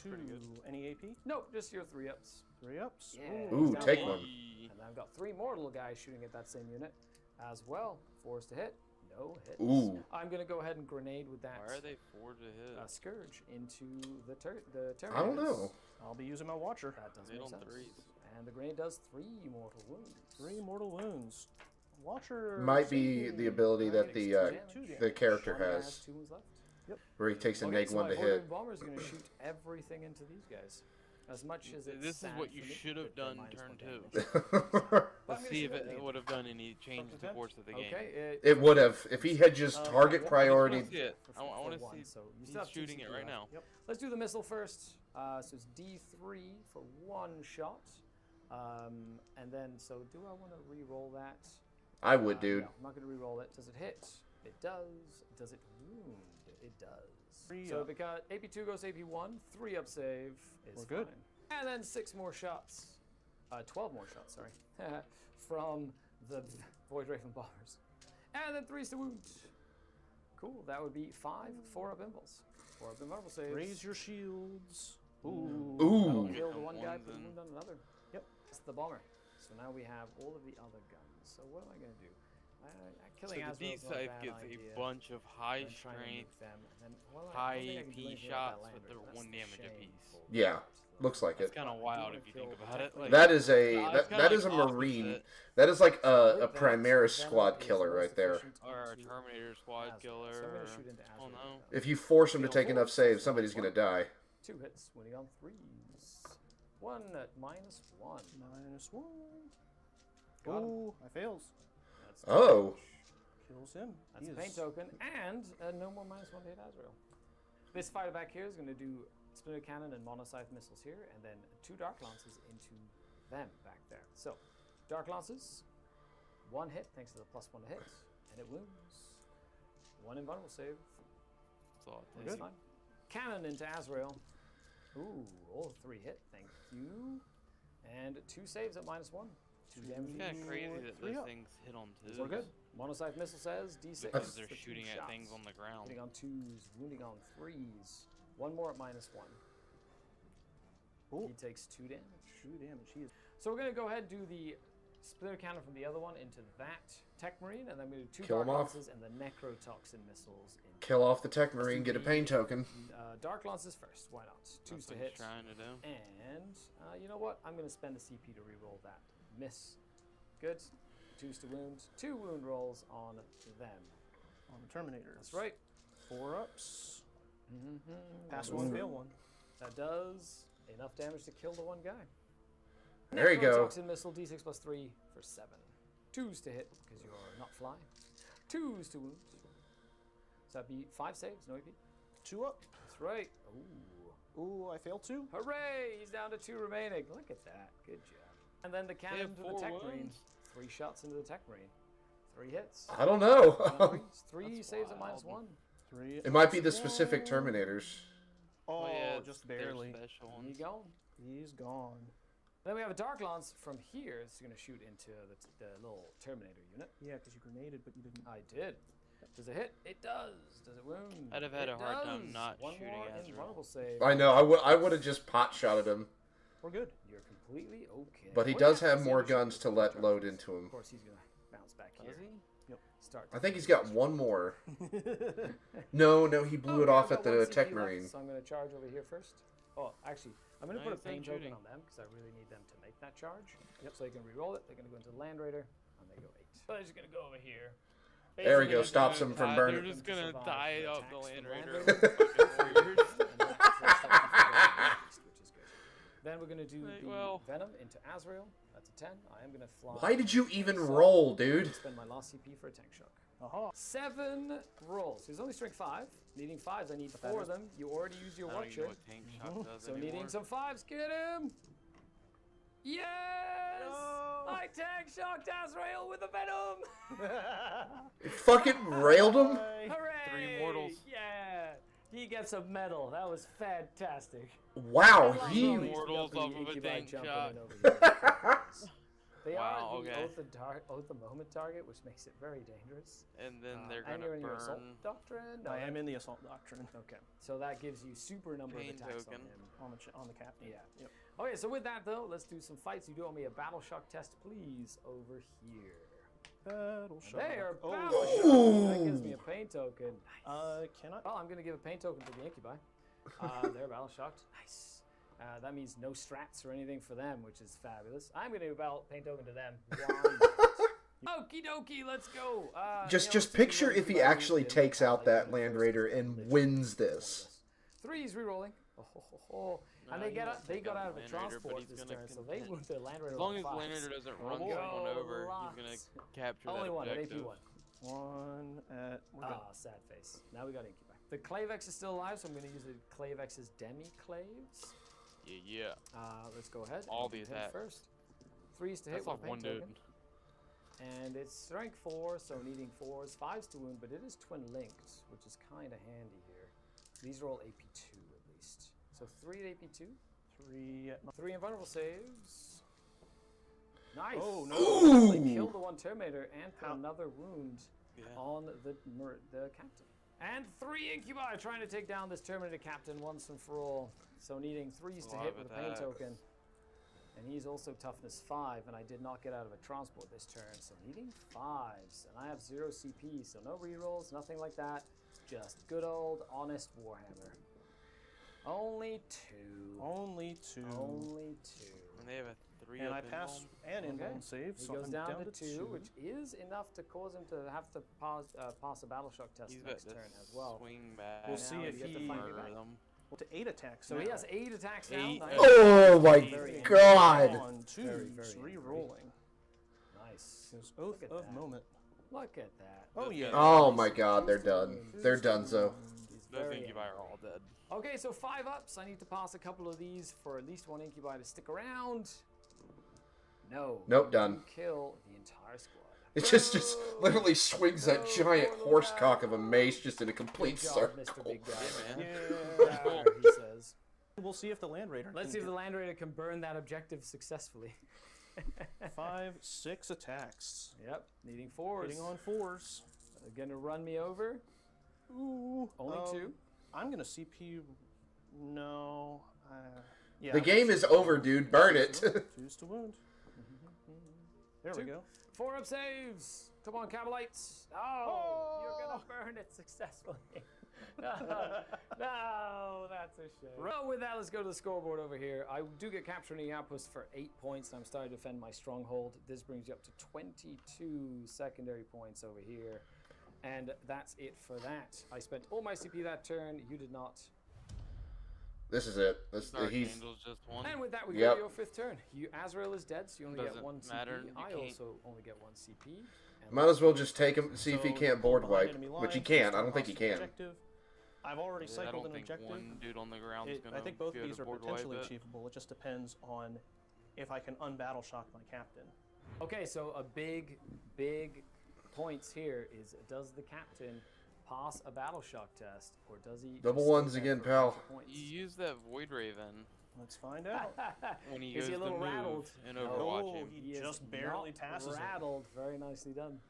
Pretty good. Any AP? Nope, just your 3 ups. 3 ups. Yeah. Ooh, Down take to one. And I've got 3 mortal guys shooting at that same unit as well. 4 is to hit. No hits. Ooh. I'm going to go ahead and grenade with that Why are they 4 to hit? Scourge into the Terminators. I don't know. I'll be using my Watcher. That does They make on sense. 3s. And the grenade does 3 mortal wounds. 3 mortal wounds. Watcher Might be the ability that Takes the character One guy has, 2 wounds left. where he takes a Okay, neg so 1 my to Voidwave hit. Bomber is going to shoot everything into these guys. As much as it's This is sad what you for me should have that they're done -1 turn damage. 2. But I'm Let's gonna see if shoot it everything. would have done any change to the attempt. course of the game. Okay, It would have if he had just target yeah. priority. I wanna see it. I for want to one, see. so you He's still have 2 shooting it CP right left. now. Yep. Let's do the missile first. So it's D3 for 1 shot. And then, so do I want to re-roll that? I would, dude. No, I'm not going to re-roll it. Does it hit? It does. Does it wound? It does. 3 So up. because AP2 goes AP1, 3 up save is We're good. fine. And then 6 more shots. 12 more shots, sorry. From the Void Raven Bombers. And then 3's to wound. Cool. That would be 5 4-up impulse. 4-up impulse saves. Raise your shields. Ooh. Ooh. That'll Get kill the some one guy, ones put a in. wound on another. Yep. That's the bomber. So now we have all of the other guns. So what am I going to do? So Killing the Azrael's not a D-Scythe bad gets idea. a bunch of high I'm trying to strength, nuke them, and then, well, I high don't think I can do AP anything with shots that with their lander. 1 That's damage the shame. apiece. Yeah, looks like That's it. kind of wild if you think about it. Like, That is a it's that, kinda that like is a opposite. marine. That is like a With that, Primaris Venom squad is killer most right there. efficient Or a into Terminator squad Azrael. killer. So I'm going or- to shoot into Oh Azrael. no. If you force him to Kill take four, enough saves, so somebody's one. gonna die. 2 hits, winning on 3s. 1 at -1. -1. Got him. Ooh, I fails. That's Oh. Kills him. That's He a paint is- token, and no more -1 to hit Azrael. This fighter back here is going to do Splinter Cannon and Monoscythe missiles here, and then 2 Dark Lances into them back there. So, Dark Lances, 1 hit thanks to the +1 to hit, and it wounds. 1 invulnerable save. That's all it That's takes. fine. Cannon into Azrael. Ooh, all 3 hit, thank you. And 2 saves at -1. 2 damage. It's kind of crazy that 3 those up. things hit on 2s. We're good. Monoscythe missile says D6. Because they're for 2 shooting at things shots. on the ground. Hitting on 2s, wounding on 3s. 1 more at -1. Ooh. He takes 2 damage. 2 damage. He is. So we're going to go ahead and do the Splinter Cannon from the other one into that Tech Marine, and then we're going to do 2 Kill Dark him off. Lances and the Necrotoxin missiles. Into Kill off the Tech Marine, get a pain token. Dark Lances first, why not? 2s That's to what he's hit. trying to do. And you know what? I'm going to spend a CP to reroll that. Miss. Good. 2s to wound. 2 wound rolls on them. On the Terminators. That's right. 4 ups. Mm-hmm. Pass 1, fail 1. That does enough damage to kill the one guy. There you go. Toxin missile, d6 plus 3 for 7. 2s to hit because you're not fly. 2s to wound. So that'd be 5 saves, no AP. 2 up. That's right. Ooh. Ooh, I failed 2. Hooray! He's down to 2 remaining. Look at that. Good job. And then the cannon to the 4 tech marine. wounds. 3 shots into the tech marine. 3 hits. I don't know. 3 That's saves at wild. -1. 3. It might be the specific Terminators. Oh, yeah, just they're barely. Special There ones. you go. He's gone. Then we have a Dark Lance from here. It's going to shoot into the little Terminator unit. Yeah, because you grenaded, but you didn't. I did. Does it hit? It does. Does it wound? I'd have had It a hard time does. not One shooting more Azrael. invulnerable save. I know. I would have just pot shotted him, We're good. You're completely okay. but he Oh, does yeah, have he's more gonna shoot guns with to the let charges. load into him. Of course, he's going to bounce back here. Does he? Start. I think he's got one more. No, he blew it Okay, off I've at got the 1 CP Tech left, Marine. So I'm going to charge over here first. Oh, actually, I'm going to put a Nice, I'm pain token shooting. on them because I really need them to make that charge. Yep. So they can re-roll it. They're going to go into the Land Raider, and they go 8. So they're just going to go over here. There we Basically, go. they're Stops gonna him from tie- burning. They're just to gonna survive tie the up the attacks Land from Raider. Raider. Fucking warriors. And that's the first step before going next, which is good. Then we're going to do Right, the well. Venom into Azrael. That's a 10. I am going to fly. Why did you even So, roll, dude? Spend my last CP for a tank shock. Aha. 7 rolls. He's only strength 5. Needing 5s, I need 4 of them. You already used your I don't even know Watcher. what tank shock does So anymore. needing some 5s, get him! Yes! No! I tank shocked Azrael with a Venom! It fucking railed him? Hooray! 3 mortals. Yeah! He gets a medal. That was fantastic. Wow, I love he. all these Mortals jumping off of a incubi tank jumping shot. in over here. They Wow, are the okay. oath of moment target, which makes it very dangerous. And then they're and gonna you're in your assault burn. doctrine. I am in the assault doctrine Okay, so that gives you super number Pain of attacks token. on him. on the captain. Yeah. Yep. Okay, so with that though, let's do some fights. You do owe me a battle shock test, please, over here. Battle shock. There, Oh. battle shock. That gives me a pain token. Cannot. Well, I'm gonna give a pain token to the incubi. They're battle shocked. Nice. That means no strats or anything for them, which is fabulous. I'm gonna give a battle pain token to them. Okie dokie, let's go. Just picture if he actually takes out that Land Raider and wins this. 3's rerolling. And No, they he got won't out, they take got out out of the a Land Raider, but transport he's this gonna turn, so they contend. moved their Land Raider As long on as fives. Land Raider doesn't run Go someone over, Lots. he's gonna capture Only that one, an objective. AP1. One at. We're good. Sad face. Now we got Incubi. The Clavex is still alive, so I'm going to use the Clavex's Demi-Claves. Yeah. Let's go ahead. All and these hit hats. first. 3's to hit That's with off a pain one dude. token. And it's strength 4, so needing 4s. 5's to wound, but it is twin linked, which is kind of handy here. These roll AP2 at least. So 3 at AP2. 3 at. 3 invulnerable saves. Nice. Oh, no. Ooh. They killed the one Terminator and put How- another wound Yeah. on the captain. And 3 incubi trying to take down this Terminator captain once and for all. So needing 3's to hit Alive with a pain attacks. token. And he's also toughness 5, and I did not get out of a transport this turn, so needing 5s. And I have 0 CP, so no rerolls, nothing like that. Just good old honest Warhammer. Only 2. Only 2. Only 2. And they have a 3 And up I in pass home. an Okay. invuln save, He so goes I'm down to 2, which is enough to cause him to have to pass a battle shock test He's got next to turn as well. swing back. We'll Now see you if get to he- find murder back. them. Well, to 8 attacks. So now. he has 8 attacks now. 8 Nice. Oh my Very god! On 2, Very, very re-rolling. Nice. His Look Oath at of that. Moment. Look at that. Oh, Those yeah. guys- Oh my god, they're done. They're done, so. He's Those very incubi are angry. all dead. Okay, so 5 ups. I need to pass a couple of these for at least one incubi to stick around. No. Nope, you done. Kill the entire squad. It just literally swings that Go, giant poor horse little cock guy. of a mace just in a Good complete job, circle. Mr. Big Guy. Yeah, man. Yeah. Rawr, he says. We'll see if the Land Raider. Let's can see if the get Land Raider can burn that objective successfully. 5, 6 attacks. Yep, needing 4s. Hitting on 4s. Gonna run me over. Ooh. Only 2. I'm gonna CP. No. Yeah. The game is over, dude. Burn it. 2's to wound. There we 2. go. 4 up saves. Come on, Cabalites. Oh, you're gonna burn it successfully. No, that's a shame. Well, with that, let's go to the scoreboard over here. I do get capturing the outpost for 8 points, and I'm starting to defend my stronghold. This brings you up to 22 secondary points over here. And that's it for that. I spent all my CP that turn. You did not. This is it. Dark He's Angel's just one. And with that, we go Yep. to your 5th turn. Azrael is dead, so you only get Doesn't 1 matter, CP. you I can't- also only get 1 CP. And might as well just take him. See if he So can't pull board behind wipe, enemy which he lines, can. I storm don't think he hostile can. objective. I've already I cycled don't an think objective. one dude on the ground is gonna I think both be of able these to are board wipe potentially it. achievable. It just depends on if I can unbattle shock my captain. Okay, so a big points here is, does the captain pass a battle shock test, or does he Double just stay ones there again, for pal. extra points? You use that Void Raven Let's find out. when he Is goes he a to little move rattled? and No. Overwatch Oh, him. he is just barely not passes it. rattled. Very nicely done.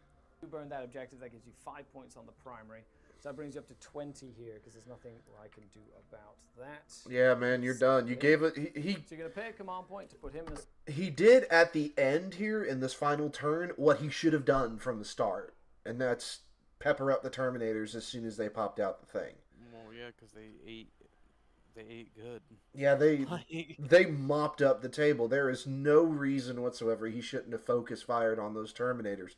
You burn that objective. That gives you 5 points on the primary. So that brings you up to 20 here, because there's nothing I can do about that. Yeah, man, you're done. You gave it. He So you're gonna pay a command point to put him as. he did at the end here in this final turn what he should have done from the start, and that's pepper up the Terminators as soon as they popped out the thing. Well, yeah, because they ate good. Yeah, they Like, they mopped up the table. There is no reason whatsoever he shouldn't have focus fired on those Terminators.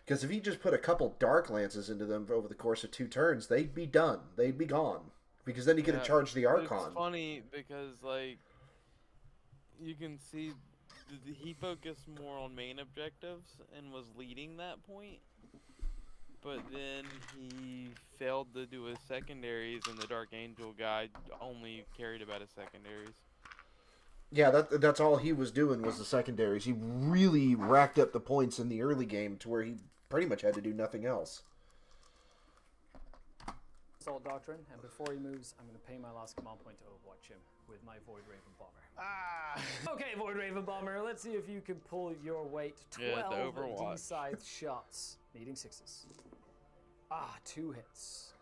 Because if he just put a couple Dark Lances into them over the course of 2 turns, they'd be done. They'd be gone. Because then he could have yeah, charged the Archon. It's funny because, like, you can see he focused more on main objectives and was leading that point. But then he failed to do his secondaries, and the Dark Angel guy only carried about his secondaries. Yeah, that's all he was doing was the secondaries. He really racked up the points in the early game to where he pretty much had to do nothing else. Assault Doctrine, and before he moves, I'm going to pay my last command point to Overwatch him with my Void Raven Bomber. Ah! Okay, Void Raven Bomber, let's see if you can pull your weight. Yeah, 12 the Overwatch. D-scythe shots, needing 6s. 2 hits.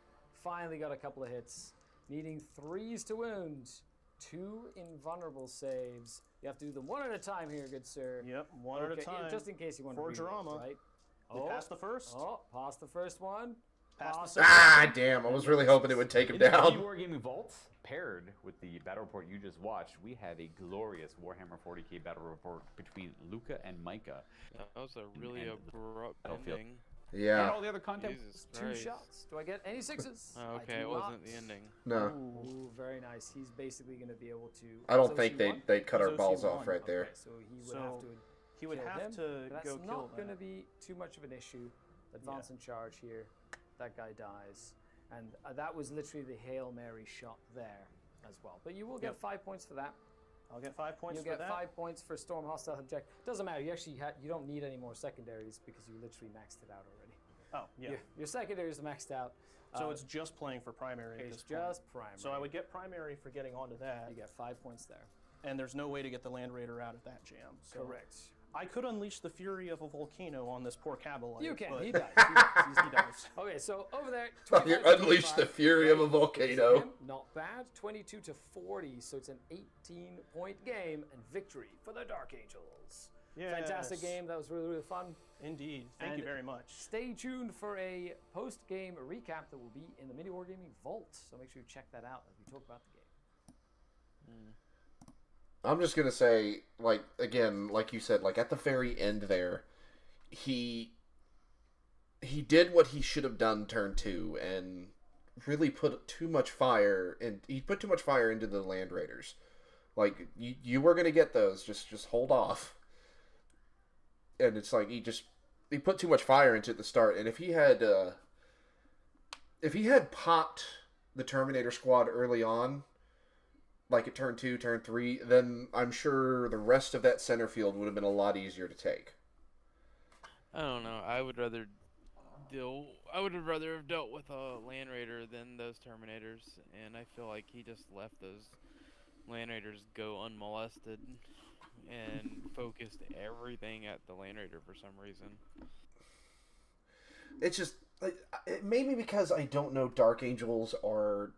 Finally got a couple of hits. Needing 3s to wound. 2 invulnerable saves. You have to do them one at a time here, good sir. Yep, one at a time. Just in case you want For to reroll, drama. right? We passed the first. Pass the first one. Pass the the Ah, damn. I was really hoping it would take him In the down. Wargaming Vault, paired with the battle report you just watched, we have a glorious Warhammer 40k battle report between Luca and Micah. That was a really And abrupt Battlefield. ending. And Yeah. all the other content. Jesus 2 Christ. shots. Do I get any 6s? Oh, I okay, do it wasn't not. the ending. No. Ooh, very nice. He's basically going to be able to. I don't Is think OC1? they'd cut our Is balls OC1? off right there. Okay, so he would So have to. He would kill have him, to but that's go kill not going to that. be too much of an issue. Advance and charge here. That guy dies, and that was literally the Hail Mary shot there as well. But you will get Yep. 5 points for that. I'll get 5 points You'll for get that. 5 points for Storm Hostile Object. Doesn't matter. You actually you don't need any more secondaries because you literally maxed it out already. Oh, yeah. Your secondaries are maxed out. So it's just playing for primary at It's this point. just primary. So I would get primary for getting onto that, You get 5 points there. and there's no way to get the Land Raider out of that jam. So Correct. I could unleash the fury of a volcano on this poor Cabalite. You can. but He does. He does. he does. Okay, so over there. You 25 to unleash the 25. fury of a Him, volcano. not bad. 22 to 40, so it's an 18-point game and victory for the Dark Angels. Fantastic Yes. game. That was really, really fun. Indeed. Thank you And very much. Stay tuned for a post-game recap that will be in the Mini Wargaming Vault. So make sure you check that out as we talk about the game. I'm just gonna say, like, again, like you said, like at the very end there, he did what he should have done turn 2 and really put too much fire and he put too much fire into the Land Raiders. Like you were gonna get those, just hold off. And it's like he put too much fire into it at the start, and if he had popped the Terminator squad early on, like at turn 2, turn 3, then I'm sure the rest of that center field would have been a lot easier to take. I don't know. I would rather have dealt with a Land Raider than those Terminators, and I feel like he just left those Land Raiders go unmolested and focused everything at the Land Raider for some reason. It's just like, it may be because I don't know Dark Angels or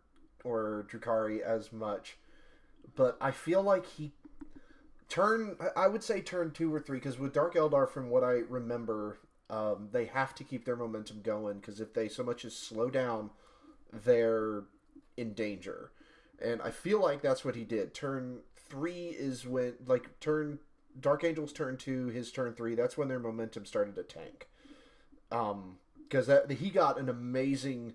Drukhari as much, but I feel like I would say turn 2 or 3, because with Dark Eldar, from what I remember, they have to keep their momentum going, because if they so much as slow down, they're in danger. And I feel like that's what he did. Turn 3 is when, like, Dark Angel's turn 2, his turn 3, that's when their momentum started to tank. Because he got an amazing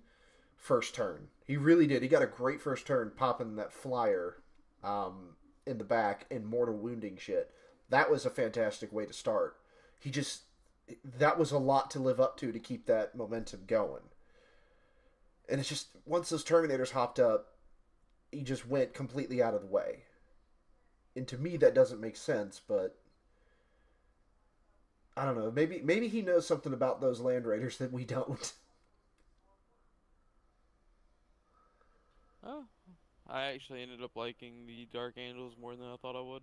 first turn. He really did. He got a great first turn popping that flyer in the back and mortal wounding shit. That was a fantastic way to start. That was a lot to live up to keep that momentum going. And it's just, once those Terminators hopped up, he just went completely out of the way. And to me, that doesn't make sense, but I don't know. Maybe he knows something about those Land Raiders that we don't. Oh, I actually ended up liking the Dark Angels more than I thought I would.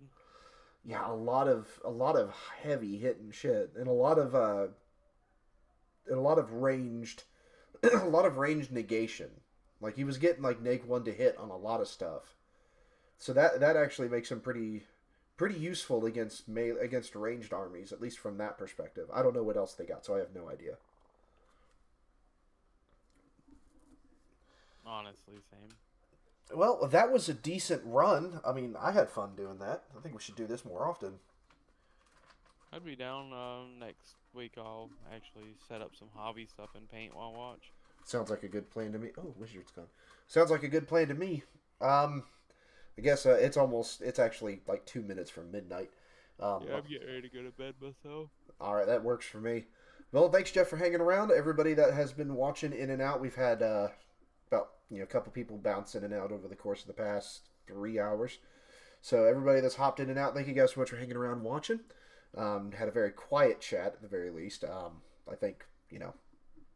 Yeah, a lot of heavy hitting shit, and a lot of ranged, a lot of ranged negation. Like he was getting like neg 1 to hit on a lot of stuff, so that actually makes him pretty useful against ranged armies, at least from that perspective. I don't know what else they got, so I have no idea. Honestly, same. Well, that was a decent run. I mean, I had fun doing that. I think we should do this more often. I'd be down next week. I'll actually set up some hobby stuff and paint while I watch. Sounds like a good plan to me. Oh, Wizard's gone. Sounds like a good plan to me. I guess it's actually like 2 minutes from midnight. Yeah, I'm getting ready to go to bed myself. All right, that works for me. Well, thanks, Jeff, for hanging around. Everybody that has been watching in and out, we've had about a couple people bounce in and out over the course of the past 3 hours. So everybody that's hopped in and out, thank you guys so much for hanging around and watching. Had a very quiet chat at the very least. I think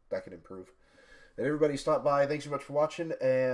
that can improve. And everybody stop by. Thanks so much for watching, and